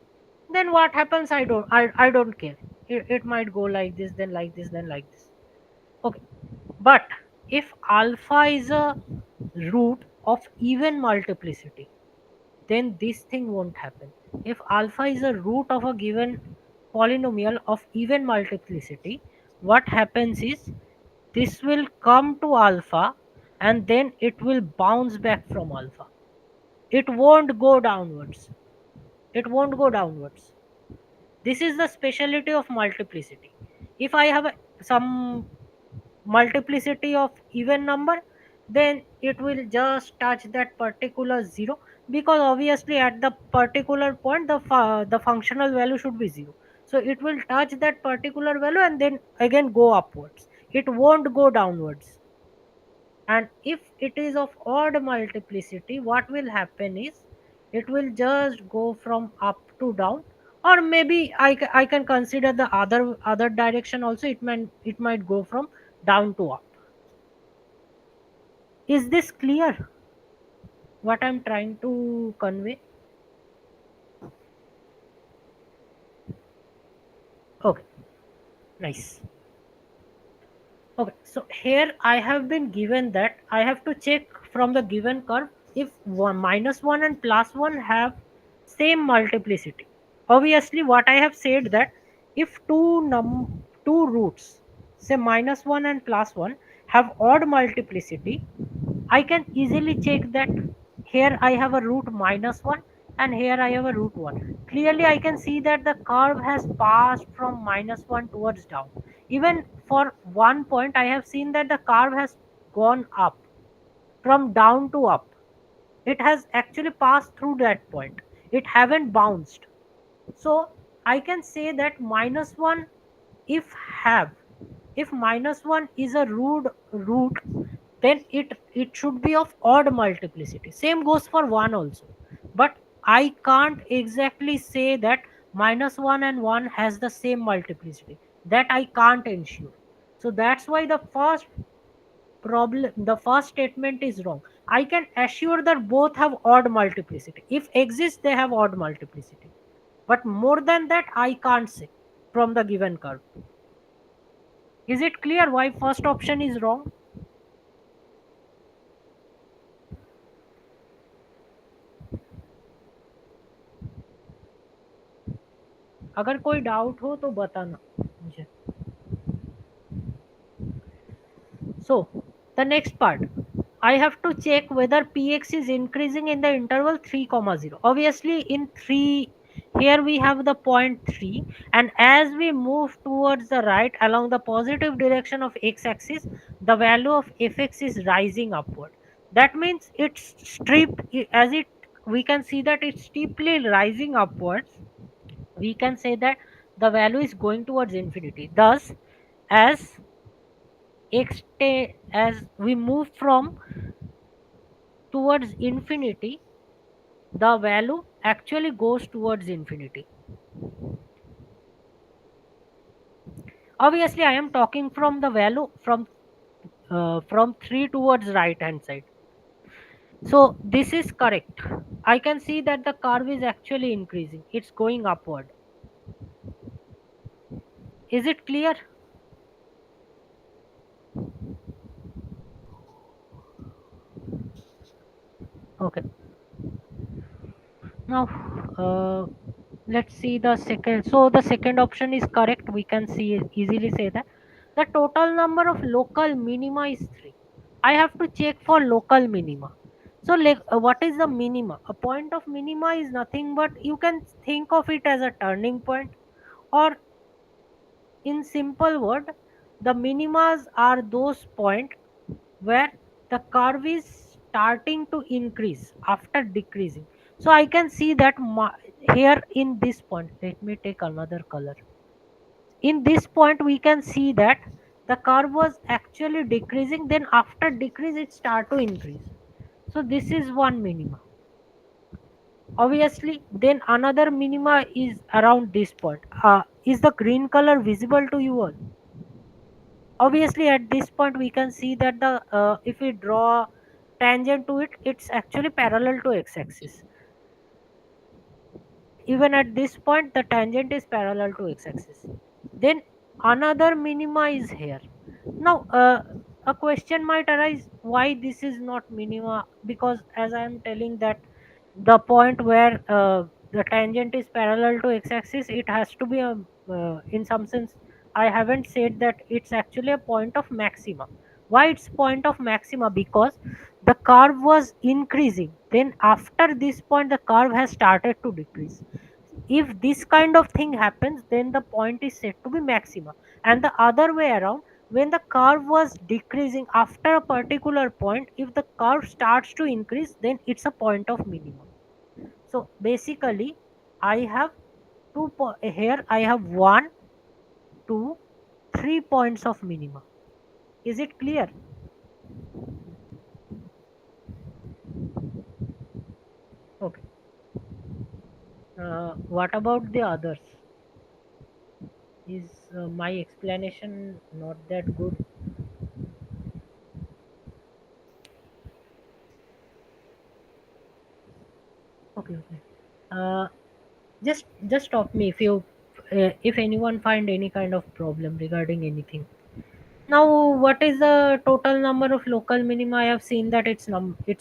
Speaker 1: Then what happens, I don't care. It might go like this, then like this, then like this. Okay, but if alpha is a root of even multiplicity, then this thing won't happen. If alpha is a root of a given polynomial of even multiplicity, what happens is this will come to alpha and then it will bounce back from alpha. It won't go downwards. It won't go downwards. This is the speciality of multiplicity. If I have some multiplicity of even number, then it will just touch that particular zero, because obviously at the particular point the functional value should be zero. So it will touch that particular value and then again go upwards. It won't go downwards. And if it is of odd multiplicity, what will happen is it will just go from up to down, or maybe I can consider the other direction also. It might go from down to up. Is this clear what I'm trying to convey? Okay, nice. Okay, so here I have been given that I have to check from the given curve if -1 and +1 have same multiplicity. Obviously, what I have said that if two roots, say -1 and +1, have odd multiplicity, I can easily check that here I have a root -1 and here I have a root 1. Clearly, I can see that the curve has passed from -1 towards down. Even for one point, I have seen that the curve has gone up from down to up. It has actually passed through that point. It haven't bounced. So I can say that -1, if have if -1 is a root, then it should be of odd multiplicity. Same goes for 1 also. But I can't exactly say that -1 and 1 has the same multiplicity. That I can't ensure. So that's why the first statement is wrong. I can assure that both have odd multiplicity. If exist, they have odd multiplicity. But more than that, I can't say from the given curve. Is it clear why first option is wrong? अगर कोई doubt हो तो बताना मुझे. So the next part, I have to check whether px is increasing in the interval 3, 0. Obviously in 3, here we have the point 3, and as we move towards the right along the positive direction of x-axis, the value of fx is rising upward. That means it's as it we can see that it's steeply rising upwards. We can say that the value is going towards infinity. Thus, as as we move from towards infinity, the value actually goes towards infinity. Obviously, I am talking from the value from 3 towards right hand side. So this is correct. I can see that the curve is actually increasing. It's going upward. Is it clear? Okay. Now, let's see the second. So the second option is correct. We can see easily say that the total number of local minima is 3. I have to check for local minima. So like, what is the minima? A point of minima is nothing but, you can think of it as a turning point, or in simple word, the minimas are those points where the curve is starting to increase after decreasing. So I can see that here in this point, let me take another color. In this point we can see that the curve was actually decreasing, then after decrease it start to increase. So this is one minima. Obviously, then another minima is around this point. Is the green color visible to you all? Obviously at this point we can see that the if we draw tangent to it, it's actually parallel to x-axis. Even at this point the tangent is parallel to x-axis. Then another minima is here. Now a question might arise why this is not minima, because as I am telling that the point where the tangent is parallel to x-axis, it has to be a in some sense, I haven't said that it's actually a point of maxima. Why it's point of maxima? Because the curve was increasing, then after this point the curve has started to decrease. If this kind of thing happens, then the point is said to be maxima. And the other way around, when the curve was decreasing after a particular point, if the curve starts to increase, then it's a point of minimum. So basically I have here I have one, two, 3 points of minima. Is it clear? Okay. What about the others? Is my explanation not that good? Okay, okay. uh, just stop me if anyone find any kind of problem regarding anything. Now what is the total number of local minima? I have seen that it's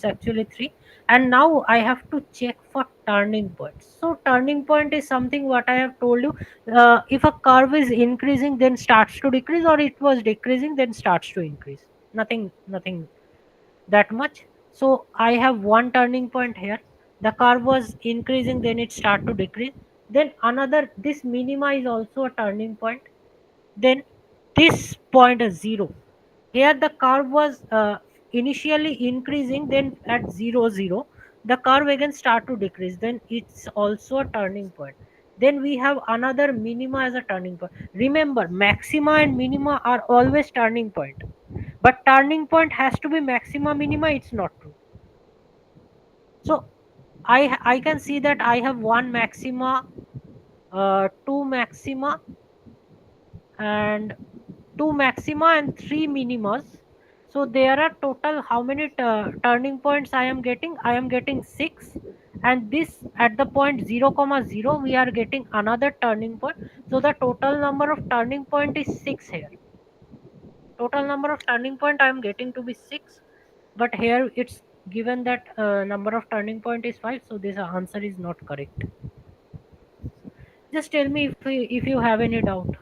Speaker 1: actually 3. And now I have to check for turning points. So turning point is something what I have told you. If a curve is increasing then starts to decrease, or it was decreasing then starts to increase. Nothing that much. So I have one turning point here. The curve was increasing, then it start to decrease. Then another, this minima is also a turning point. Then this point is 0. Here the curve was initially increasing, then at 0 0 the curve again start to decrease, then it's also a turning point. Then we have another minima as a turning point. Remember, maxima and minima are always turning point, but turning point has to be maxima minima, it's not true. So I can see that I have one maxima, two maxima, and two maxima and three minimas. So there are total how many turning points I am getting? I am getting 6. And this at the point 0 comma 0 we are getting another turning point. So the total number of turning point is 6 here. Total number of turning point I am getting to be 6, but here it's given that number of turning point is 5, so this answer is not correct. Just tell me if you have any doubt.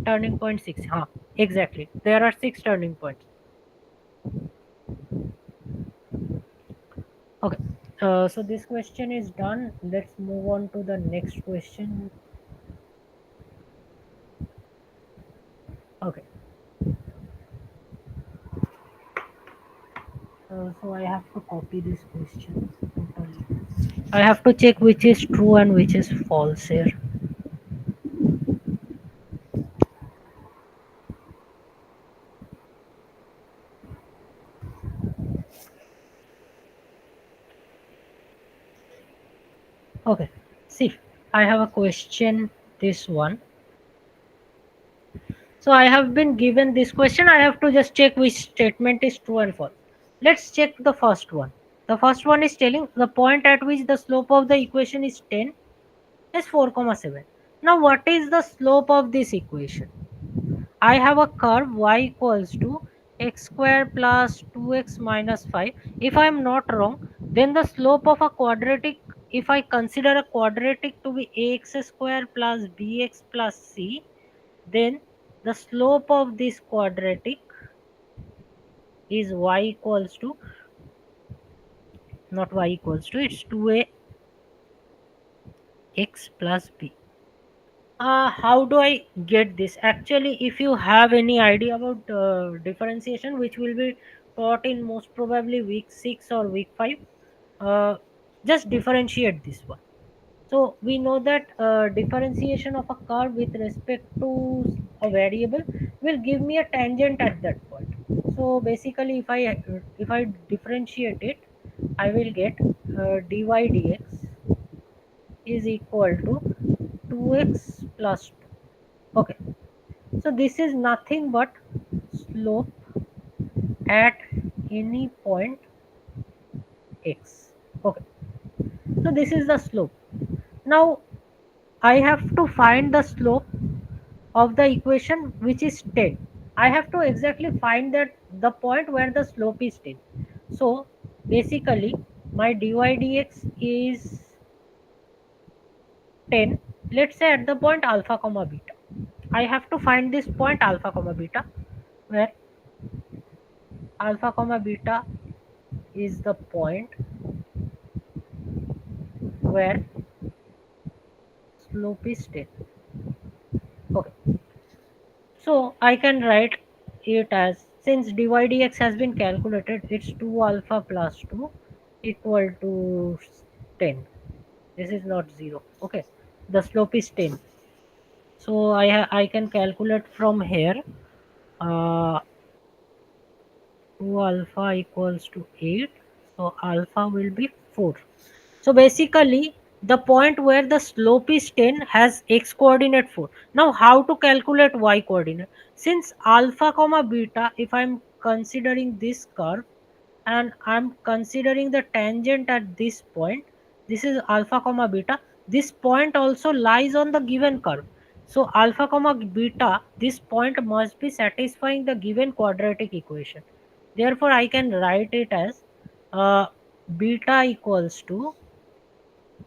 Speaker 1: Turning point 6, huh? Exactly, there are 6 turning points. Okay, so this question is done. Let's move on to the next question. Okay, so I have to copy this question totally. I have to check which is true and which is false here. Okay, see, I have a question, this one. So I have been given this question. I have to just check which statement is true and false. Let's check the first one. The first one is telling the point at which the slope of the equation is 10 is 4 comma 7. Now what is the slope of this equation? I have a curve y equals to x square plus 2x minus 5. If I am not wrong, then the slope of a quadratic, if I consider a quadratic to be ax square plus bx plus c, then the slope of this quadratic is y equals to, not y equals to, it's 2a x plus b. How do I get this? Actually, if you have any idea about differentiation, which will be taught in most probably week 6 or week 5, uh, just differentiate this one. So we know that differentiation of a curve with respect to a variable will give me a tangent at that point. So basically, if I differentiate it, I will get dy dx is equal to 2x plus 2. Okay, so this is nothing but slope at any point x. Okay, so this is the slope. Now I have to find the slope of the equation which is 10. I have to exactly find that the point where the slope is 10. So basically my dy dx is 10. Let's say at the point alpha comma beta. I have to find this point alpha comma beta, where alpha comma beta is the point where slope is 10. Okay, so I can write it as, since dy dx has been calculated, it's 2 alpha plus 2 equal to 10. This is not 0. Okay, the slope is 10. So I can calculate from here, uh, 2 alpha equals to 8. So alpha will be 4. So basically, the point where the slope is 10 has x coordinate 4. Now, how to calculate y coordinate? Since alpha comma beta, if I'm considering this curve and I'm considering the tangent at this point, this is alpha comma beta. This point also lies on the given curve. So alpha comma beta, this point must be satisfying the given quadratic equation. Therefore, I can write it as beta equals to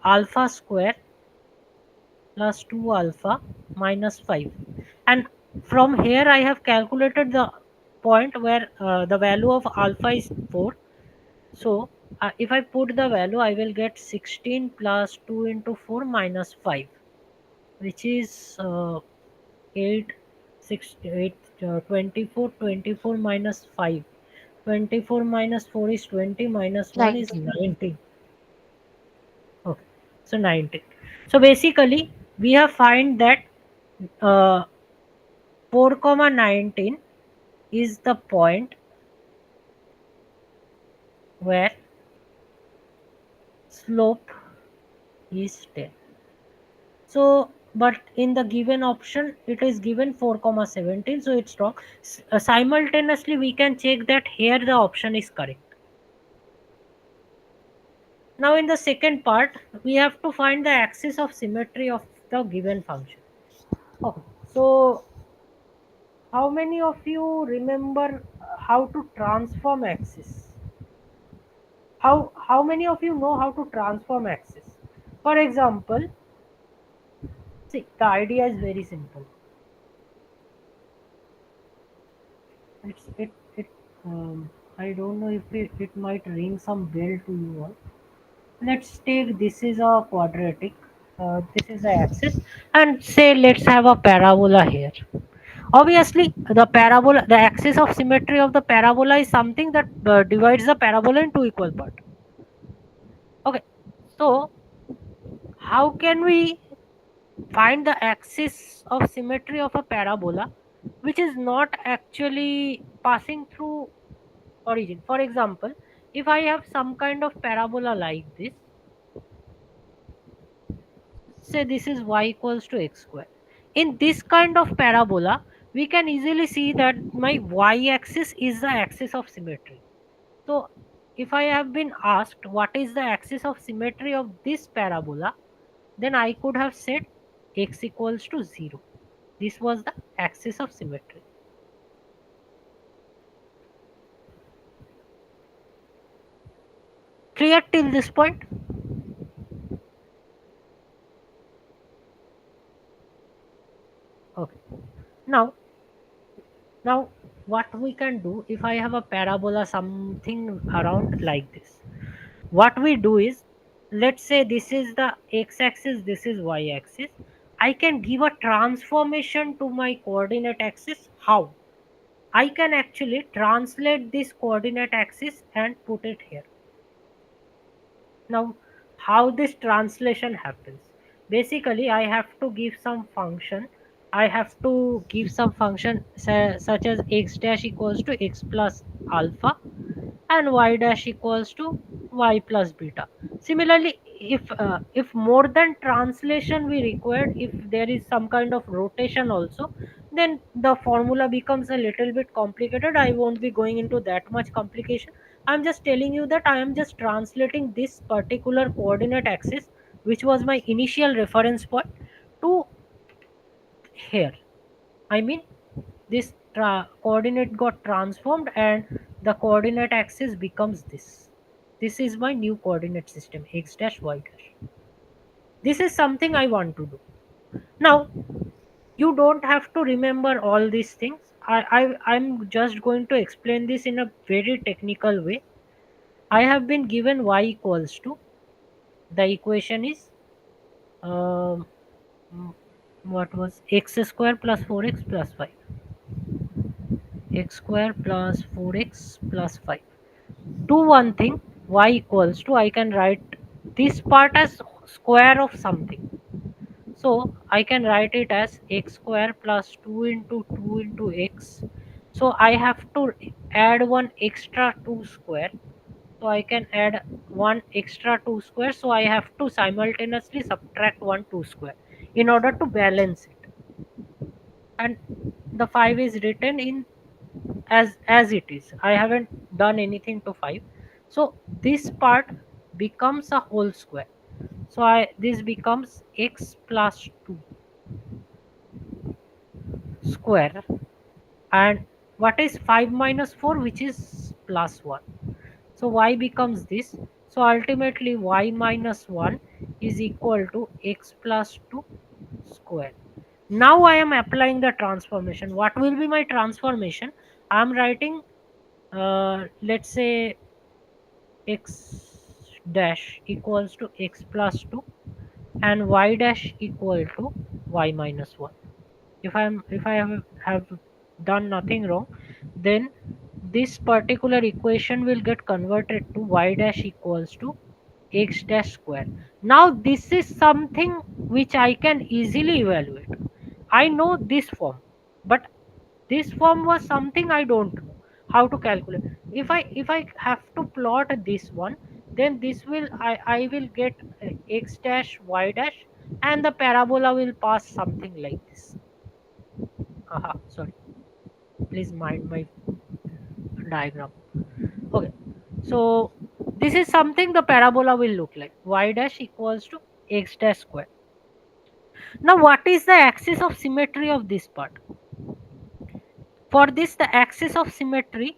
Speaker 1: alpha square plus 2 alpha minus 5. And from here I have calculated the point where the value of alpha is 4. So if I put the value, I will get 16 plus 2 into 4 minus 5, which is 8, 6, 8, 24, 24 minus 5. 24 minus 4 is 20, minus 1 is
Speaker 6: 19.
Speaker 1: 19. Okay, so 19. So basically, we have find that uh, 4 comma 19 is the point where slope is 10. So, but in the given option, it is given 4 comma 17, so it's wrong. Simultaneously, we can check that here the option is correct. Now, in the second part, we have to find the axis of symmetry of the given function. Okay, so how many of you remember how to transform axis? How many of you know how to transform axis? For example, see, the idea is very simple. It I don't know if it might ring some bell to you all. Let's take this is a quadratic, this is the axis, and say let's have a parabola here. Obviously, the axis of symmetry of the parabola is something that divides the parabola into equal part. Okay, so how can we find the axis of symmetry of a parabola which is not actually passing through origin? For example, if I have some kind of parabola like this, say this is y equals to x square. In this kind of parabola, we can easily see that my y axis is the axis of symmetry. So if I have been asked what is the axis of symmetry of this parabola, then I could have said x equals to 0. This was the axis of symmetry. Clear till this point? Okay. Now, now what we can do, if I have a parabola something around like this, what we do is, let's say this is the x-axis, this is y-axis. I can give a transformation to my coordinate axis. How? I can actually translate this coordinate axis and put it here. Now, how this translation happens? Basically, I have to give some function. I have to give some function such as x dash equals to x plus alpha and y dash equals to y plus beta. Similarly, if more than translation we required, if there is some kind of rotation also, then the formula becomes a little bit complicated. I won't be going into that much complication. I'm just telling you that I am just translating this particular coordinate axis, which was my initial reference point, to here. I mean, this coordinate got transformed and the coordinate axis becomes this. This is my new coordinate system, x dash y dash. This is something I want to do. Now, you don't have to remember all these things. I'm just going to explain this in a very technical way. I have been given y equals to, the equation is um, mm, what was x square plus 4x plus 5, x square plus 4x plus 5. Do one thing, y equals to, I can write this part as square of something. So I can write it as x square plus 2 into 2 into x. So I have to add one extra 2 square. So I can add one extra 2 square. So I have to simultaneously subtract one 2 square in order to balance it. And the 5 is written in as it is. I haven't done anything to 5. So this part becomes a whole square. So this becomes x plus 2 square, and what is 5 minus 4, which is plus 1. So y becomes this. So ultimately y minus 1 is equal to x plus 2 square. Now I am applying the transformation. What will be my transformation? I am writing, let's say, x dash equals to x plus 2 and y dash equal to y minus 1. If I have done nothing wrong, then this particular equation will get converted to y dash equals to x dash square. Now this is something which I can easily evaluate. I know this form, but this form was something I don't know how to calculate. If I have to plot this one, then this will, I will get x dash y dash, and the parabola will pass something like this. Sorry, please mind my diagram. Okay, so this is something the parabola will look like, y dash equals to x dash square. Now what is the axis of symmetry of this part? For this, the axis of symmetry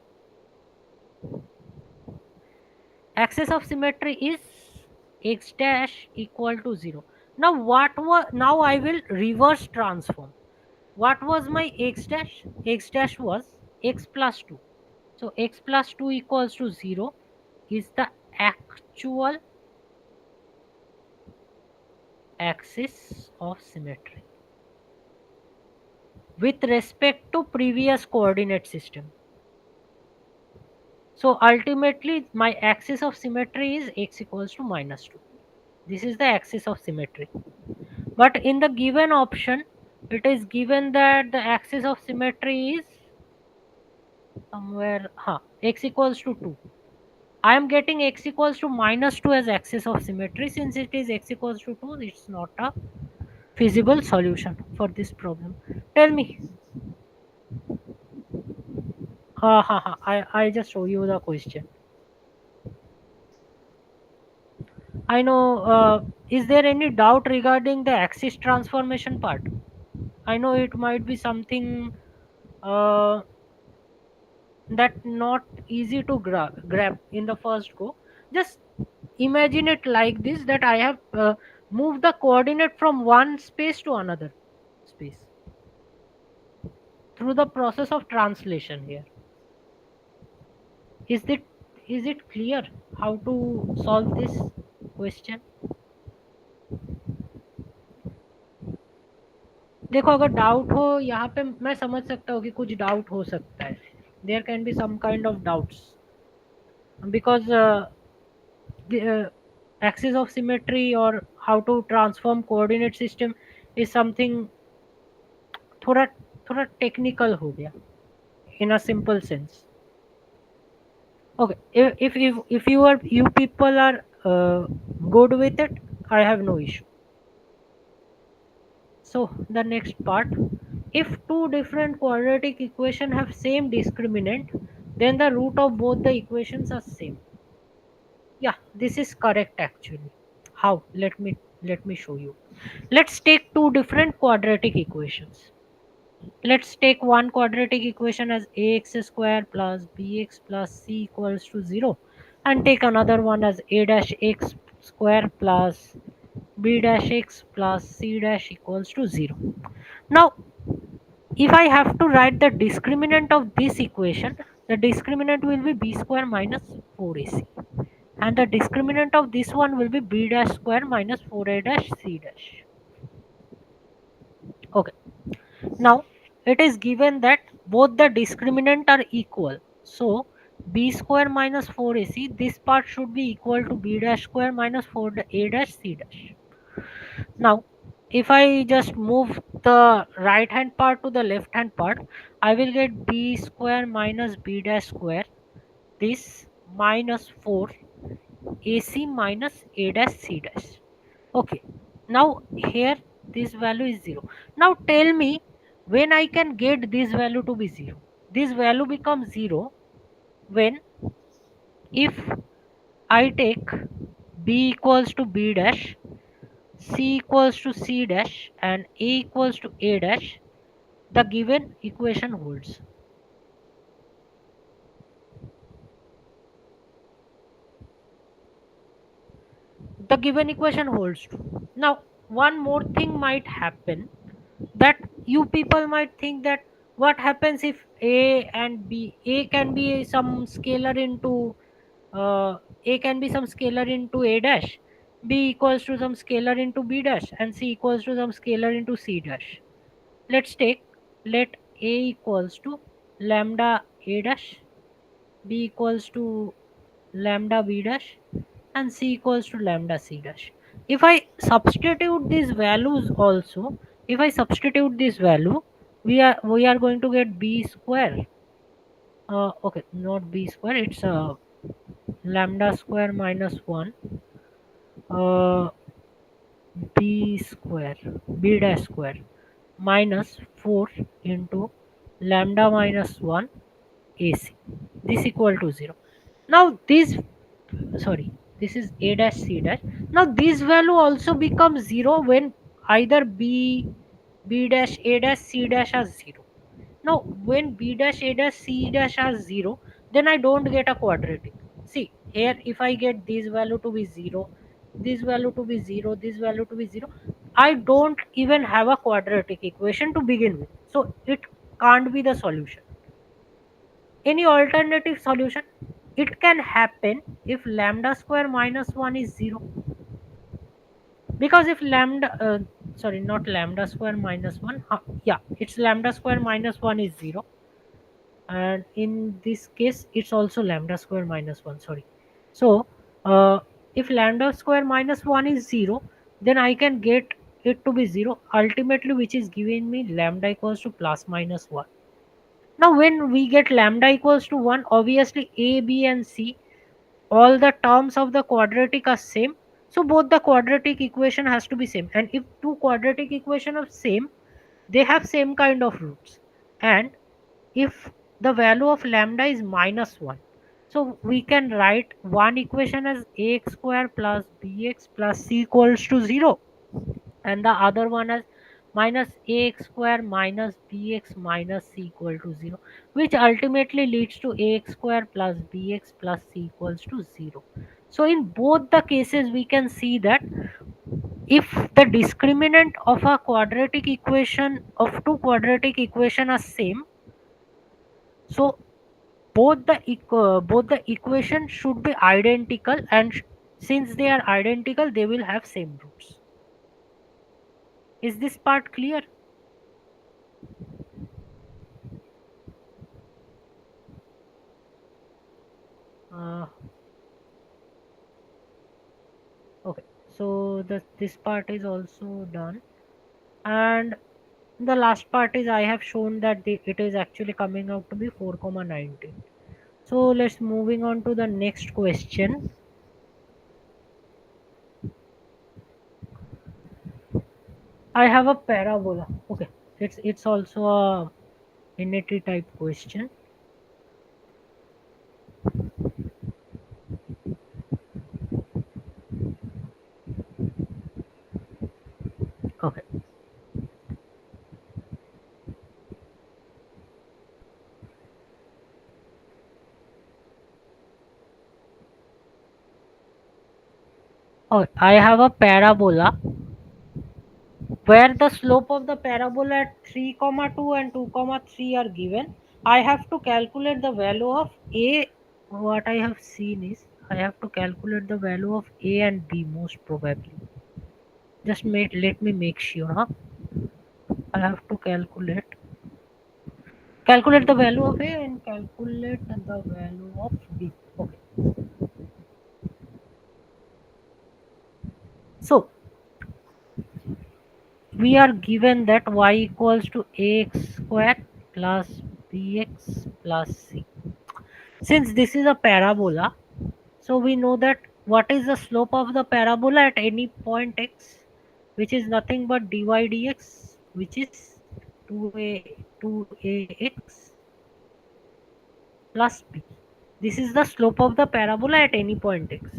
Speaker 1: is x dash equal to 0. Now now I will reverse transform. What was my x dash? X dash was x plus 2. So x plus 2 equals to 0 is the actual axis of symmetry with respect to previous coordinate system. So ultimately my axis of symmetry is x equals to minus 2. This is the axis of symmetry. But in the given option, it is given that the axis of symmetry is somewhere x equals to 2. I am getting x equals to minus 2 as axis of symmetry. Since it is x equals to 2, it's not a feasible solution for this problem. Tell me. I just show you the question. I know. Is there any doubt regarding the axis transformation part? I know it might be something uh, that not easy to grab in the first go. Just imagine it like this, that I have moved the coordinate from one space to another space through the process of translation here. Is it clear how to solve this question? देखो, अगर doubt हो यहाँ पे मैं समझ सकता हूँ कि कुछ डाउट हो सकता है. There can be some kind of doubts because the axis of symmetry or how to transform coordinate system is something थोड़ा थोड़ा टेक्निकल हो गया in a simple sense. Okay, if you people are good with it, I have no issue. So the next part, If two different quadratic equation have same discriminant, then the root of both the equations are same. Yeah, this is correct actually. How? Let me show you. Let's take two different quadratic equations. Let's take one quadratic equation as ax square plus bx plus c equals to 0, and take another one as a dash x square plus b dash x plus c dash equals to 0. Now, if I have to write the discriminant of this equation, the discriminant will be b square minus 4ac, and the discriminant of this one will be b dash square minus 4a dash c dash. Okay. Now, it is given that both the discriminant are equal. So, b square minus 4ac, this part should be equal to b dash square minus 4a dash c dash. Now, if I just move the right hand part to the left hand part, I will get b square minus b dash square, this minus 4 ac minus a dash c dash. Okay. Now, here this value is 0. Now, tell me when I can get this value to be 0. This value becomes 0 when, if I take b equals to b dash, c equals to c dash, and a equals to a dash, the given equation holds. The given equation holds true. Now, one more thing might happen, that you people might think that what happens if a and b, a can be some scalar into a can be some scalar into a dash, b equals to some scalar into b dash, and c equals to some scalar into c dash. Let's take, let a equals to lambda a dash, b equals to lambda b dash, and c equals to lambda c dash. If I substitute these values also, if I substitute this value, we are going to get b square. Okay, not b square, it's lambda square minus 1, uh, b square, b dash square minus 4 into lambda minus 1 ac, this equal to 0. Now this, sorry, this is a dash c dash. Now this value also becomes 0 when either b dash a dash c dash are 0. Now when b dash a dash c dash are 0, then I don't get a quadratic. See here, if I get this value to be 0, this value to be 0, this value to be 0, I don't even have a quadratic equation to begin with, so it can't be the solution. Any alternative solution? It can happen if lambda square minus 1 is 0. Because if lambda, sorry, not lambda square minus 1, yeah, it's lambda square minus 1 is 0. And in this case, it's also lambda square minus 1, sorry. So, if lambda square minus 1 is 0, then I can get it to be 0, ultimately, which is giving me lambda equals to plus minus 1. Now, when we get lambda equals to 1, obviously a, b, and c, all the terms of the quadratic are same. So both the quadratic equation has to be same. And if two quadratic equation are same, they have same kind of roots. And if the value of lambda is minus 1, so we can write one equation as ax square plus bx plus c equals to 0, and the other one as minus ax square minus bx minus c equal to 0, which ultimately leads to ax square plus bx plus c equals to 0. So in both the cases we can see that if the discriminant of a quadratic equation, of two quadratic equation are same, so both the equation should be identical, and since they are identical, they will have same roots. Is this part clear? uh, okay, so this part is also done, and the last part is I have shown that it is actually coming out to be 4,19. So let's moving on to the next question. I have a parabola. Okay, It's also a NAT type question. Okay. Oh, I have a parabola where the slope of the parabola at 3 comma 2 and 2 comma 3 are given. I have to calculate the value of a. What I have seen is I have to calculate the value of a and b most probably. Just let me make sure, huh? I have to calculate the value of a and calculate the value of b. Okay. So we are given that y equals to ax square plus bx plus c. Since this is a parabola, so we know that what is the slope of the parabola at any point x, which is nothing but dy dx, which is 2ax plus b. This is the slope of the parabola at any point x.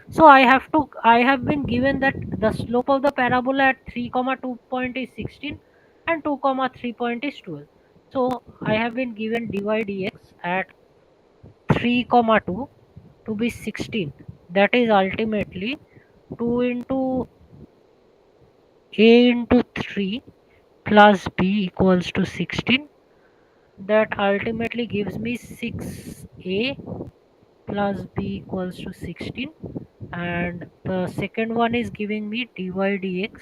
Speaker 1: So I have been given that the slope of the parabola at 3 comma 2 point is 16 and 2 comma 3 point is 12. So I have been given dy dx at 3 comma 2 to be 16. That is ultimately 2 into a into 3 plus b equals to 16. That ultimately gives me 6a plus b equals to 16, and the second one is giving me dy dx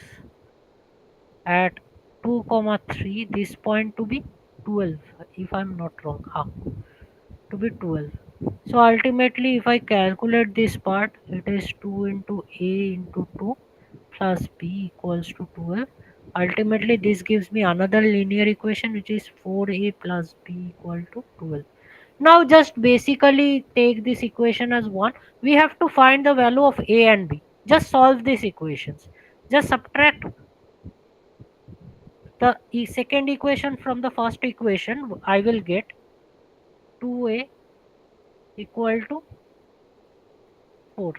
Speaker 1: at 2 comma 3, this point to be 12, if I'm not wrong, to be 12. So ultimately if I calculate this part, it is 2 into a into 2 plus b equals to 12. Ultimately this gives me another linear equation, which is 4a plus b equal to 12. Now just basically take this equation as 1. We have to find the value of a and b. Just solve these equations. Just subtract the second equation from the first equation. I will get 2a equal to 4.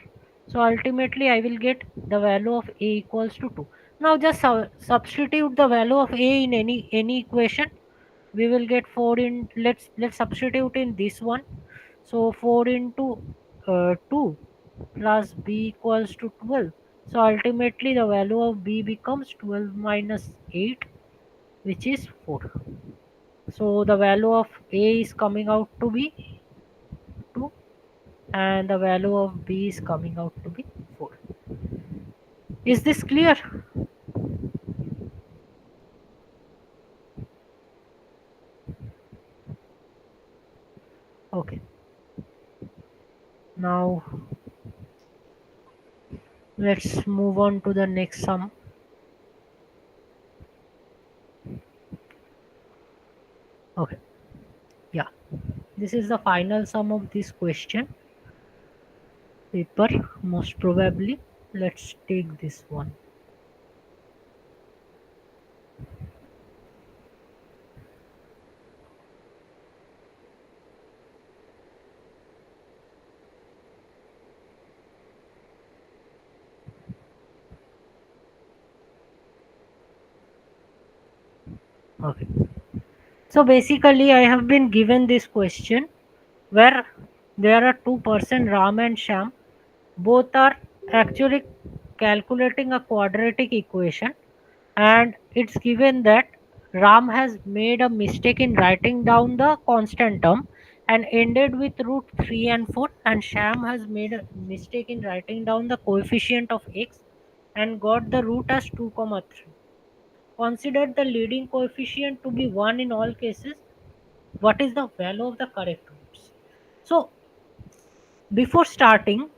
Speaker 1: So ultimately I will get the value of a equals to 2. Now just substitute the value of a in any equation. We will get 4 in, let's substitute in this one. So 4 into 2 plus b equals to 12. So ultimately the value of b becomes 12 minus 8, which is 4. So the value of a is coming out to be 2 and the value of b is coming out to be 4. Is this clear? Okay. Now let's move on to the next sum. Okay. Yeah. This is the final sum of this question paper, most probably. Let's take this one. Okay. So basically I have been given this question where there are two person, Ram and Sham. Both are actually calculating a quadratic equation, and it's given that Ram has made a mistake in writing down the constant term and ended with root 3 and 4, and Sham has made a mistake in writing down the coefficient of x and got the root as 2 comma 3. Consider the leading coefficient to be 1 in all cases. What is the value of the correct roots? So before starting,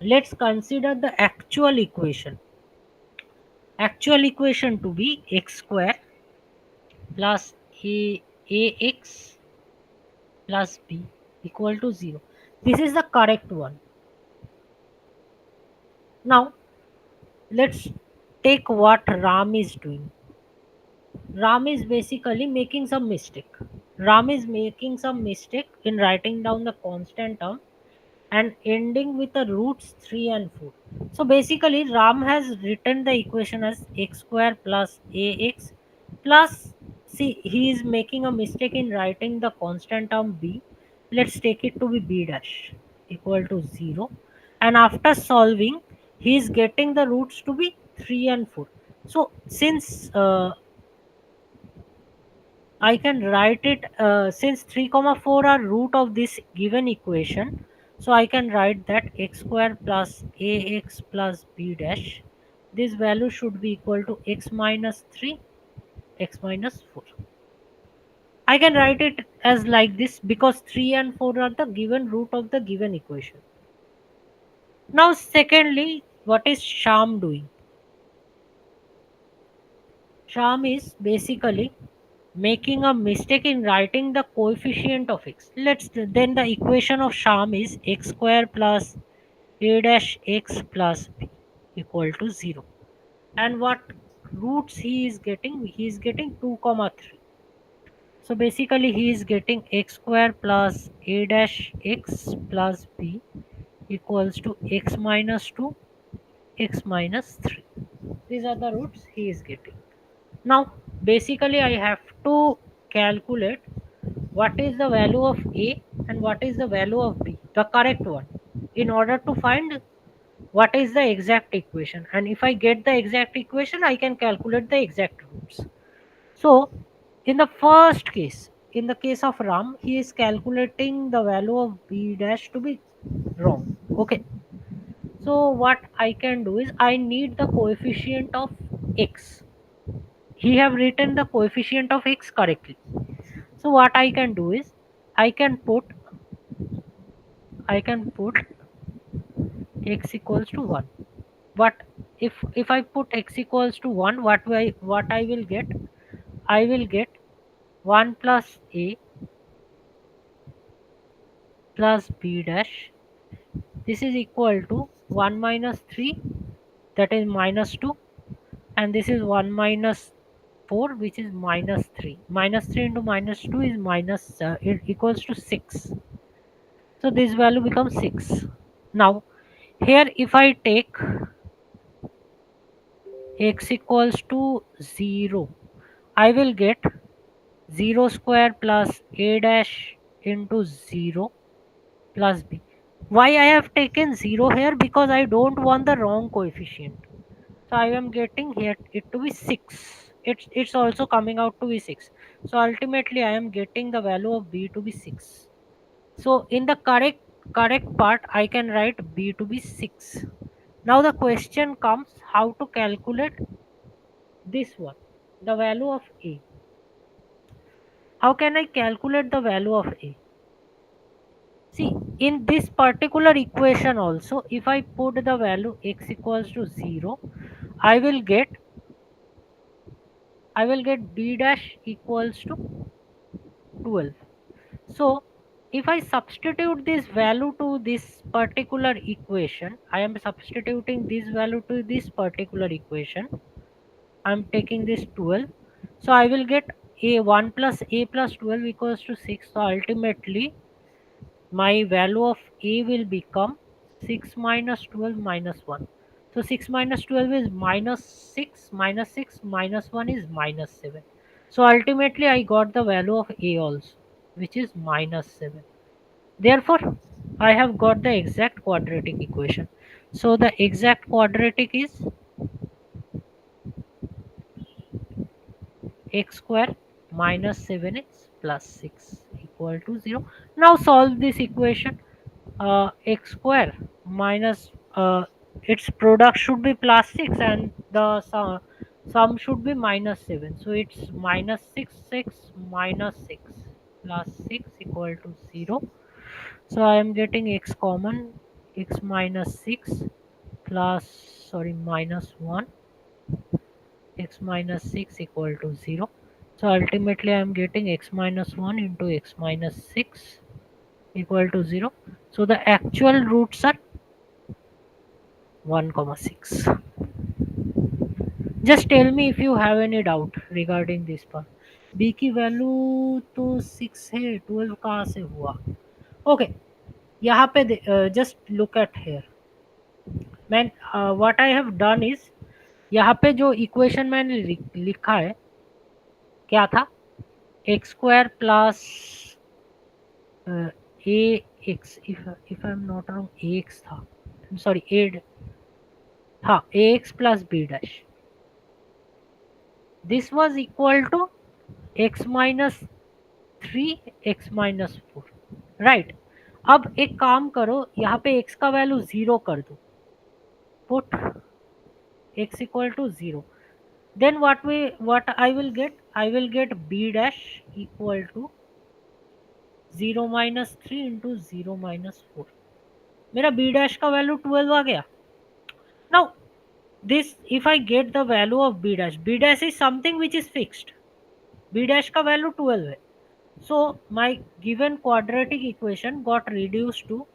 Speaker 1: let's consider the actual equation to be x square plus ax plus b equal to 0. This is the correct one. Now let's take what Ram is doing. Ram is basically making some mistake. Ram is making some mistake in writing down the constant term and ending with the roots 3 and 4. So basically Ram has written the equation as x square plus ax plus, see, he is making a mistake in writing the constant term b. Let's take it to be b dash equal to 0, and after solving he is getting the roots to be 3 and 4. So since I can write it, since 3 comma 4 are root of this given equation, so I can write that x square plus ax plus b dash, this value should be equal to x minus 3, x minus 4. I can write it as like this because 3 and 4 are the given root of the given equation. Now secondly, what is Sham doing? Sham is basically making a mistake in writing the coefficient of x. Let's then the equation of Sham is x square plus a dash x plus b equal to 0. And what roots he is getting? He is getting 2 comma 3. So basically he is getting x square plus a dash x plus b equals to x minus 2, x minus 3. These are the roots he is getting. Now basically I have to calculate what is the value of A and what is the value of B, the correct one, in order to find what is the exact equation. And if I get the exact equation, I can calculate the exact roots. So in the first case, in the case of Ram, he is calculating the value of B dash to be wrong. Okay. So what I can do is I need the coefficient of x. He have written the coefficient of x correctly. So what I can do is I can put I can put x equals to 1. But if I put x equals to 1, what I will get? I will get 1 plus a plus b dash. This is equal to 1 minus 3, that is minus 2, and this is 1 minus 4, which is minus 3. Minus 3 into minus 2 is minus, it equals to 6. So this value becomes 6. Now here if I take x equals to 0, I will get 0 square plus a dash into 0 plus b. Why I have taken 0 here? Because I don't want the wrong coefficient. So I am getting here it to be 6. It's also coming out to be 6. So ultimately I am getting the value of b to be 6. So in the correct part I can write b to be 6. Now the question comes how to calculate this one, the value of a. How can I calculate the value of a? See, in this particular equation also, if I put the value x equals to 0, I will get b dash equals to 12. So if I substitute this value to this particular equation, I am substituting this value to this particular equation. I am taking this 12. So I will get a 1 plus a plus 12 equals to 6. So ultimately my value of a will become 6 minus 12 minus 1. So 6 minus 12 is minus 6, minus 6 minus 1 is minus 7. So ultimately I got the value of a also, which is minus 7. Therefore I have got the exact quadratic equation. So the exact quadratic is x square minus 7x plus 6 equal to 0. Now solve this equation. X square minus, its product should be plus 6 and the sum should be minus 7. So it's minus 6 minus 6 plus 6 equal to 0. So I am getting x common, x minus 6 plus, sorry, minus 1, x minus 6 equal to 0. So ultimately I am getting x minus 1 into x minus 6 equal to 0. So the actual roots are 1 comma 6. Just tell me if you have any doubt regarding this part. b की value तो 6 है, 12 कहाँ से हुआ? Okay, यहाँ पे just look at here मैं, what I have done is, यहाँ पे जो इक्वेशन मैंने लिखा है क्या था, X square plus A X, if I am not wrong A X था, सॉरी ए, हाँ A X plus B dash, this was equal to X minus 3 X minus 4, right? अब एक काम करो, यहाँ पे x का वैल्यू 0 कर दो, put x equal to 0, then what I will get, I will get b dash equal to 0 minus 3 into 0 minus 4, मेरा b dash का वैल्यू 12 आ गया. Now this, if I get the value of b dash is something which is fixed, b dash का value 12 है, so my given quadratic equation got reduced to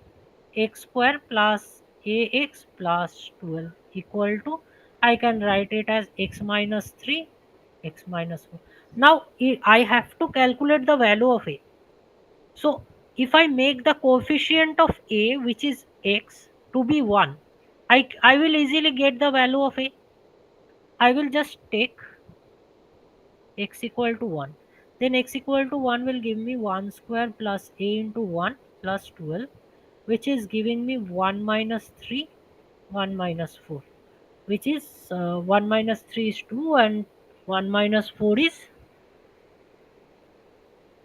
Speaker 1: x square plus ax plus 12 equal to, I can write it as x minus 3 x minus 4. Now I have to calculate the value of a. So if I make the coefficient of a, which is x, to be 1, I will easily get the value of a. I will just take x equal to 1, then x equal to 1 will give me 1 square plus a into 1 plus 12, which is giving me 1 minus 3 1 minus 4, which is 1 minus 3 is 2 and 1 minus 4 is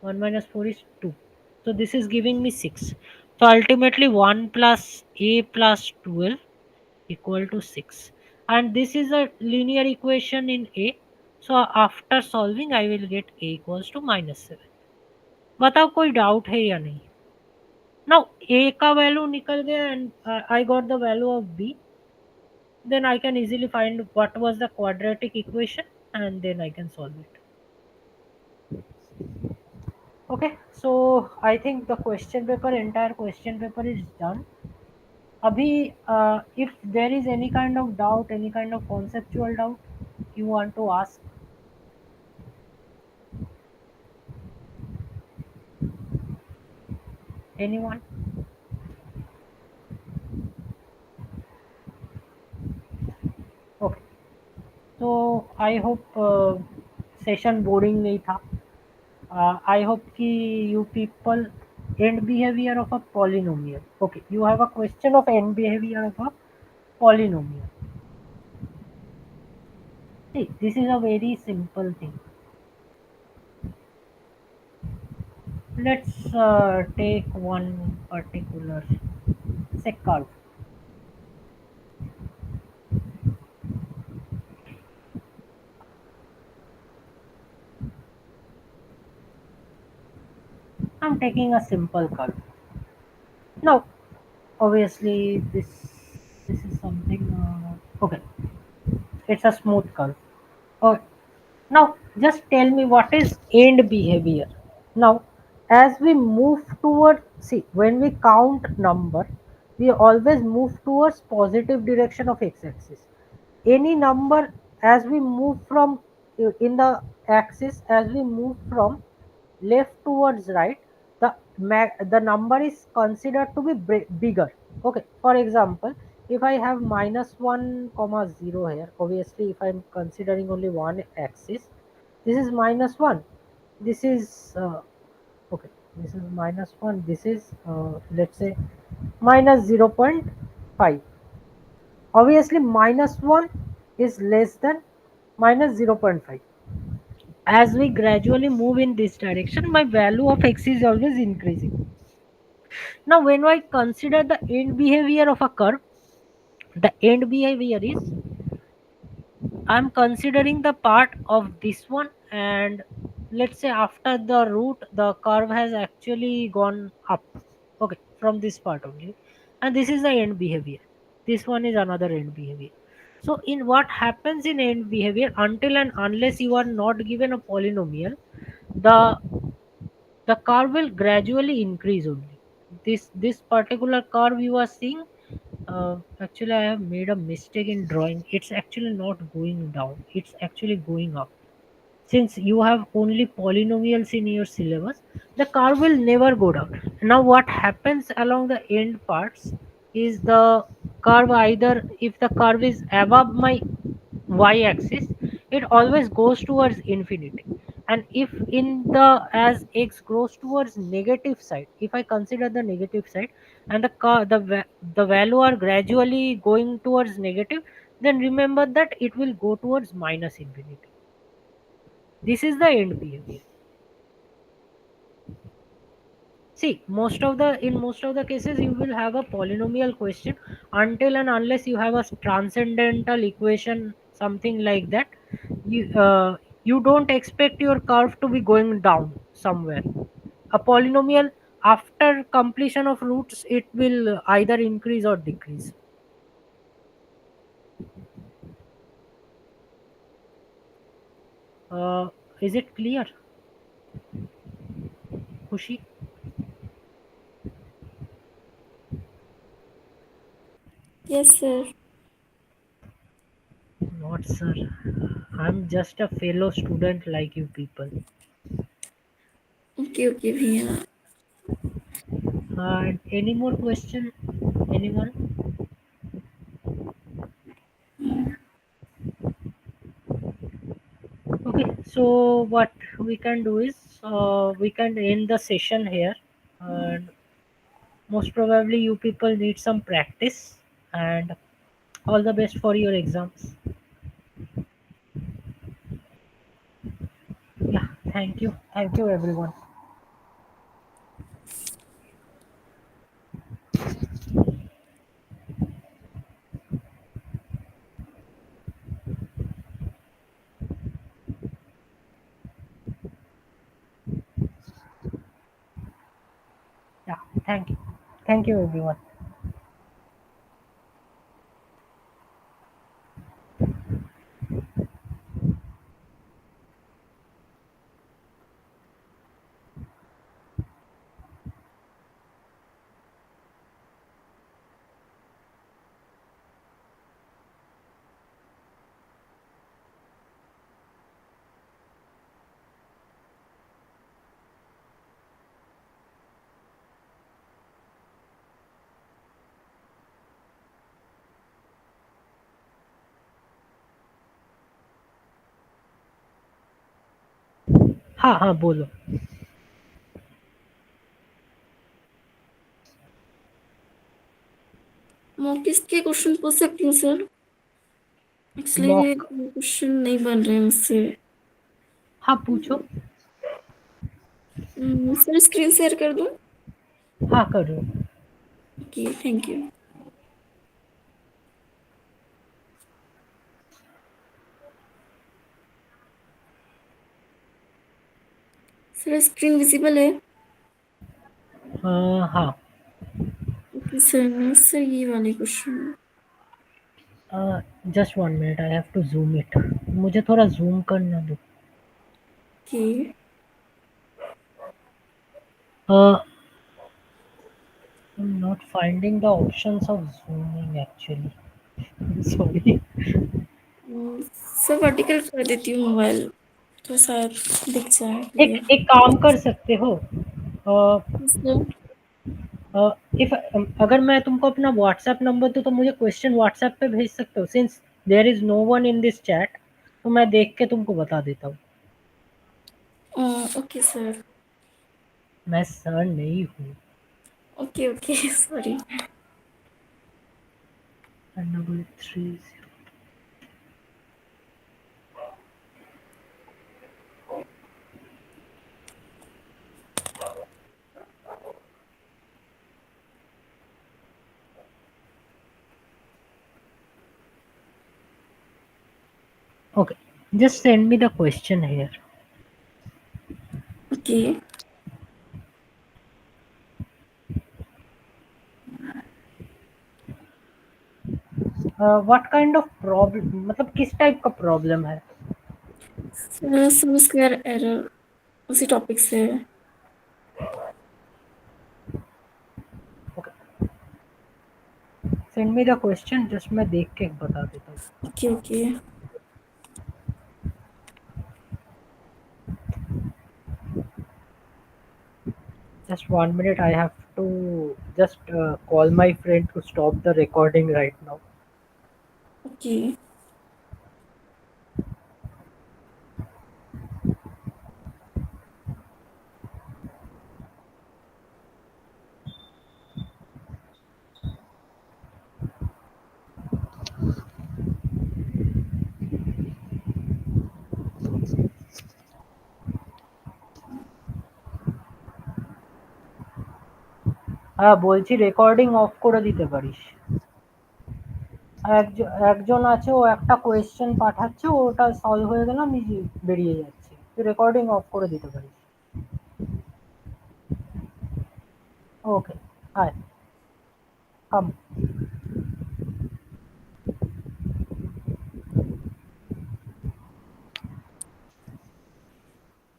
Speaker 1: 1 minus 4 is 2, so this is giving me 6. So ultimately 1 plus a plus 12 equal to 6, and this is a linear equation in a, so after solving I will get a equals to minus 7. बताओ कोई doubt है या नहीं? Now a का value निकल गया and I got the value of b, then I can easily find what was the quadratic equation and then I can solve it. Okay, so I think the question paper, entire question paper is done. Abhi, if there is any kind of doubt, any kind of conceptual doubt you want to ask, anyone? Okay, so I hope session boring नहीं था. I hope कि you people, end behavior of a polynomial. Okay, you have a question of end behavior of a polynomial. See, this is a very simple thing. Let's take one particular, say curve. I'm taking a simple curve. Now, obviously, this is something. Okay, it's a smooth curve. Oh, now just tell me what is end behavior. Now, as we move toward, see, when we count number, we always move towards positive direction of x-axis. Any number, as we move from in the axis, as we move from left towards right, the number is considered to be bigger. Okay, for example, if I have minus 1 comma 0 here, obviously if I'm considering only one axis, this is minus 1, this is okay, this is minus 1, this is let's say minus 0.5. Obviously minus 1 is less than minus 0.5. As we gradually move in this direction, my value of x is always increasing. Now when I consider the end behavior of a curve, the end behavior is, I'm considering the part of this one, and let's say after the root the curve has actually gone up, okay, from this part only, and this is the end behavior, this one is another end behavior. So in what happens in end behavior, until and unless you are not given a polynomial, the the curve will gradually increase only. This particular curve you are seeing, Actually, I have made a mistake in drawing. It's actually not going down. It's actually going up. Since you have only polynomials in your syllabus, the curve will never go down. Now, what happens along the end parts is the curve either if the curve is above my y-axis, it always goes towards infinity. And if in the as x goes towards negative side, if I consider the negative side and the value are gradually going towards negative, then remember that it will go towards minus infinity. This is the end behavior. See, most of the cases you will have a polynomial question until and unless you have a transcendental equation, something like that. You don't expect your curve to be going down somewhere. A polynomial after completion of roots, it will either increase or decrease. Uh, is it clear, Kushi?
Speaker 4: Yes, sir.
Speaker 1: Not, sir. I'm just a fellow student like you people.
Speaker 4: Okay, भैया.
Speaker 1: And any more question? Anyone? Okay, so what we can do is we can end the session here, and most probably you people need some practice, and all the best for your exams. Yeah, thank you everyone. Yeah, thank you everyone. हाँ हाँ बोलो.
Speaker 4: Mock test के question पूछ सकती हूँ sir? Actually
Speaker 1: mock.
Speaker 4: Question नहीं बन रहे मुझसे.
Speaker 1: हाँ पूछो.
Speaker 4: सर स्क्रीन शेयर कर दूँ?
Speaker 1: हाँ करो.
Speaker 4: Okay, thank you. Sir screen visible है?
Speaker 1: हाँ.
Speaker 4: Okay sir. सर ये वाले question.
Speaker 1: Just 1 minute, I have to zoom it. मुझे थोड़ा जूम करना दो.
Speaker 4: Okay.
Speaker 1: I'm not finding the options of zooming actually. Sorry.
Speaker 4: Sir vertical कर देती हूँ मोबाइल, तो शायद दिख जाए
Speaker 1: एक
Speaker 4: क्लियर.
Speaker 1: एक काम कर सकते हो.
Speaker 4: सर
Speaker 1: इफ अगर मैं तुमको अपना व्हाट्सएप नंबर दूं तो मुझे क्वेश्चन व्हाट्सएप पे भेज सकते हो, since there is no one in this chat. तो मैं देख के तुमको बता देता हूँ.
Speaker 4: Okay sir.
Speaker 1: मैं सर नहीं हूँ.
Speaker 4: Okay sorry.
Speaker 1: 930. Okay, just send me the question here.
Speaker 4: Okay.
Speaker 1: What kind of problem, मतलब किस टाइप का प्रॉब्लम है?
Speaker 4: सर सम स्क्वायर एरर उसी टॉपिक से है.
Speaker 1: Okay. Send me the question, just मैं देख के बता देता हूँ.
Speaker 4: Okay okay.
Speaker 1: Just 1 minute, I have to just call my friend to stop the recording right now.
Speaker 4: Okay.
Speaker 1: হ্যাঁ বলছি রেকর্ডিং অফ করে দিতে পারিস. একজন আছে, ও একটা কোয়েশ্চেন পাঠাচ্ছে, ওটা সলভ হয়ে গেলে আমি বেরিয়ে যাচ্ছি. তুই রেকর্ডিং অফ করে দিতে পারিস. ওকে, আয়, কাম.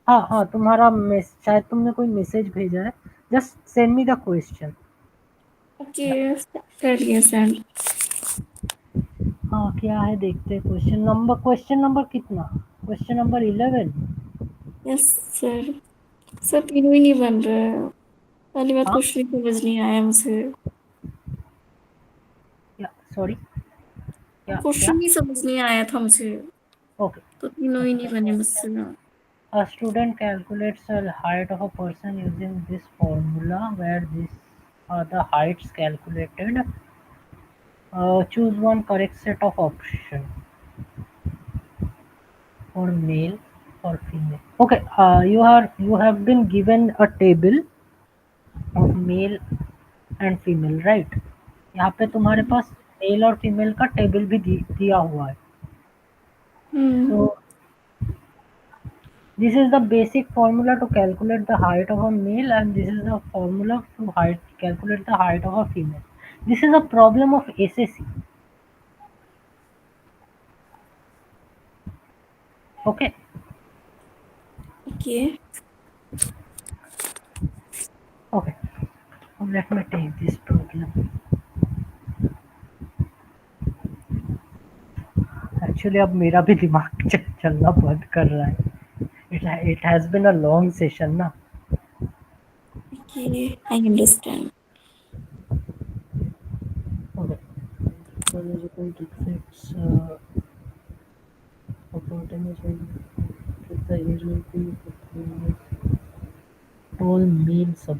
Speaker 1: हाँ हाँ, तुम्हारा शायद तुमने कोई मैसेज भेजा है. Just send me the question.
Speaker 4: Okay कर लिया सेंड.
Speaker 1: हाँ क्या है देखते हैं. क्वेश्चन नंबर कितना? Question number 11.
Speaker 4: Yes sir. Sir तीनों ही नहीं बन रहा है. पहली बात
Speaker 1: हाँ
Speaker 4: कुछ भी समझ नहीं आया मुझे.
Speaker 1: क्या, सॉरी, क्या क्या?
Speaker 4: क्वेश्चन ही समझ नहीं आया था मुझे.
Speaker 1: ओके.
Speaker 4: तो तीनों ही नहीं बने मुझसे ना.
Speaker 1: A student calculates the height of a person using this formula, where these are the heights calculated. Choose one correct set of options for male or female. Okay, you have been given a table of male and female, right? यहाँ पे तुम्हारे पास mail और female का table भी दिया हुआ है.
Speaker 4: हम्म.
Speaker 1: So this is the basic formula to calculate the height of a male, and this is the formula to calculate the height of a female. This is a problem of SSC. Okay.
Speaker 4: Okay.
Speaker 1: Okay. Now let me take this problem. Actually अब मेरा भी दिमाग चलना बंद कर रहा है. It has been a long session ना.
Speaker 4: Okay I understand.
Speaker 1: Okay. So there's a point fix opportunity with the age will be all mean sub